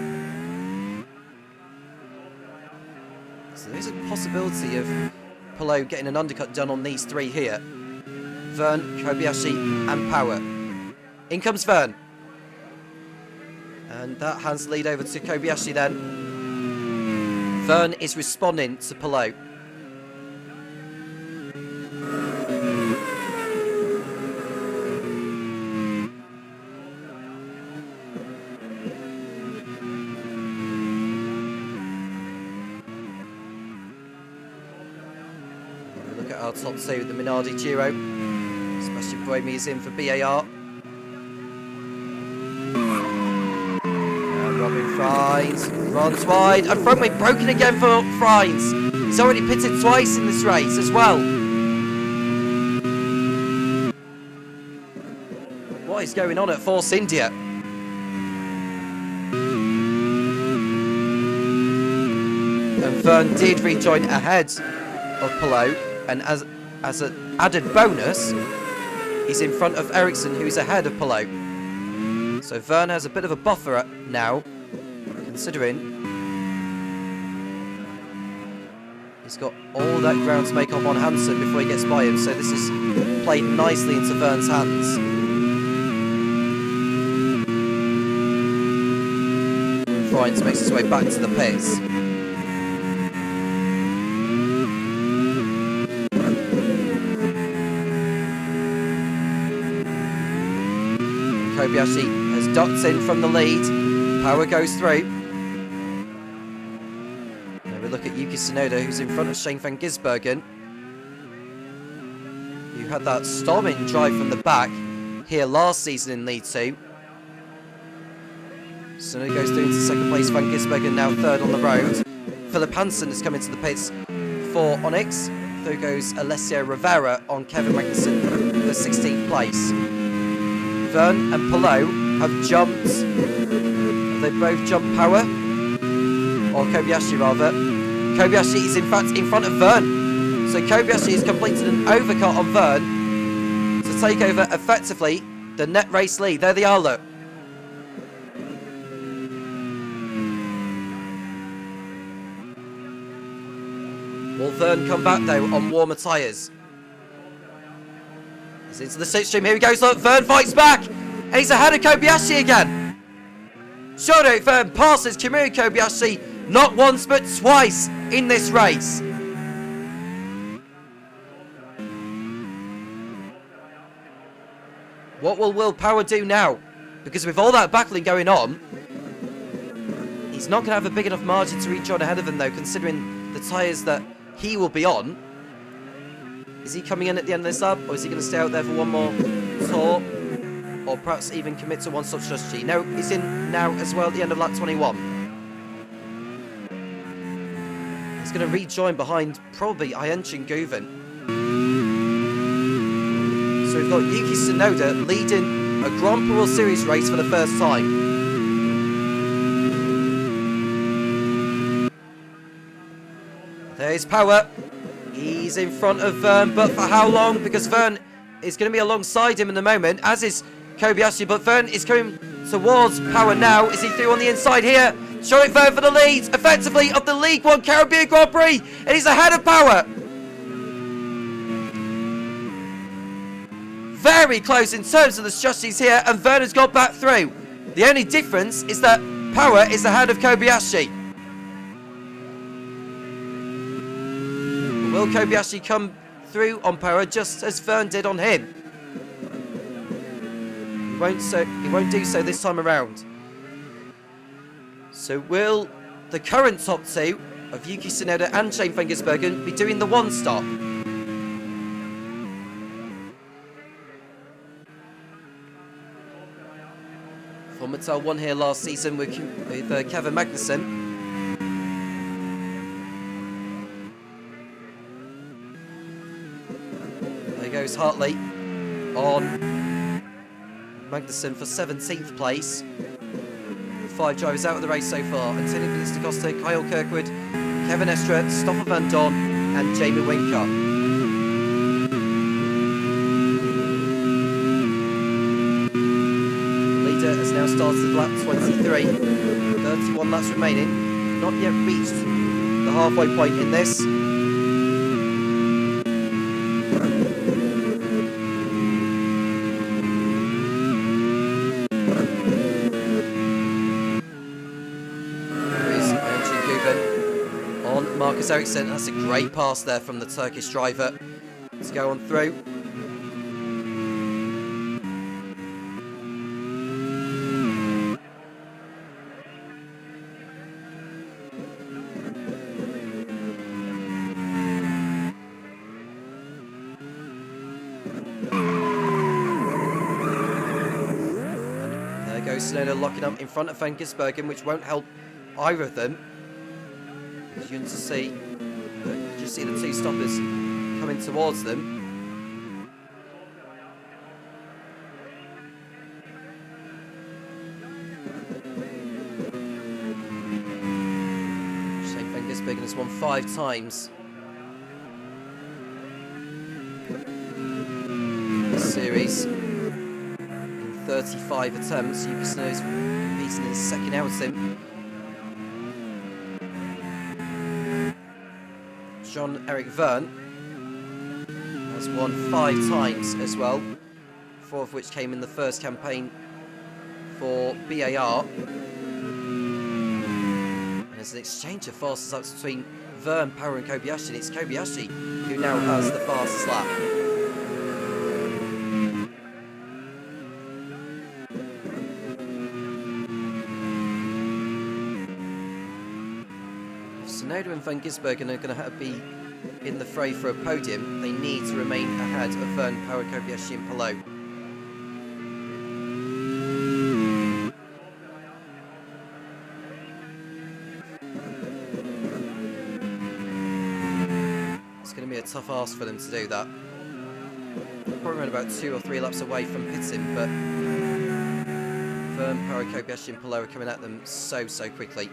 So there is a possibility of Palou getting an undercut done on these 3 here. Vern, Kobayashi and Power. In comes Vern. And that hands the lead over to Kobayashi then. Vern is responding to Palou. Look at our top 2, the Minardi duo. Sebastian Buemi is in for BAR. Robin Frines runs wide, and front wing broken again for Frines. He's already pitted twice in this race as well. What is going on at Force India? And Vern did rejoin ahead of Palou, and as an added bonus, he's in front of Ericsson, who's ahead of Palou. So Vern has a bit of a buffer now, considering he's got all that ground to make on one Hansen before he gets by him. So this is played nicely into Vern's hands. Frines makes his way back to the pits. Kobayashi has ducked in from the lead. Power goes through. Now we look at Yuki Tsunoda, who's in front of Shane van Gisbergen, who had that storming drive from the back here last season in League 2. Tsunoda goes through into second place. Van Gisbergen now third on the road. Philip Hansen has come into the pits for Onyx. Through goes Alessio Rivera on Kevin Magnussen for 16th place. Vern and Palou have jumped. Have they both jumped Power? Or Kobayashi rather. Kobayashi is in fact in front of Vern. So Kobayashi has completed an overcut on Vern to take over effectively the net race lead. There they are, look. Will Vern come back though on warmer tyres? He's into the slipstream. Here he goes. Look, Vern fights back. And he's ahead of Kobayashi again. Shoto Vern passes Kamui Kobayashi not once but twice in this race. What will Will Power do now? Because with all that battling going on, he's not going to have a big enough margin to reach on ahead of him though, considering the tyres that he will be on. Is he coming in at the end of this lap, or is he going to stay out there for one more tour? Or perhaps even commit to one-stop strategy? No, he's in now as well at the end of lap 21. He's going to rejoin behind probably Ayenchin Guven. So we've got Yuki Tsunoda leading a Grand Prix World Series race for the first time. There's Power. He's in front of Vern, but for how long? Because Vern is going to be alongside him in the moment, as is Kobayashi, but Vern is coming towards Power now. Is he through on the inside here? Showing Vern for the lead, effectively, of the League 1 Caribbean Grand Prix, and he's ahead of Power. Very close in terms of the strategies here, and Vern has got back through. The only difference is that Power is ahead of Kobayashi. Will Kobayashi come through on Power just as Vern did on him? He won't do so this time around. So will the current top 2 of Yuki Tsunoda and Shane van Gisbergen be doing the one stop? For Mattel won here last season with Kevin Magnussen. goes Hartley on Magnussen for 17th place. 5 drivers out of the race so far. Antonio Felix da Costa, Kyle Kirkwood, Kevin Estra, Stoffer Van Don and Jamie Winker. The leader has now started lap 23. 31 laps remaining. Not yet reached the halfway point in this. Marcus Ericsson, that's a great pass there from the Turkish driver to go on through. And there goes Tsunoda locking up in front of Van Gisbergen, which won't help either of them. As you can see, just see the two stoppers coming towards them. Shane Van Gisbergen has won 5 times this series in 35 attempts. Yuki Tsunoda's competing in his second outing. Jean-Eric Verne has won 5 times as well, 4 of which came in the first campaign for BAR. And there's an exchange of fastest laps between Verne, Power and Kobayashi, and it's Kobayashi who now has the fastest lap. Tsunoda and Van Gisbergen are going to be in the fray for a podium. They need to remain ahead of Verne, Power, Kobayashi and Palou. It's going to be a tough ask for them to do that. They're probably around about 2 or 3 laps away from pitting, but Verne, Power, Kobayashi and Palou are coming at them so quickly.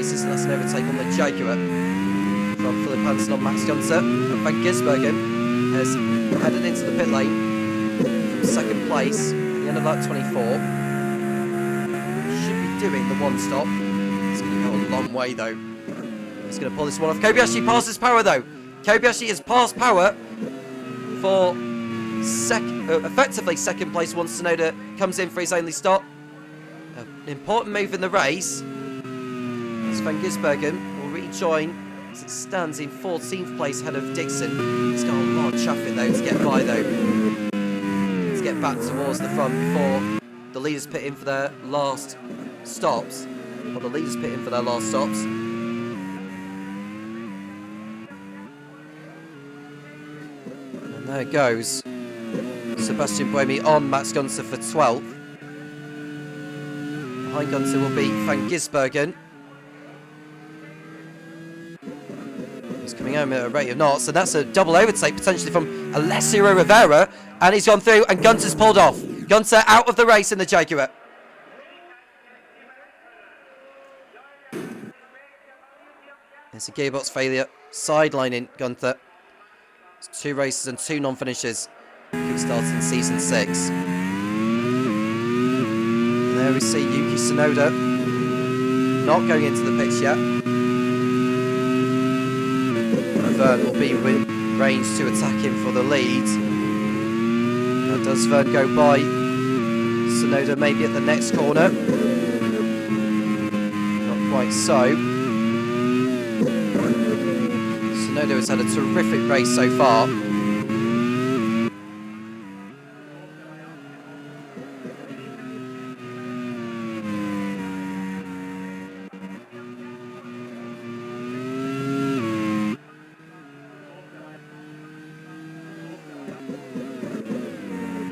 And that's an overtake on the Jaguar from Philip Hansen on Max Gunther. And Van Gisbergen has headed into the pit lane from 2nd place at the end of lap 24. Should be doing the 1 stop. It's going to go a long way though. He's going to pull this one off. Kobayashi passes Power though. Kobayashi has passed Power for effectively 2nd place once Tsunoda comes in for his only stop. An important move in the race. Van Gisbergen will rejoin as it stands in 14th place ahead of Dixon. He's got a lot of traffic though to get by though. To get back towards the front before the leaders pit in for their last stops. Or the leaders pit in for their last stops. And there goes Sebastian Buemi on Max Gunther for 12th. Behind Gunther will be Van Gisbergen. Coming home at a rate of knots, and that's a double overtake potentially from Alessio Rivera, and he's gone through and Gunther's pulled off. Gunther out of the race in the Jaguar. There's a gearbox failure sidelining Gunther. It's 2 races and 2 non-finishes kick-started in season 6. And there we see Yuki Tsunoda not going into the pits yet. Verne will be in range to attack him for the lead. Now does Verne go by Tsunoda maybe at the next corner? Not Right, so Tsunoda has had a terrific race so far.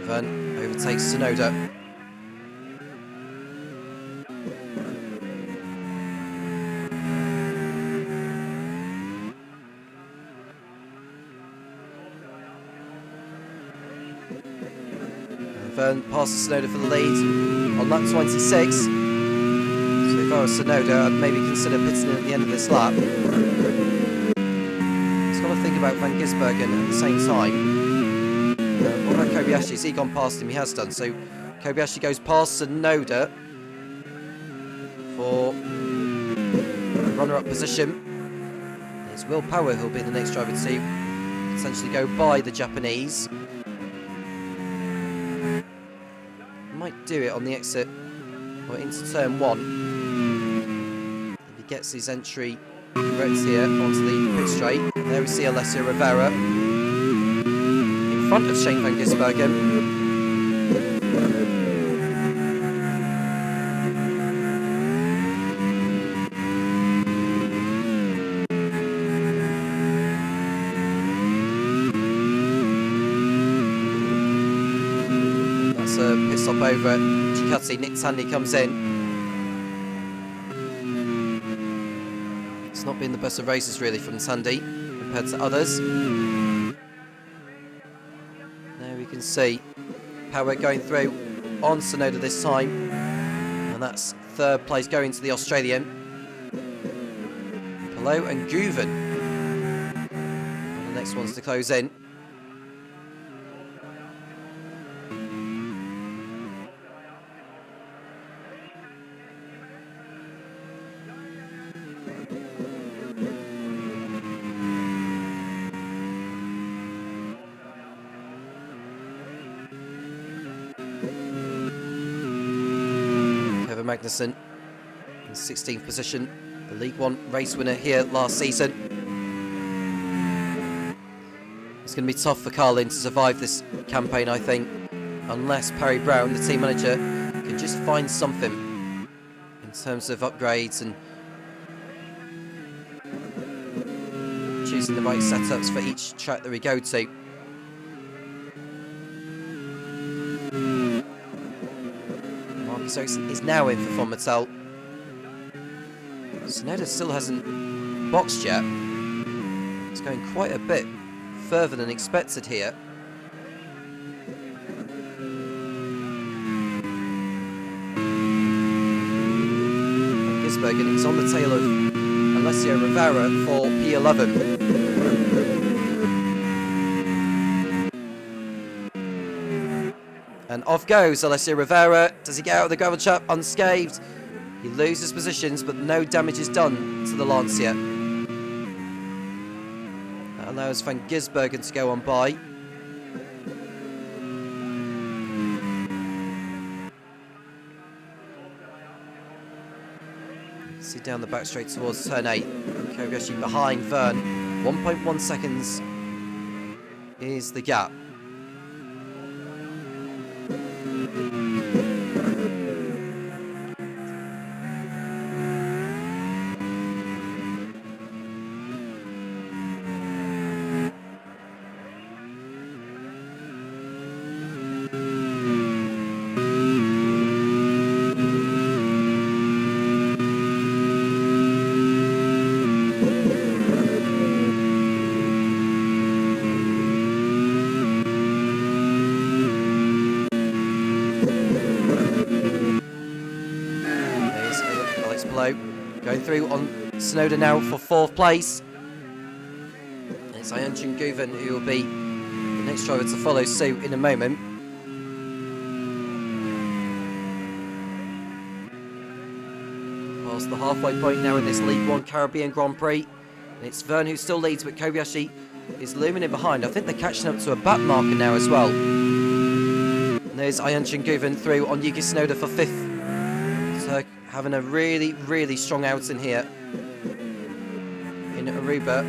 Vern overtakes Tsunoda. Vern passes Tsunoda for the lead on lap 26. So if I was Tsunoda, I'd maybe consider pitting in at the end of this lap. Just got to think about Van Gisbergen at the same time. What about Kobayashi? Has he gone past him? He has done. So Kobayashi goes past Tsunoda for runner-up position. It's Will Power who'll be the next driver to essentially go by the Japanese. Might do it on the exit or into turn 1. If he gets his entry correct here onto the pit straight. There we see Alessio Rivera in front of Shane Van Gisbergen. Pit stop over at Ducati. Nick Tandy comes in. It's not been the best of races really from Tandy compared to others. There we can see Power going through on Tsunoda this time, and that's third place going to the Australian. Palou and Guven are the next ones to close in. Magnussen in 16th position, the League One race winner here last season. It's going to be tough for Carlin to survive this campaign, I think, unless Perry Brown, the team manager, can just find something in terms of upgrades and choosing the right setups for each track that we go to. So it's now in for Von Mattel. Tsunoda still hasn't boxed yet. It's going quite a bit further than expected here. Van Gisbergen is on the tail of Alessio Rivera for P11. And off goes Alessio Rivera. Does he get out of the gravel trap unscathed? He loses positions, but no damage is done to the Lancia. That allows Van Gisbergen to go on by. See down the back straight towards turn 8. Kobayashi behind Vern. 1.1 seconds is the gap. Going through on Tsunoda now for 4th place. And it's Ayunchun Guven who will be the next driver to follow suit in a moment. Past the halfway point now in this League One Caribbean Grand Prix. And it's Vern who still leads, but Kobayashi is looming in behind. I think they're catching up to a back marker now as well. And there's Ayunchun Guven through on Yuki Tsunoda for 5th. having a really, really strong outing here in Aruba.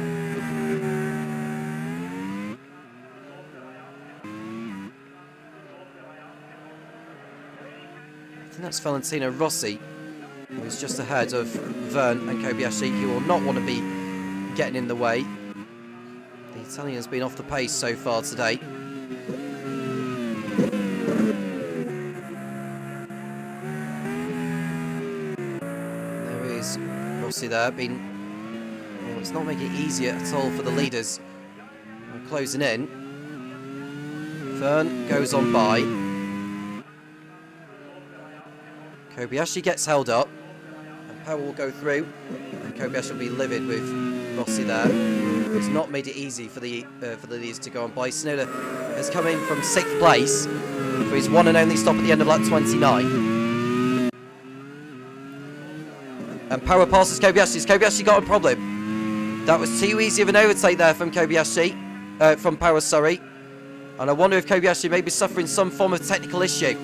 I think that's Valentino Rossi, who's just ahead of Verne and Kobayashi, who will not want to be getting in the way. The Italian has been off the pace so far today. There is Rossi there, well, it's not making it easier at all for the leaders. We're closing in. Verne goes on by. Kobayashi gets held up, and Power will go through, and Kobayashi will be livid with Rossi there. It's not made it easy for the leaders to go on by. Tsunoda has come in from 6th place for his one and only stop at the end of lap 29. And Power passes Kobayashi. Kobayashi got a problem. That was too easy of an overtake there from Kobayashi, from Power, sorry. And I wonder if Kobayashi may be suffering some form of technical issue.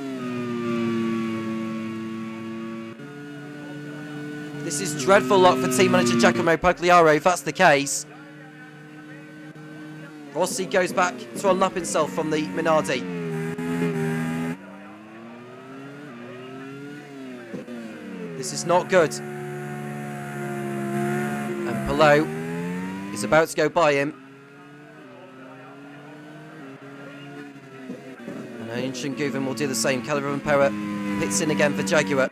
This is dreadful luck for team manager Giacomo Pagliaro if that's the case. Rossi goes back to unlap himself from the Minardi. This is not good. And Palou is about to go by him. And Ancient Guven will do the same. Caliber and Power pits in again for Jaguar.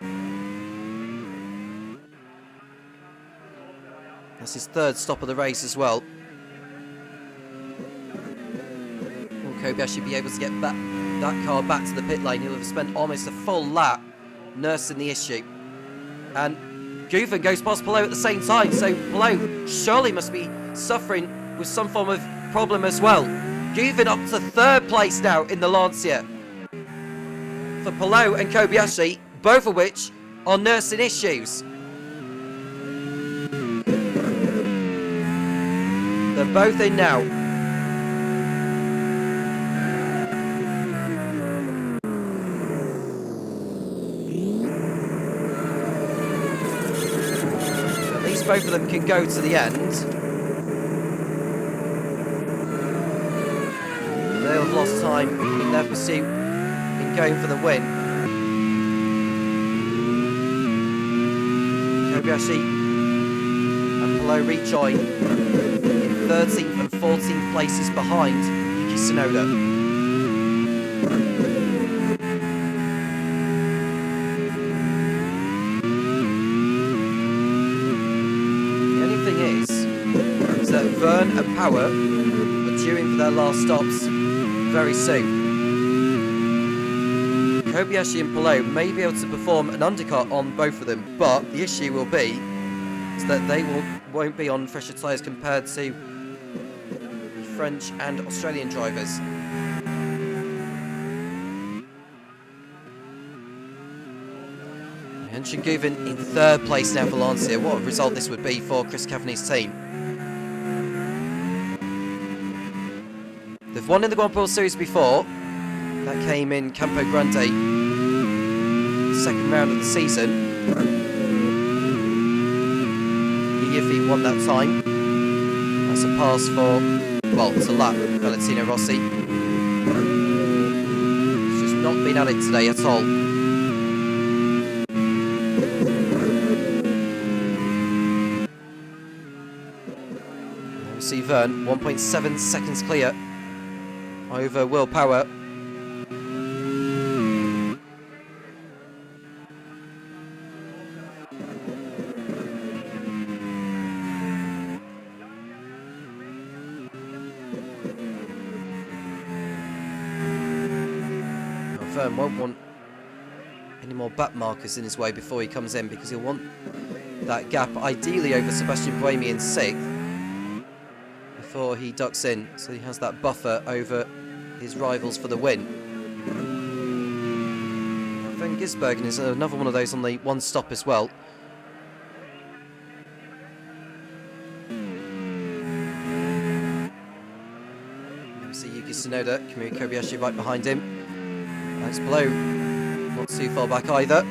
That's his 3rd stop of the race as well. Will Kobayashi be able to get that car back to the pit lane? He'll have spent almost a full lap nursing the issue. And Guven goes past Palou at the same time, so Palou surely must be suffering with some form of problem as well. Guven up to 3rd place now in the Lancia. For Palou and Kobayashi, both of which are nursing issues. They're both in now. At least both of them can go to the end. They'll have lost time in their pursuit in going for the win. Kobayashi and Palou rejoin in 13th and 14th places behind Yuki Tsunoda. The only thing is that Verne and Power are due in for their last stops very soon. Kobayashi and Palou may be able to perform an undercut on both of them, but the issue will be is that they won't be on fresher tyres compared to the French and Australian drivers. Henshin Guven in 3rd place now for Lancia. What a result this would be for Chris Cavani's team. They've won in the Grand Prix Series before. That came in Campo Grande, 2nd round of the season. Yiffy won that time. That's a pass for, well, it's a lap, Valentino Rossi. He's just not been at it today at all. We see Verne, 1.7 seconds clear over Will Power. Verne won't want any more back markers in his way before he comes in, because he'll want that gap ideally over Sebastian Buemi in 6th before he ducks in, so he has that buffer over his rivals for the win. Van Gisbergen is another one of those on the one stop as well. You see Yuki Tsunoda, Kamui Kobayashi right behind him. That's Palou, not too far back either.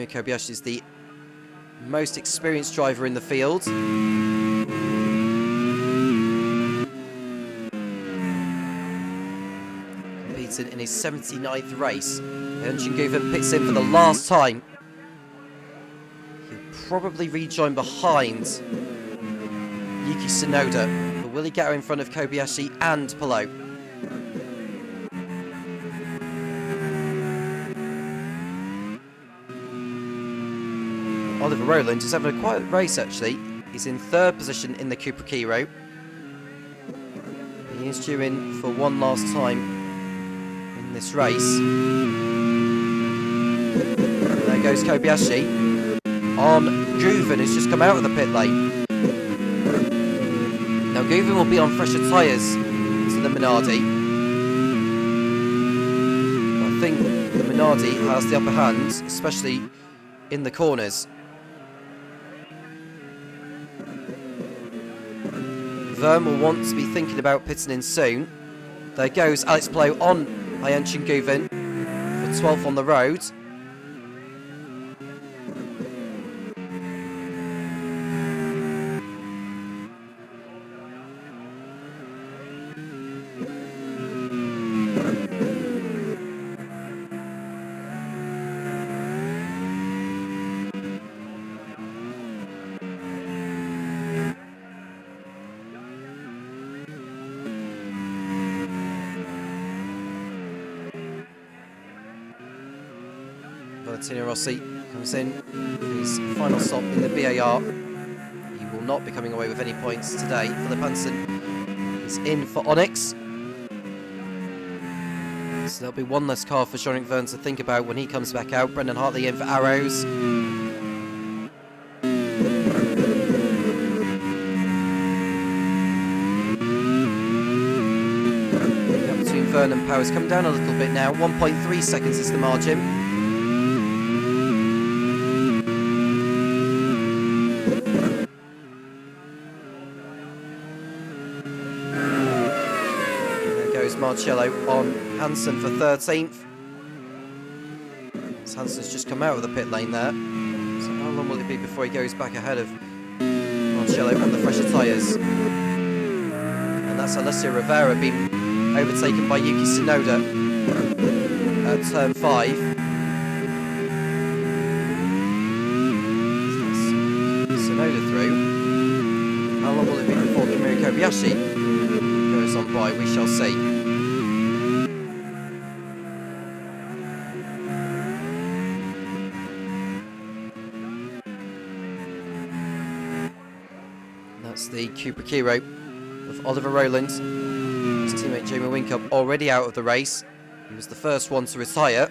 Kobayashi is the most experienced driver in the field. Competing in his 79th race. Hyun-Jin Guven pits in for the last time. He'll probably rejoin behind Yuki Tsunoda, but will he get in front of Kobayashi and Palou? Oliver Rowland is having a quiet race actually. He's in 3rd position in the Cupra Kiro. He is due in for one last time in this race. There goes Kobayashi on Guven, who's just come out of the pit lane. Now Guven will be on fresher tyres to the Minardi. I think the Minardi has the upper hand, especially in the corners. Verne will want to be thinking about pitting in soon. There goes Alex Palou on Hyun-Jin Guven for 12th on the road. Valentino Rossi comes in for his final stop in the BAR. He will not be coming away with any points today. Philip Hansen is in for Onyx. So there'll be one less car for Jean-Luc Verne to think about when he comes back out. Brendan Hartley in for Arrows. The gap between Verne and Powers come down a little bit now. 1.3 seconds is the margin. Marcello on Hansen for 13th. As Hansen's just come out of the pit lane there. So how long will it be before he goes back ahead of Marcello on the fresher tyres? And that's Alessio Rivera being overtaken by Yuki Tsunoda at turn 5. So that's Tsunoda through. How long will it be before Kamui Kobayashi goes on by? We shall see. The Cupra Kiro of Oliver Rowland. His teammate Jamie Whincup already out of the race. He was the first one to retire.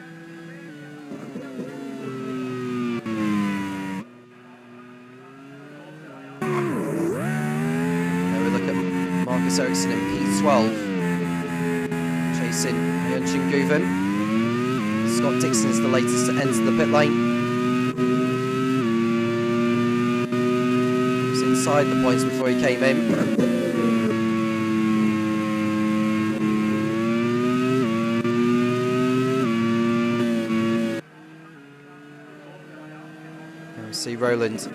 Now we look at Marcus Ericsson in P12. Chasing Hyun-Jin Guven. Scott Dixon is the latest to enter the pit lane. Inside the points before he came in. Now we see Rowland.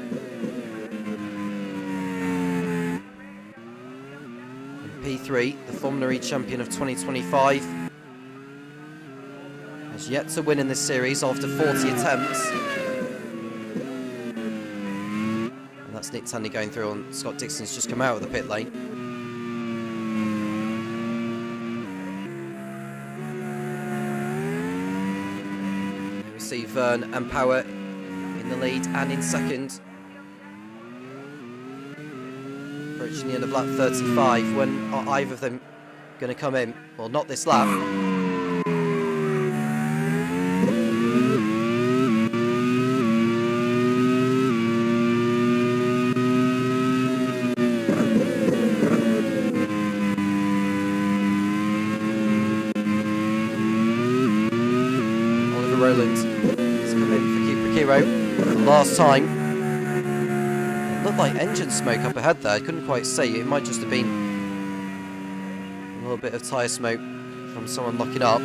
In P3, the Formula E champion of 2025. Has yet to win in this series after 40 attempts. That's Nick Tandy going through on Scott Dixon's just come out of the pit lane. We see Verne and Power in the lead and in second. Approaching the end of lap 35. When are either of them going to come in? Well, not this lap. Rowland has come in for Cupra Kiro for the last time. It looked like engine smoke up ahead there. I couldn't quite see. It might just have been a little bit of tyre smoke from someone locking up.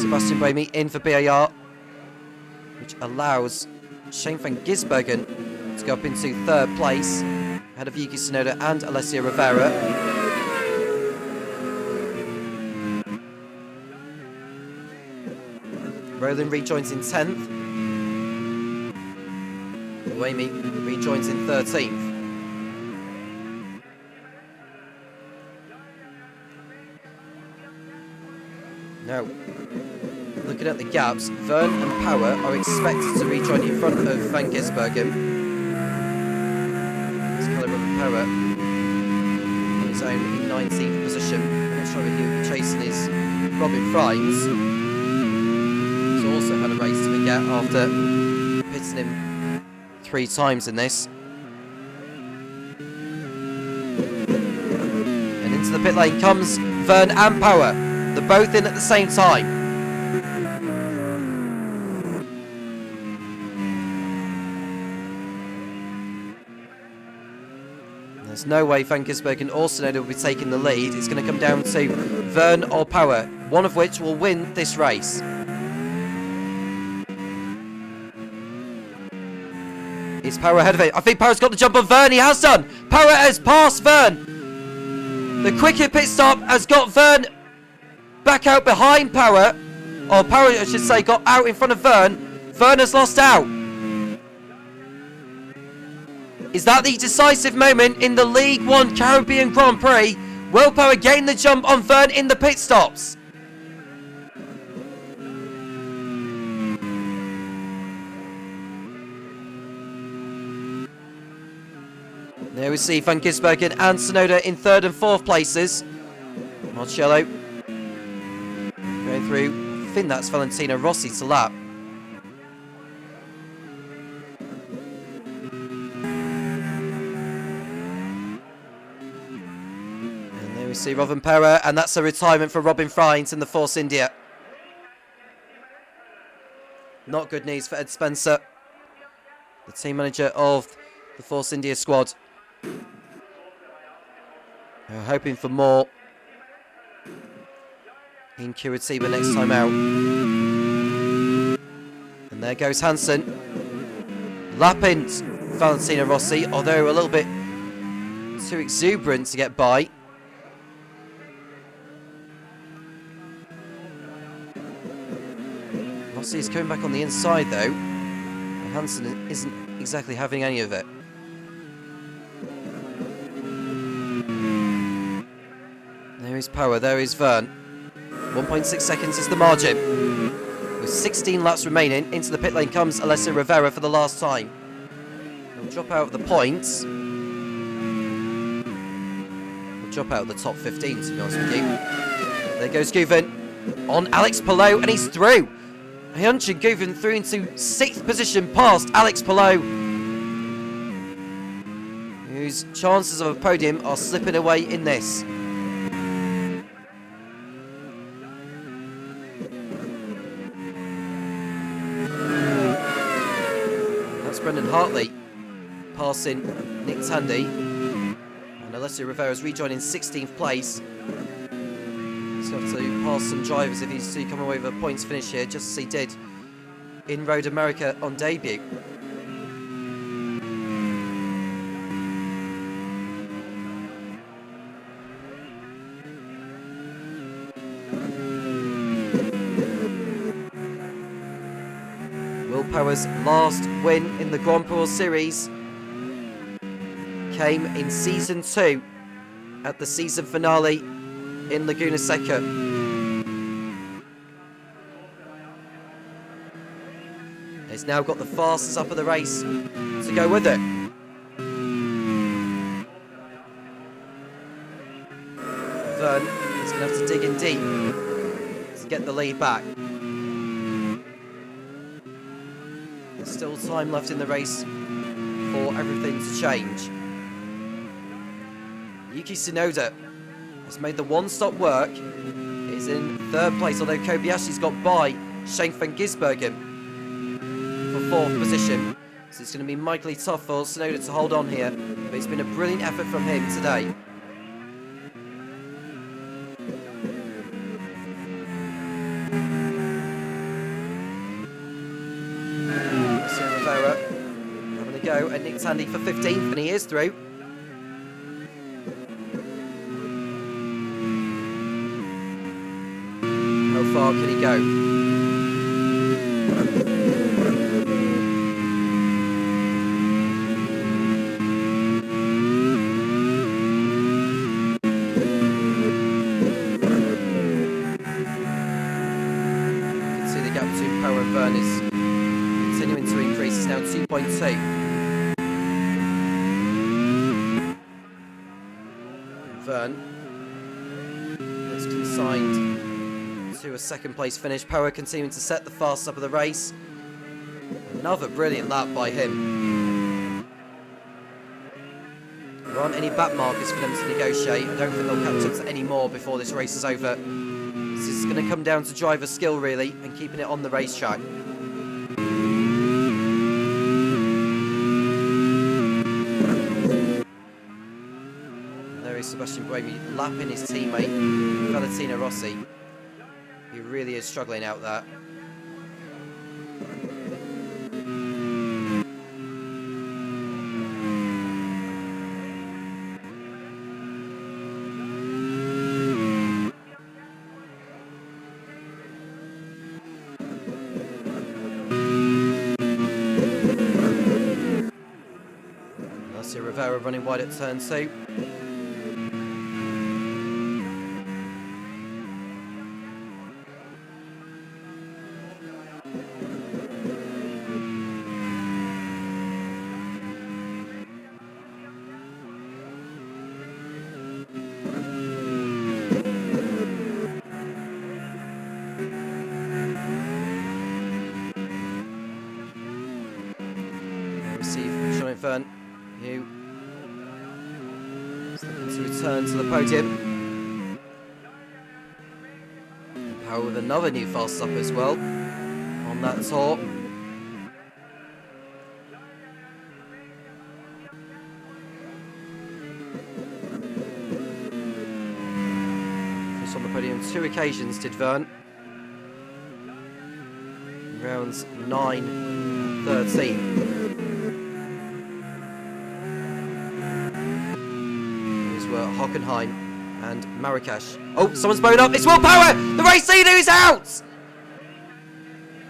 Sebastian Buemi in for BAR, which allows Shane van Gisbergen to go up into third place, ahead of Yuki Tsunoda and Alessio Rivera. Roland rejoins in 10th. Uemi rejoins in 13th. Now, looking at the gaps, Vern and Power are expected to rejoin in front of Van Gisbergen. It's Robin Power on his own in 19th position. I'm not sure he'll be chasing his Robin Frimes, who's also had a race to forget after pitting him 3 times in this. And into the pit lane comes Vern and Power. They're both in at the same time. There's no way Van Gisbergen or Tsunoda will be taking the lead. It's going to come down to Vern or Power, one of which will win this race. Is Power ahead of it? I think Power's got the jump on Vern. He has done. Power has passed Vern. The quicker pit stop has got Vern back out behind Power. Or Power, I should say, got out in front of Vern. Vern has lost out. Is that the decisive moment in the League One Caribbean Grand Prix? Will Power gain the jump on Vern in the pit stops? There we see Van Gisbergen and Tsunoda in 3rd and 4th places. Marcello going through. I think that's Valentino Rossi to lap. And there we see Robin Perra, and that's a retirement for Robin Frimes in the Force India. Not good news for Ed Spencer, the team manager of the Force India squad. We're hoping for more in Curitiba next time out. And there goes Hansen, lapping Valentino Rossi, although a little bit too exuberant to get by. Rossi is coming back on the inside though, and Hansen isn't exactly having any of it. There is Power, there is Vern. 1.6 seconds is the margin. With 16 laps remaining, into the pit lane comes Alessio Rivera for the last time. He'll drop out of the points. He'll drop out of the top 15, to be honest with you. There goes Guven on Alex Palou, and he's through. Hyunshin Guven through into 6th position past Alex Palou, whose chances of a podium are slipping away in this. Brendan Hartley passing Nick Tandy, and Alessio Rivera is rejoining 16th place. He's got to pass some drivers if he's to come away with a points finish here, just as he did in Road America on debut. Power's last win in the Grand Prix Series came in Season 2 at the season finale in Laguna Seca. He's now got the fastest up of the race to go with it. Vern is going to have to dig in deep to get the lead back. There's still time left in the race for everything to change. Yuki Tsunoda has made the one-stop work. He's in 3rd place, although Kobayashi's got by Shane van Gisbergen for 4th position. So it's going to be mightily tough for Tsunoda to hold on here. But it's been a brilliant effort from him today. Rivera It's handy for 15th, and he is through. How far can he go? You can see the gap between Power and Vern is continuing to increase. It's now 2.2. Vern is consigned to a second place finish. Power continuing to set the fast up of the race. Another brilliant lap by him. There aren't any back markers for them to negotiate. I don't think they'll catch up to any more before this race is over. This is going to come down to driver skill really, and keeping it on the racetrack. There is Sebastian Buemi lapping his teammate Valentino Rossi. He really is struggling out there. Alessio Rivera running wide at turn 2. Vern, who is looking to return to the podium. Power with another new fast stop as well on that tour. First on the podium 2 occasions did Vern. Rounds 9 and 13. Hockenheim and Marrakesh. Oh, someone's blown up. It's Will Power! The race leader is out!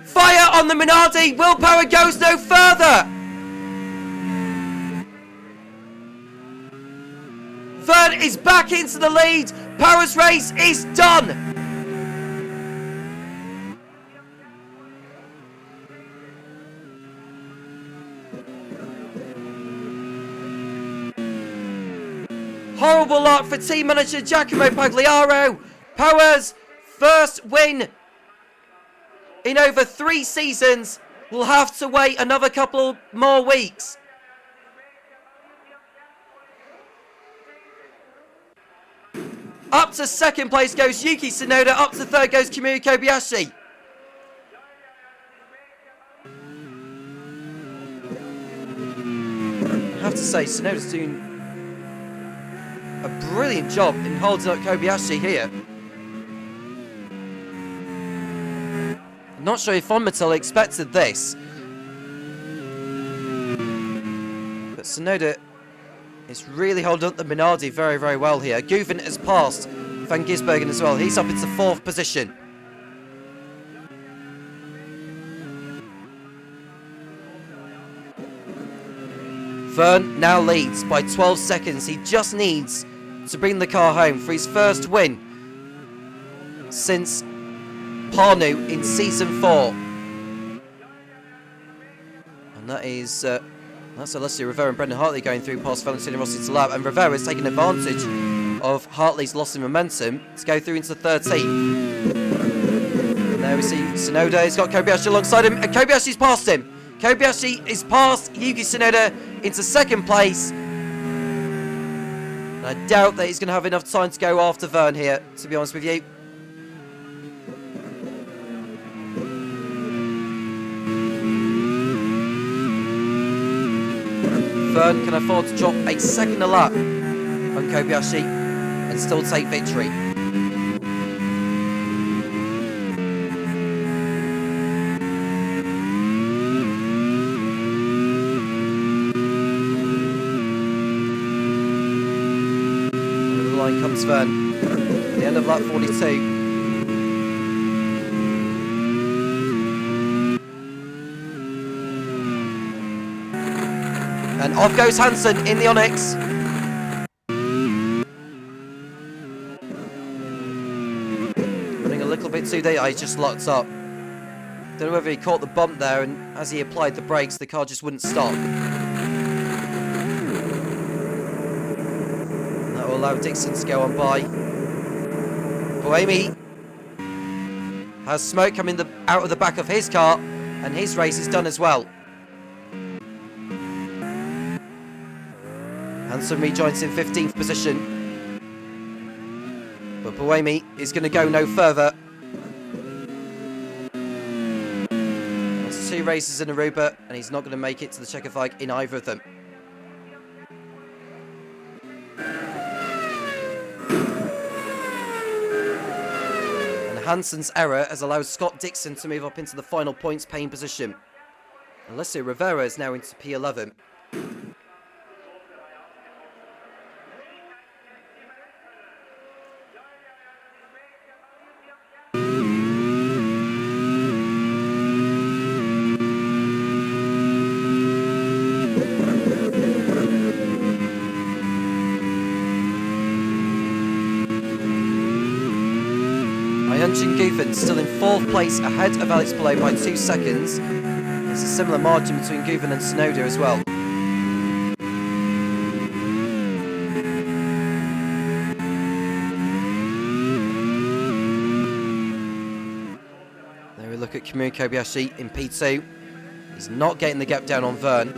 Fire on the Minardi! Will Power goes no further! Vern is back into the lead. Power's race is done! Horrible luck for team manager Giacomo Pagliaro. Power's first win in over 3 seasons. We'll have to wait another couple more weeks. Up to second place goes Yuki Tsunoda. Up to third goes Kamui Kobayashi. I have to say, Tsunoda's doing a brilliant job in holding up Kobayashi here. I'm not sure if Fonmatil expected this. But Tsunoda is really holding up the Minardi very, very well here. Guven has passed Van Gisbergen as well. He's up into 4th position. Vern now leads by 12 seconds. He just needs to bring the car home for his first win since Parnu in Season 4. And that is, that's Alessio Rivera and Brendan Hartley going through past Valentino Rossi to lap. And Rivera is taking advantage of Hartley's loss in momentum to go through into 13. And there we see Tsunoda. He's got Kobayashi alongside him. And Kobayashi's passed him. Kobayashi is past Yuki Tsunoda into second place. And I doubt that he's going to have enough time to go after Vern here, to be honest with you. Vern can afford to drop a second a lap on Kobayashi and still take victory. line comes Vern. The end of lap 42. And off goes Hansen in the Onyx. Running a little bit too deep. He just locked up. Don't know whether he caught the bump there, and as he applied the brakes, the car just wouldn't stop. That will allow Dixon to go on by. Buemi has smoke coming out of the back of his car, and his race is done as well. Hansen rejoins in 15th position. But Buemi is going to go no further. That's 2 races in Aruba, and he's not going to make it to the Czechoslovak in either of them. And Hansen's error has allowed Scott Dixon to move up into the final points paying position. Alessio Rivera is now into P11. Guven still in 4th place ahead of Alex Palou by 2 seconds. There's a similar margin between Guven and Tsunoda as well. There we look at Kamui Kobayashi in P2. He's not getting the gap down on Vern.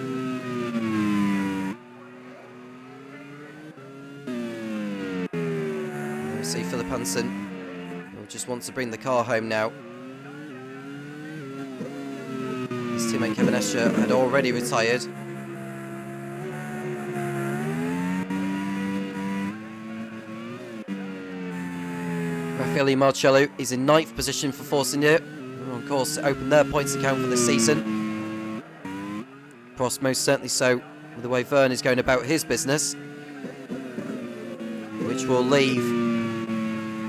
There we see Philip Hansen. Just wants to bring the car home now. His teammate Kevin Escher had already retired. Raffaele Marcello is in 9th position for Force India, who are on course to open their points account for this season. Prost most certainly so, with the way Vern is going about his business, which will leave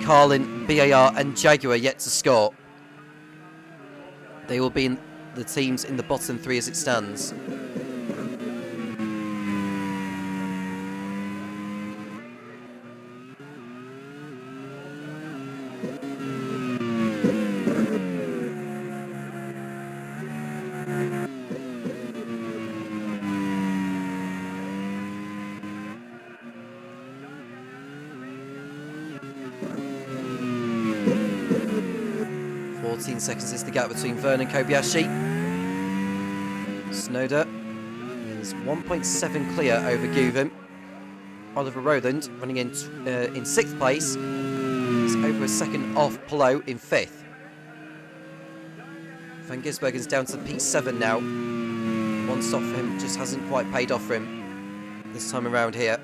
Carlin, BAR and Jaguar yet to score. They will be in the teams in the bottom 3 as it stands. Seconds is the gap between Vern and Kobayashi. Tsunoda is 1.7 clear over Guven. Oliver Rowland running in 6th place. He's over a second off Palou in 5th. Van Gisbergen's down to P7 now. 1 stop for him just hasn't quite paid off for him this time around here.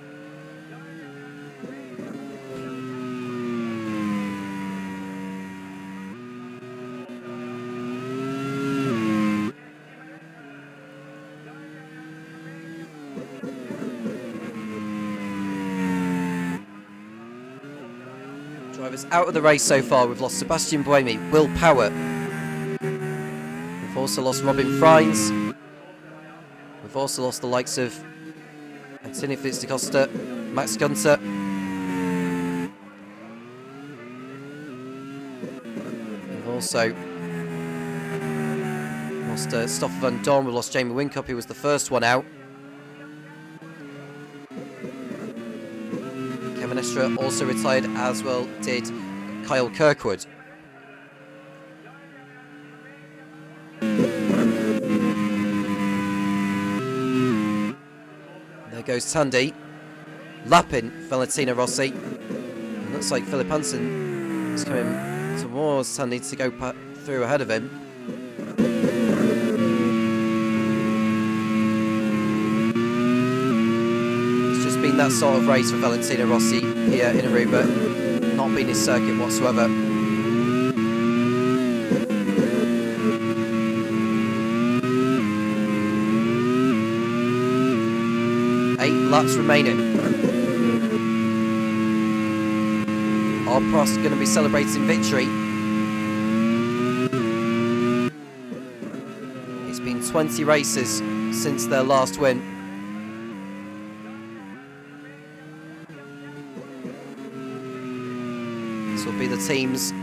Drivers out of the race so far. We've lost Sebastian Buemi, Will Power. We've also lost Robin Frines. We've also lost the likes of Antonio Felix da Costa, Max Gunter. We've also lost Stoffel van Dorn. We've lost Jamie Whincup, who was the first one out. Kevin Estra also retired, as well did Kyle Kirkwood. There goes Tandy, lapping Valentino Rossi. It looks like Philip Hansen is coming towards Tandy to go through ahead of him. Been that sort of race for Valentino Rossi here in Aruba, not been his circuit whatsoever. 8 laps remaining. Bob Prost going to be celebrating victory. It's been 20 races since their last win. This will be the team's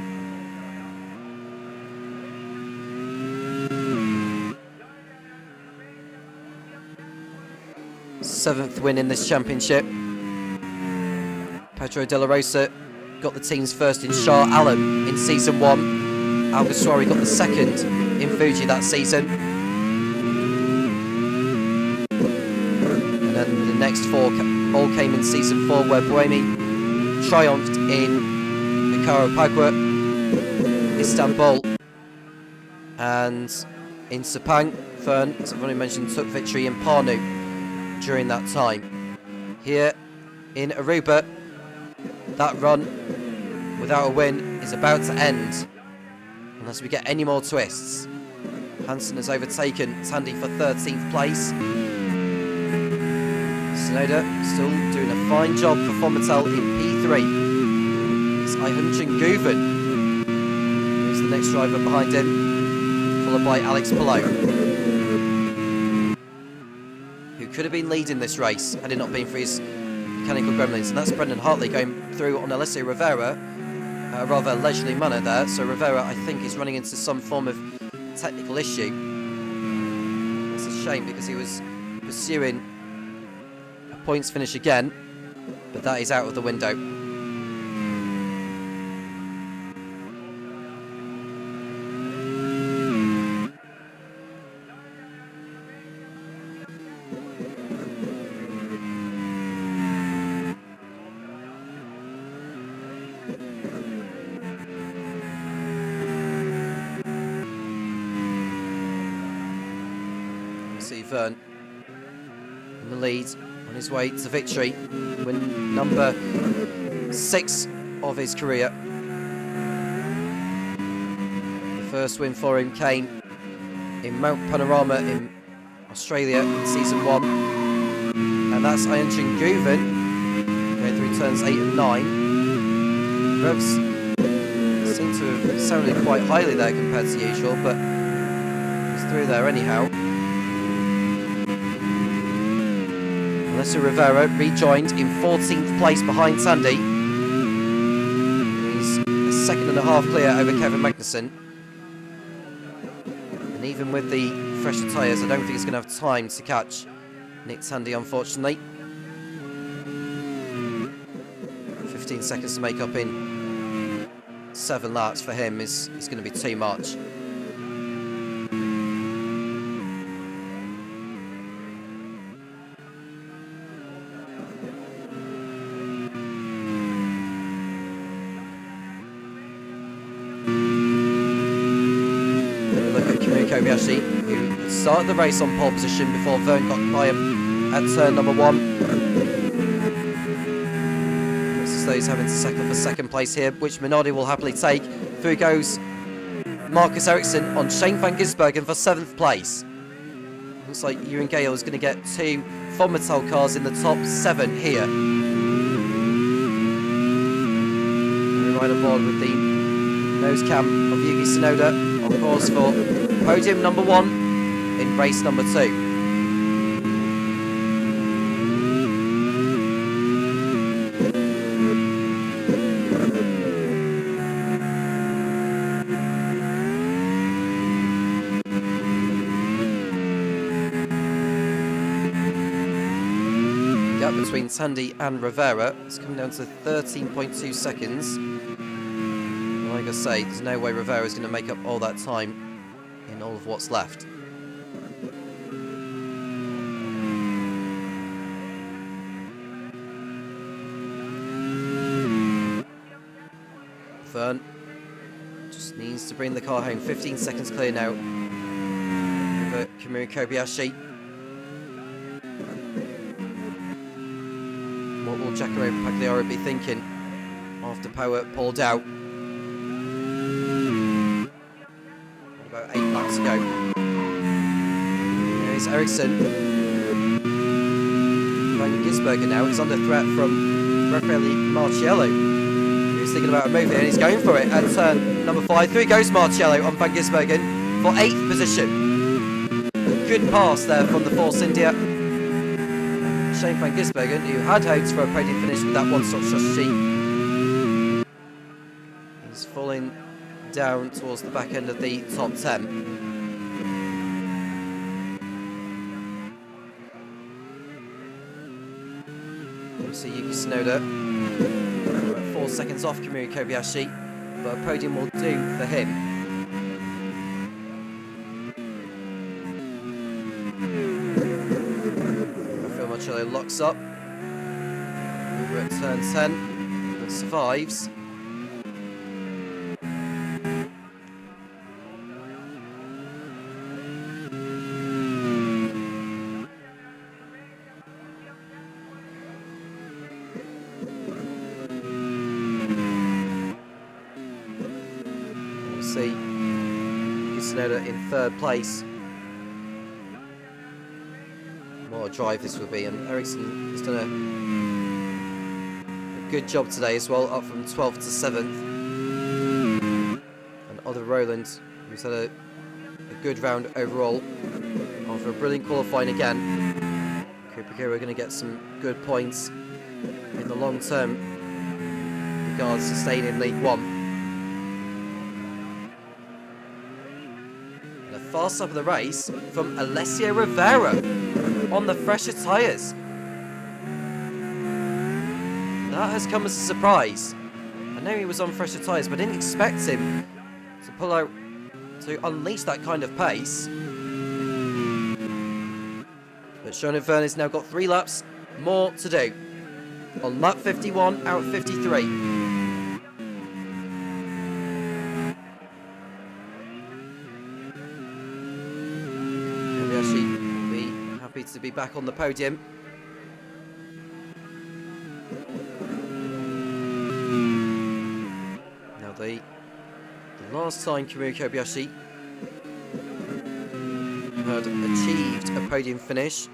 seventh win in this championship. Pedro De La Rosa got the team's first in Shah Alam in Season 1. Alguersuari got the second in Fuji that season. And then the next four all came in Season 4, where Buemi triumphed in Ikaro Pagua, Istanbul, and in Sepang. Fern, as I've already mentioned, took victory in Parnu during that time. Here in Aruba, that run without a win is about to end, unless we get any more twists. Hansen has overtaken Tandy for 13th place. Sonoda still doing a fine job for Fomitel in P3. It's Ihunchen Guven, who's the next driver behind him, followed by Alex Palou, who could have been leading this race had it not been for his mechanical gremlins. And that's Brendan Hartley going through on Alessio Rivera at a rather leisurely manner there. So Rivera, I think, is running into some form of technical issue. It's a shame because he was pursuing a points finish again, but that is out of the window. Vern in the lead on his way to victory, win number 6 of his career. The first win for him came in Mount Panorama in Australia in Season 1, and that's Ihunchen Guven going through turns 8 and 9. Revs seem to have sounded quite highly there compared to usual, but he's through there anyhow. Alessio Rivera rejoined in 14th place behind Tandy. He's a second and a half clear over Kevin Magnussen. And even with the fresher tyres, I don't think he's going to have time to catch Nick Tandy, unfortunately. 15 seconds to make up in 7 laps for him is going to be too much. Kobayashi, who started the race on pole position before Vern got by him at turn number 1. Looks as though he's having to settle for second place here, which Minardi will happily take. Through goes Marcus Ericsson on Shane van Gisbergen for 7th place. Looks like Ewan Gale is going to get 2 Fomitel cars in the top 7 here. And we're right on board with the nose cam of Yuki Tsunoda on course for podium number 1 in race number 2. The gap between Tandy and Rivera is coming down to 13.2 seconds. And like I say, there's no way Rivera is going to make up all that time in all of what's left. Vern just needs to bring the car home. 15 seconds clear now over Kamui Kobayashi. What will Giacomo Pagliaro be thinking after Power pulled out? About 8 laps to go. Here's Ericsson. Van Gisbergen now is under threat from Raffaele Marciello, who's was thinking about a move here, and he's going for it at turn number 5. Through goes Marcello on Van Gisbergen for 8th position. Good pass there from the Force India. Shane Van Gisbergen, who had hopes for a podium finish with that one-stop strategy. He's falling down towards the back end of the top 10. See Yuki Tsunoda, 4 seconds off Kamui Kobayashi, but a podium will do for him. Rafael Marcello locks up over at turn 10, but survives. See Tsunoda in 3rd place. What a drive this will be, and Ericsson has done a good job today as well, up from 12th to 7th. And Other Rowland, who's had a good round overall, after a brilliant qualifying again. Cooper, we're going to get some good points in the long term regards to staying in League One. Fast up of the race from Alessio Rivera on the fresher tyres. That has come as a surprise. I know he was on fresher tyres, but I didn't expect him to pull out, to unleash that kind of pace. But Shonen Verne has now got 3 laps more to do. On lap 51 out of 53. To be back on the podium. Now the last time Kamui Kobayashi had achieved a podium finish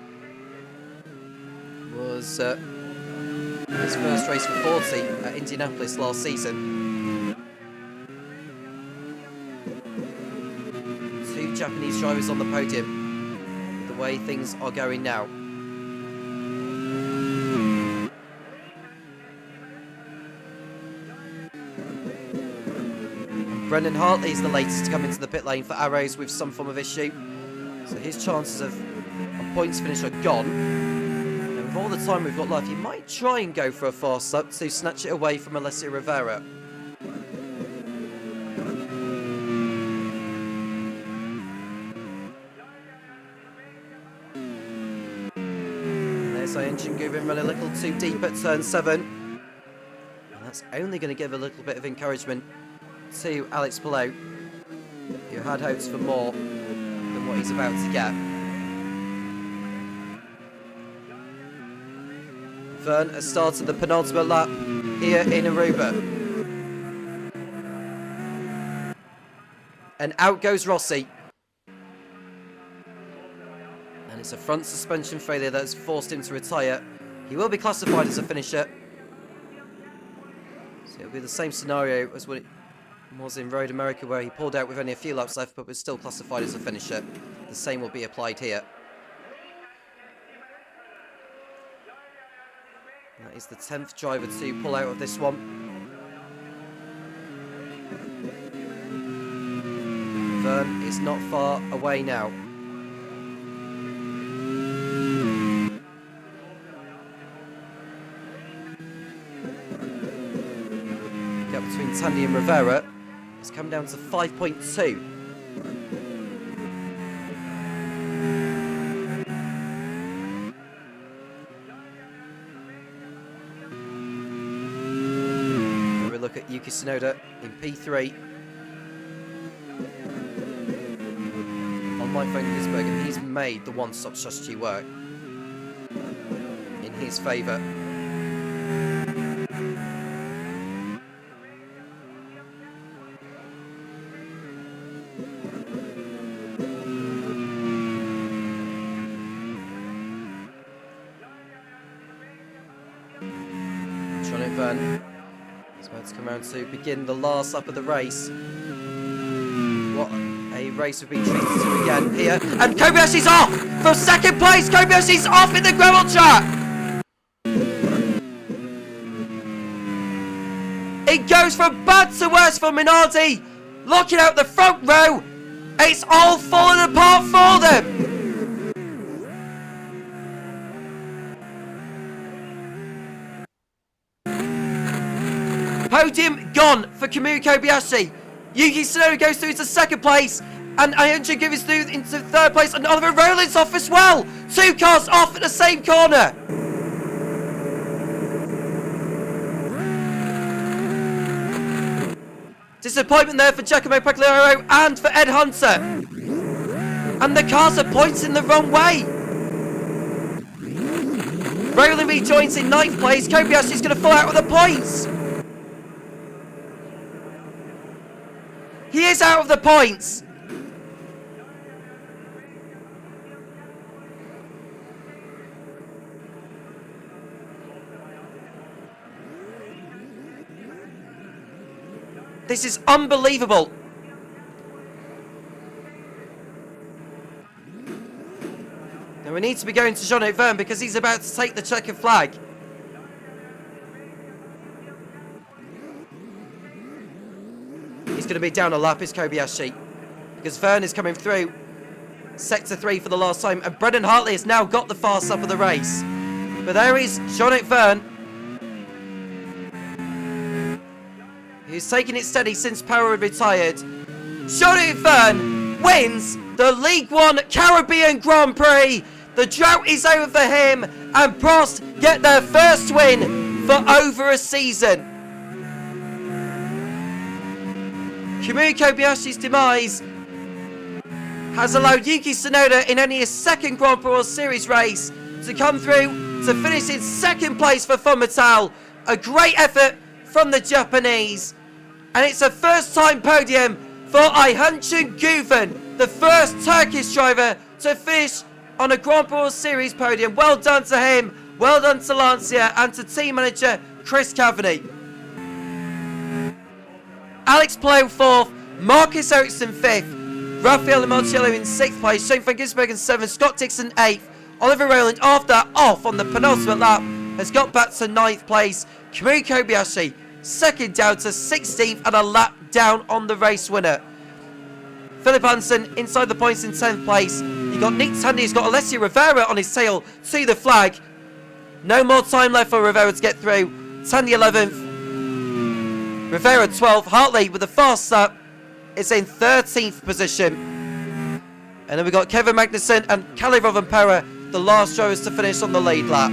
was his first race for 40 at Indianapolis last season. 2 Japanese drivers on the podium. The way things are going now. Brendan Hartley is the latest to come into the pit lane for Arrows with some form of issue, so his chances of a points finish are gone. And with all the time we've got left, he might try and go for a fast lap to snatch it away from Alessio Rivera. Engine Gubin run a little too deep at turn 7, and that's only going to give a little bit of encouragement to Alex Palou, who had hopes for more than what he's about to get. Verne has started the penultimate lap here in Aruba, and out goes Rossi. It's a front suspension failure that has forced him to retire. He will be classified as a finisher. So it'll be the same scenario as what it was in Road America, where he pulled out with only a few laps left but was still classified as a finisher. The same will be applied here. That is the 10th driver to pull out of this one. Verne is not far away now. Between Tandy and Rivera has come down to 5.2. We look at Yuki Tsunoda in P3. On Mike Van Gisbergen, he's made the one-stop strategy work in his favour. It's about to come around to begin the last lap of the race. What a race we've been treated to again here. And Kobayashi's off! For second place, Kobayashi's off in the gravel track! It goes from bad to worse for Minardi. Looking out the front row, it's all falling apart for them. Podium gone for Kamui Kobayashi. Yuki Tsunoda goes through to second place, and Ayunchi goes through into third place, and Oliver Rowland's off as well. Two cars off at the same corner. Disappointment there for Giacomo Pagliaro and for Ed Hunter. And the cars are pointing the wrong way. Rowland rejoins in 9th place. Kobayashi's going to fall out with the points. He is out of the points. This is unbelievable. Now we need to be going to Jean-Luc Vergne because he's about to take the checkered flag. He's going to be down a lap, is Kobayashi, because Vergne is coming through Sector 3 for the last time, and Brendan Hartley has now got the fast lap of the race. But there is Jean-Luc Vergne, who's taken it steady since Power had retired. Jean-Luc Vergne wins the League One Caribbean Grand Prix. The drought is over for him, and Prost get their first win for over a season. Kamui Kobayashi's demise has allowed Yuki Tsunoda in only his second Grand Prix World Series race to come through to finish in second place for Fummetal. A great effort from the Japanese. And it's a first-time podium for Ayhancan Guven, the first Turkish driver to finish on a Grand Prix World Series podium. Well done to him, well done to Lancia, and to team manager Chris Cavani. Alex Palou 4th, Marcus Ericsson 5th, Raffaele Marcello in 6th place, Shane van Gisbergen 7th, Scott Dixon 8th, Oliver Rowland after off on the penultimate lap has got back to 9th place. Kamui Kobayashi second down to 16th and a lap down on the race winner. Philip Hansen inside the points in 10th place. You got Nick Tandy, who's got Alessio Rivera on his tail to the flag. No more time left for Rivera to get through. Tandy 11th. Rivera 12th. Hartley with a fast lap is in 13th position. And then we got Kevin Magnussen and Kalle Rovanperä, the last drivers to finish on the lead lap.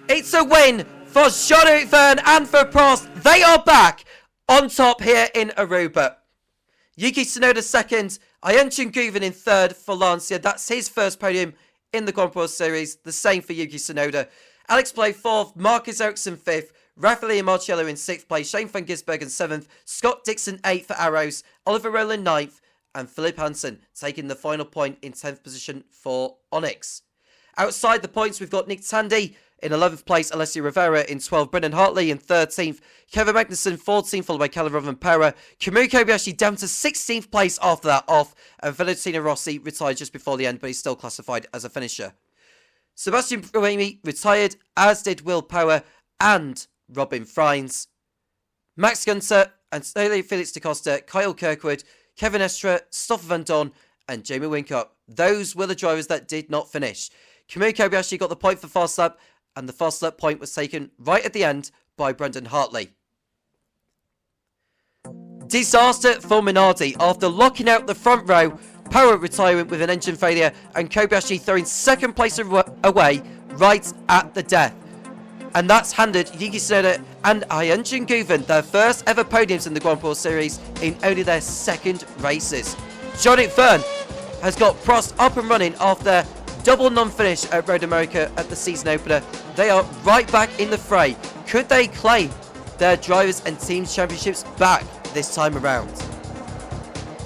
It's a win for Jean-Luc Vergne and for Prost. They are back on top here in Aruba. Yuki Tsunoda second, Ayhancan Guven in third for Lancia. That's his first podium in the Grand Prix Series. The same for Yuki Tsunoda. Alex Palou 4th, Marcus Ericsson 5th, Raffaele Marcello in 6th place, Shane van Gisbergen 7th, Scott Dixon 8th for Arrows, Oliver Rowland 9th, and Philip Hansen taking the final point in 10th position for Onyx. Outside the points, we've got Nick Tandy in 11th place, Alessio Rivera in 12th, Brendan Hartley in 13th, Kevin Magnussen 14th, followed by Kalle Rovanperä. Kamui Kobayashi down to 16th place after that off, and Valentino Rossi retired just before the end, but he's still classified as a finisher. Sebastian Buemi retired, as did Will Power and Robin Freins. Max Gunter and Felix da Costa, Kyle Kirkwood, Kevin Estra, Stoffel Van Dorn, and Jamie Whincup. Those were the drivers that did not finish. Kamui Kobayashi got the point for fast lap, and the fast lap point was taken right at the end by Brendan Hartley. Disaster for Minardi after locking out the front row, Power retiring with an engine failure, and Kobayashi throwing second place away right at the death. And that's handed Yuki Tsunoda and Ayhancan Guven their first ever podiums in the Grand Prix Series in only their second races. Jean-Luc Vergne has got Prost up and running after double non-finish at Road America at the season opener. They are right back in the fray. Could they claim their Drivers and Teams Championships back this time around?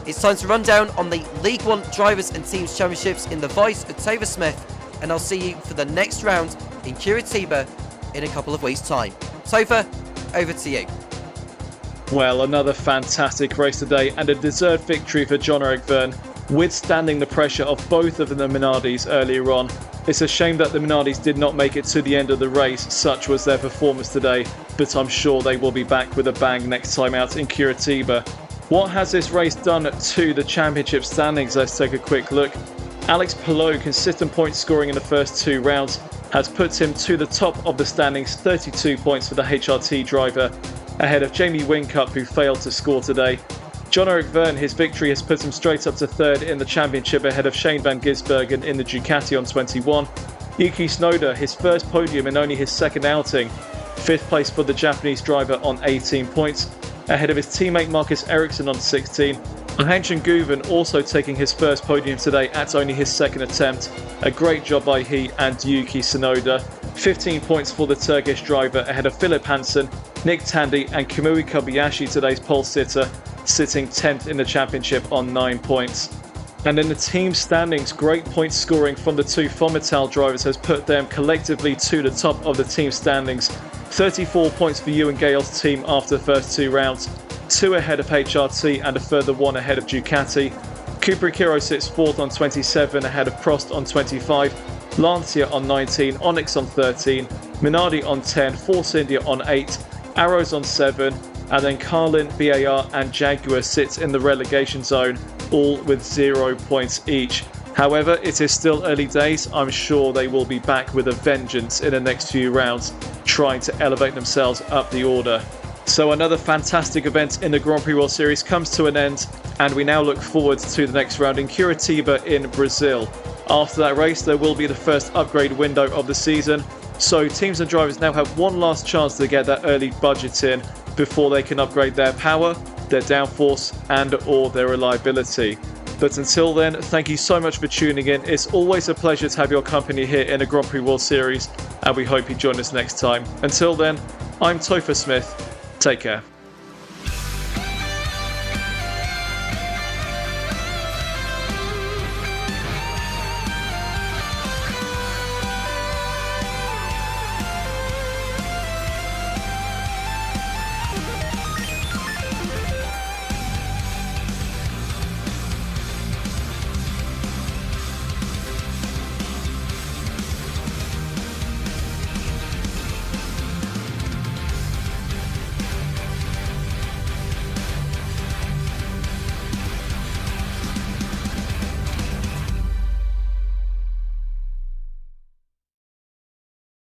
It's time to run down on the League One Drivers and Teams Championships in the voice of Topher Smith and I'll see you for the next round in Curitiba in a couple of weeks' time. Topher, over to you. Well, another fantastic race today and a deserved victory for Jon-Erik Vergne, withstanding the pressure of both of the Minardis earlier on. It's a shame that the Minardis did not make it to the end of the race, such was their performance today, but I'm sure they will be back with a bang next time out in Curitiba. What has this race done to the championship standings? Let's take a quick look. Alex Palou, consistent point scoring in the first 2 rounds, has put him to the top of the standings, 32 points for the HRT driver, ahead of Jamie Whincup, who failed to score today. Jon-Erik Vergne, his victory has put him straight up to 3rd in the championship, ahead of Shane van Gisbergen in the Ducati on 21. Yuki Tsunoda, his first podium in only his 2nd outing, 5th place for the Japanese driver on 18 points, ahead of his teammate Marcus Ericsson on 16. Hengchen Guven also taking his first podium today at only his 2nd attempt. A great job by he and Yuki Tsunoda. 15 points for the Turkish driver, ahead of Philip Hansen, Nick Tandy and Kamui Kobayashi, today's pole sitter, sitting 10th in the championship on 9 points. And in the team standings, great point scoring from the 2 Fomital drivers has put them collectively to the top of the team standings. 34 points for Ewan Gale's team after the first 2 rounds, 2 ahead of HRT and a further 1 ahead of Ducati. Cooper Ikiro sits 4th on 27, ahead of Prost on 25, Lancia on 19, Onyx on 13, Minardi on 10, Force India on 8, Arrows on 7, and then Carlin, BAR and Jaguar sits in the relegation zone, all with 0 points each. However, it is still early days. I'm sure they will be back with a vengeance in the next few rounds, trying to elevate themselves up the order. So another fantastic event in the Grand Prix World Series comes to an end, and we now look forward to the next round in Curitiba in Brazil. After that race, there will be the first upgrade window of the season, so teams and drivers now have one last chance to get that early budget in before they can upgrade their power, their downforce and or their reliability. But until then, thank you so much for tuning in. It's always a pleasure to have your company here in the Grand Prix World Series, and we hope you join us next time. Until then, I'm Topher Smith. Take care.